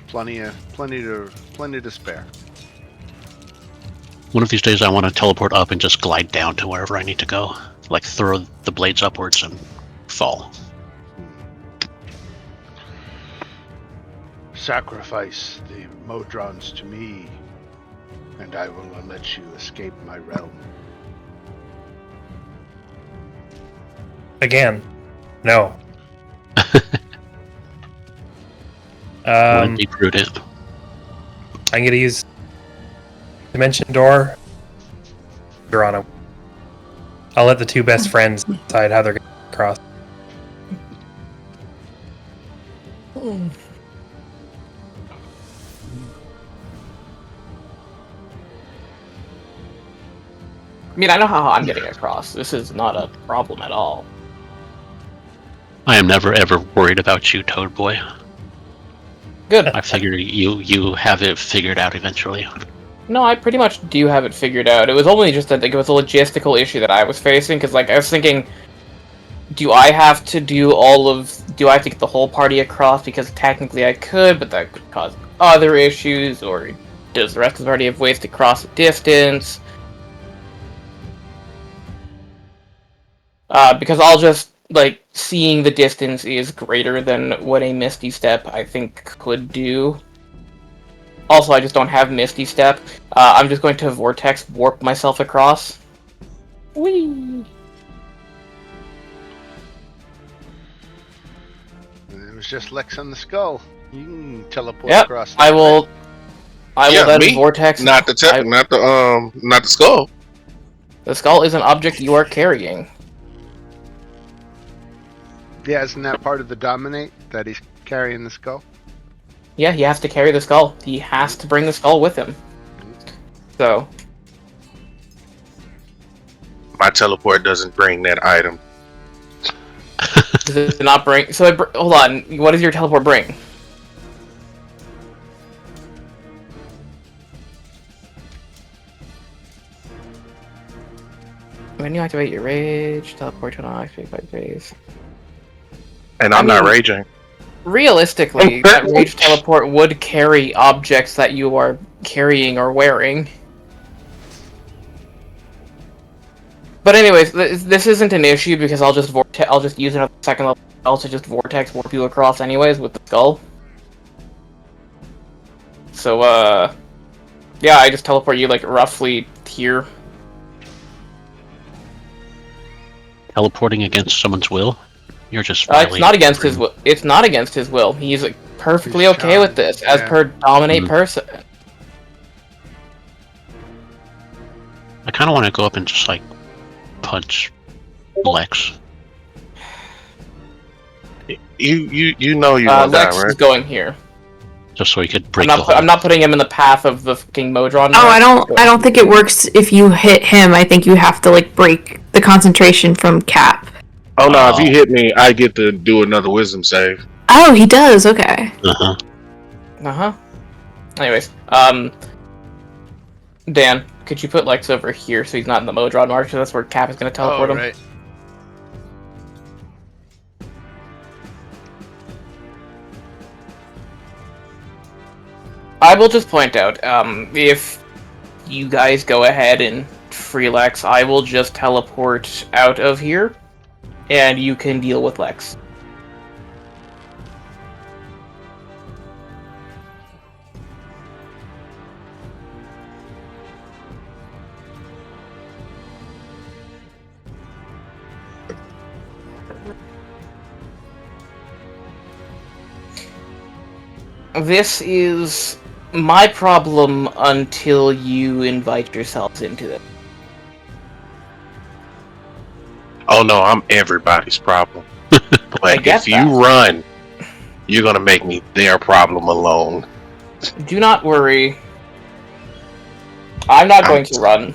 Plenty to spare. One of these days I want to teleport up and just glide down to wherever I need to go. Like throw the blades upwards and fall. Sacrifice the Modrons to me, and I will let you escape my realm. Again, no. Deep rooted. I'm gonna use Dimension Door. You're on it. I'll let the two best friends decide how they're gonna cross. I mean, I know how I'm getting across. This is not a problem at all. I am never ever worried about you, Toad Boy. Good. I figure you have it figured out eventually. No, I pretty much do have it figured out. It was only just that it was a logistical issue that I was facing, because like I was thinking, do I have to get the whole party across? Because technically I could, but that could cause other issues, or does the rest of the party have ways to cross the distance? Because I'll just, like, seeing the distance is greater than what a Misty Step, I think, could do. Also, I just don't have Misty Step. I'm just going to Vortex Warp myself across. Whee! It was just Lex on the skull. You can teleport Yep, across. I will then me? Vortex... Not the not the skull. The skull is an object you are carrying. Yeah, isn't that part of the dominate that he's carrying the skull? Yeah, he has to carry the skull. He has to bring the skull with him. So, My teleport doesn't bring that item. does it not bring... So, hold on. What does your teleport bring? When you activate your rage, teleport to an activate by phase. And I I'm not mean- raging. Realistically, that rage teleport would carry objects that you are carrying or wearing. But anyways, this isn't an issue because I'll just use another second level spell to just vortex warp you across anyways with the skull. So yeah, I just teleport you like roughly here. Teleporting against someone's will? You're just It's not against his will. It's not against his will. He's perfectly He's okay with this, as yeah. per dominate person. I kind of want to go up and just like punch Lex. You know you won't die, Lex is right? going here. Just so he could break I'm the hole. not putting him in the path of the fucking Modron. Oh, I don't think it works if you hit him. I think you have to like break the concentration from Cap. Oh no! If you hit me, I get to do another wisdom save. Oh, he does. Okay. Uh-huh. Anyways, Dan, could you put Lex over here so he's not in the Modron mark? So that's where Cap is going to teleport him. right. I will just point out, if you guys go ahead and free Lex, I will just teleport out of here, and you can deal with Lex. This is my problem until you invite yourselves into it. Oh no, I'm everybody's problem. I But get if you that. run, you're gonna make me their problem alone. Do not worry. I'm not going to run.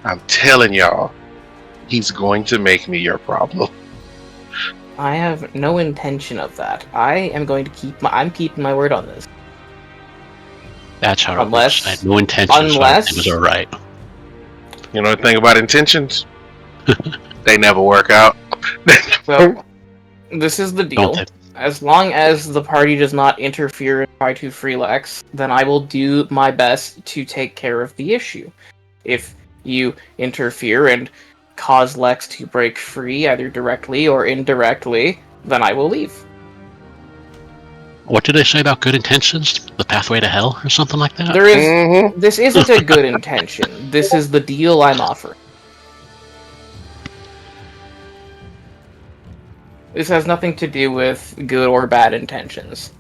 I'm telling y'all, he's going to make me your problem. I have no intention of that. I am going to I'm keeping my word on this. That's how it Unless- works. I had no intention, so everything was alright. You know the thing about intentions? They never work out. So, this is the deal. Don't they? As long as the party does not interfere and try to free Lex, then I will do my best to take care of the issue. If you interfere and cause Lex to break free, either directly or indirectly, then I will leave. What did they say about good intentions? The pathway to hell, or something like that? There is. Mhm. This isn't a good intention. This is the deal I'm offering. This has nothing to do with good or bad intentions.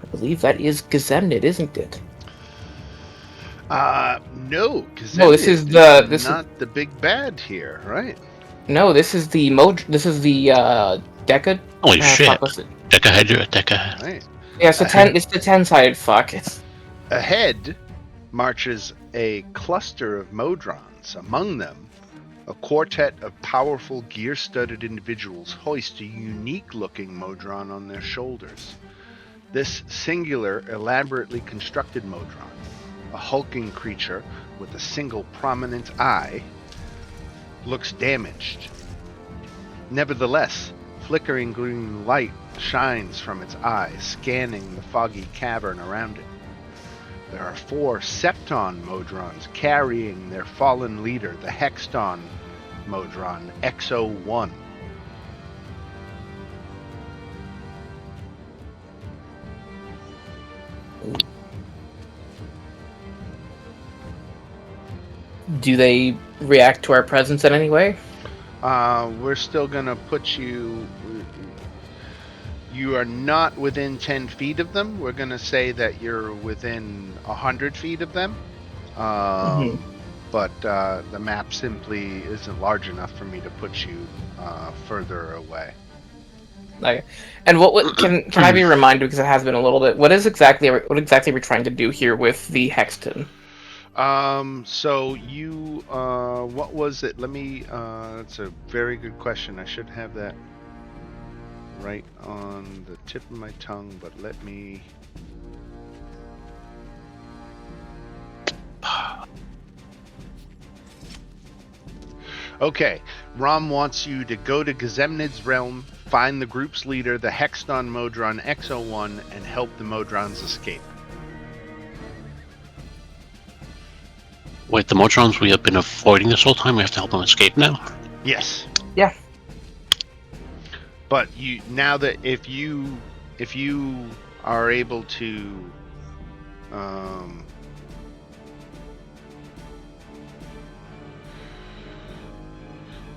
I believe that is Gazemnid, isn't it? No, because No, this is the- this is- not the big bad here, right? No, this is the Deca. Holy shit. Fuck, what's it? Deca. Right. Yeah, it's the 10. It's the 10-sided fuck. Ahead marches a cluster of Modrons. Among them, a quartet of powerful, gear-studded individuals hoist a unique-looking Modron on their shoulders. This singular, elaborately constructed Modron, a hulking creature with a single prominent eye, looks damaged. Nevertheless, flickering green light shines from its eye, scanning the foggy cavern around it. There are 4 Septon Modrons carrying their fallen leader, the Hexton Modron XO1. Do they react to our presence in any way? We're still gonna put you. You are not within 10 feet of them. We're gonna say that you're within 100 feet of them. But the map simply isn't large enough for me to put you further away. Like, and what can I be reminded, because it has been a little bit? What exactly are we trying to do here with the Hexton? So you, what was it? Let me, that's a very good question. I should have that right on the tip of my tongue, but let me... Okay, Rom wants you to go to Gazemnid's realm, find the group's leader, the Hexton Modron XO1, and help the Modrons escape. Wait, the Modrons we have been avoiding this whole time, we have to help them escape now? Yes. Yeah. But you now that if you are able to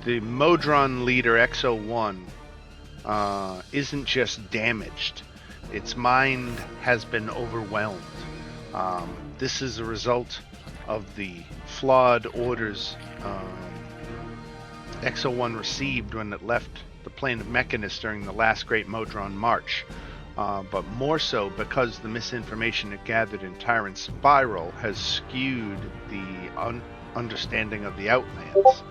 the Modron leader XO1 isn't just damaged, its mind has been overwhelmed. This is a result of the flawed orders XO1 received when it left the plane of Mechanus during the last Great Modron March, but more so because the misinformation it gathered in Tyrant's Spiral has skewed the understanding of the Outlands.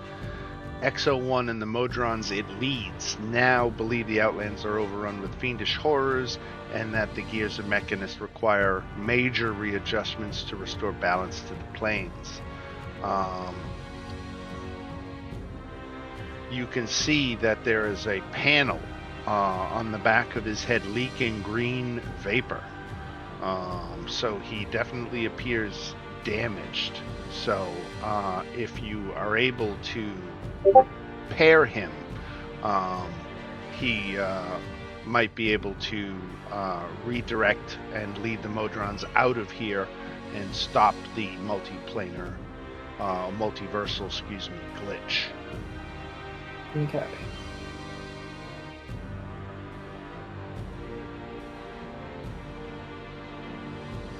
XO1 and the Modrons it leads now believe the Outlands are overrun with fiendish horrors, and that the gears of Mechanus require major readjustments to restore balance to the planes. You can see that there is a panel on the back of his head leaking green vapor. So he definitely appears damaged. So if you are able to repair him, he might be able to redirect and lead the Modrons out of here and stop the multiplanar, multiversal, glitch. Okay.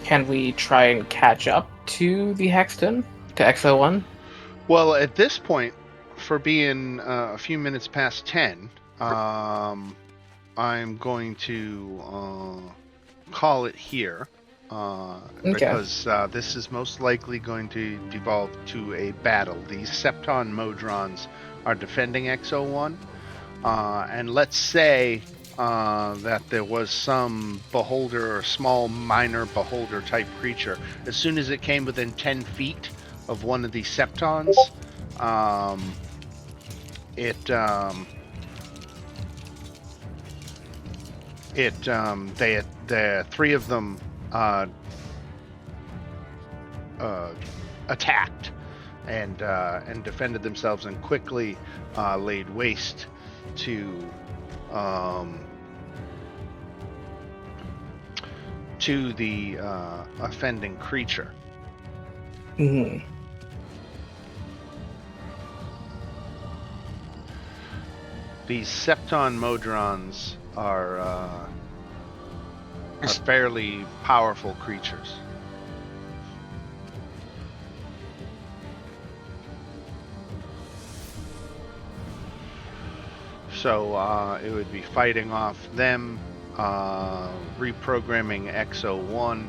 Can we try and catch up to the Hexton? To XO1? Well, at this point, for being a few minutes past 10, I'm going to call it here. because this is most likely going to devolve to a battle. These Septon Modrons are defending X01, and let's say that there was some beholder or small minor beholder type creature. As soon as it came within 10 feet of one of these Septons, the three of them attacked and defended themselves and quickly laid waste to the offending creature. Mm-hmm. These Septon Modrons are fairly powerful creatures. So it would be fighting off them, reprogramming X01.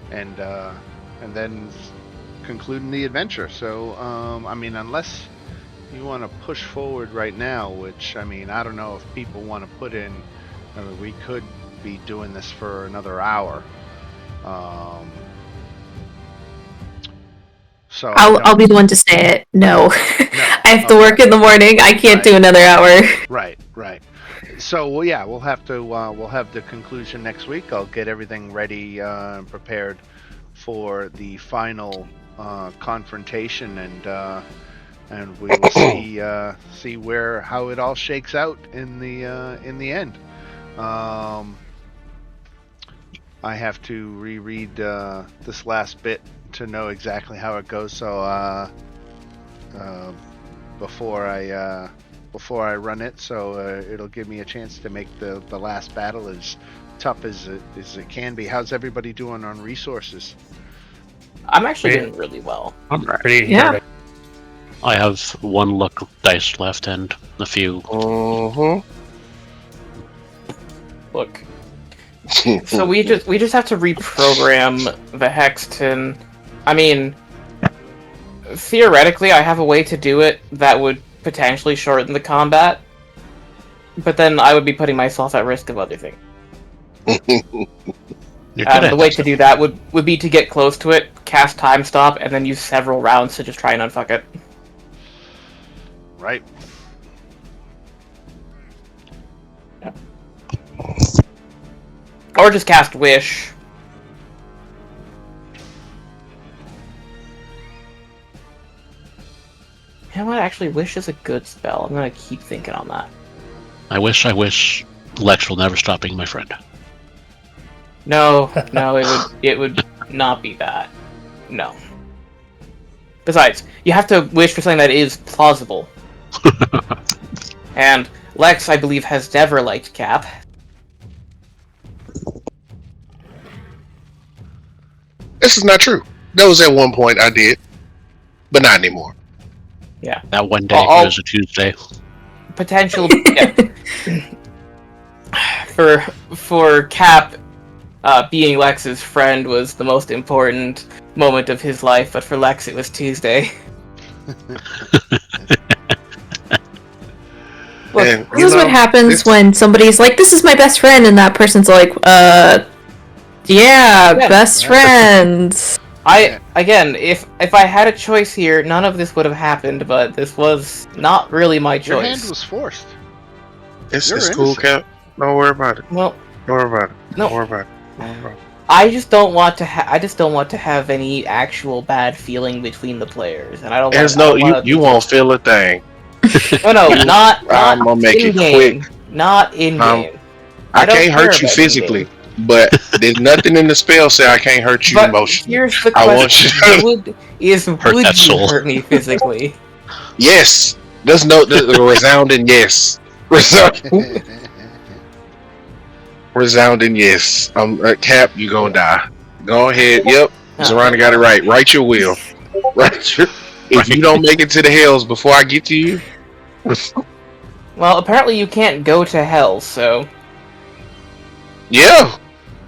And then concluding the adventure. So, I mean, unless you want to push forward right now, which, I mean, I don't know if people want to put in, I mean, we could be doing this for another hour. So I'll be the one to say it. No. No. I have to work in the morning. I can't do another hour. Right. So well, yeah, we'll have the conclusion next week. I'll get everything ready and prepared for the final confrontation, and we will see how it all shakes out in the end. I have to reread this last bit to know exactly how it goes. So before I run it, so it'll give me a chance to make the last battle as tough as it can be. How's everybody doing on resources? I'm actually doing really well. I'm pretty. Yeah. I have one luck dice left and a few. Look. So we just have to reprogram the Hexton. I mean, theoretically, I have a way to do it that would potentially shorten the combat, but then I would be putting myself at risk of other things. The way to do that would be to get close to it, cast Time Stop, and then use several rounds to just try and unfuck it. Right. Yeah. Or just cast Wish. You know what? Actually, Wish is a good spell. I'm gonna keep thinking on that. I wish Lex will never stop being my friend. No, it would not be that. No. Besides, you have to wish for something that is plausible. And Lex, I believe, has never liked Cap. This is not true. That was at one point I did, but not anymore. Yeah. That one day, it was a Tuesday. Potential. Yeah. For Cap, being Lex's friend was the most important moment of his life, but for Lex, it was Tuesday. Look, this is what happens when somebody's like, "This is my best friend," and that person's like, yeah, best friends. Again, if I had a choice here, none of this would have happened, but this was not really my choice. Your hand was forced. It's cool, Cap. Don't worry about it. Well, don't worry about it. No. Don't worry about it. Don't worry about it. I just don't want to. I just don't want to have any actual bad feeling between the players, and I don't. There's you won't feel a thing. No, not I'm gonna make it quick. Not in game. I can't hurt you physically, but there's nothing in the spell say I can't hurt you emotionally. Here's the question: would you hurt me physically? Yes. There's no resounding yes. Resounding yes. Cap, you gonna die. Go ahead. Yep. Zorana got it right. Write your will. Write your. If you don't make it to the hills before I get to you, Well, apparently you can't go to hell, so... yeah.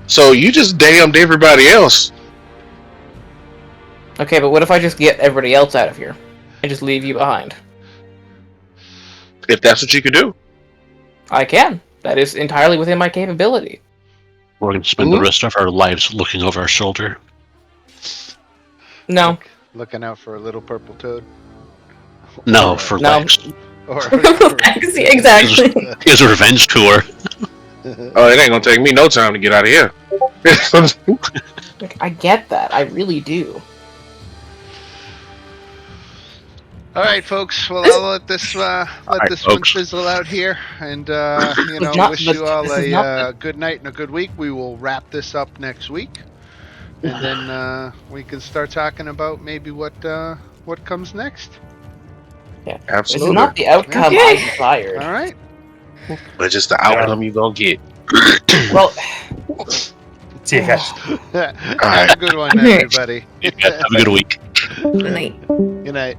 So you just damned everybody else. Okay, but what if I just get everybody else out of here? And just leave you behind? If that's what you could do. I can. That is entirely within my capability. We're going to spend the rest of our lives looking over our shoulder. No. Looking out for a little purple toad. No, for No. Lex. Or, Exactly. His revenge tour. Oh, it ain't gonna take me no time to get out of here. Like, I get that. I really do. all right, folks. Well, I'll let this right, this one folks. fizzle out here, and wish you all a good night and a good week. We will wrap this up next week, and then we can start talking about maybe what comes next. Yeah. Absolutely. This is not the outcome Okay. I desired. All right. But just the outcome you gonna get. Well, See you guys. Have a good one, everybody. Have a good week. Good night. Good night.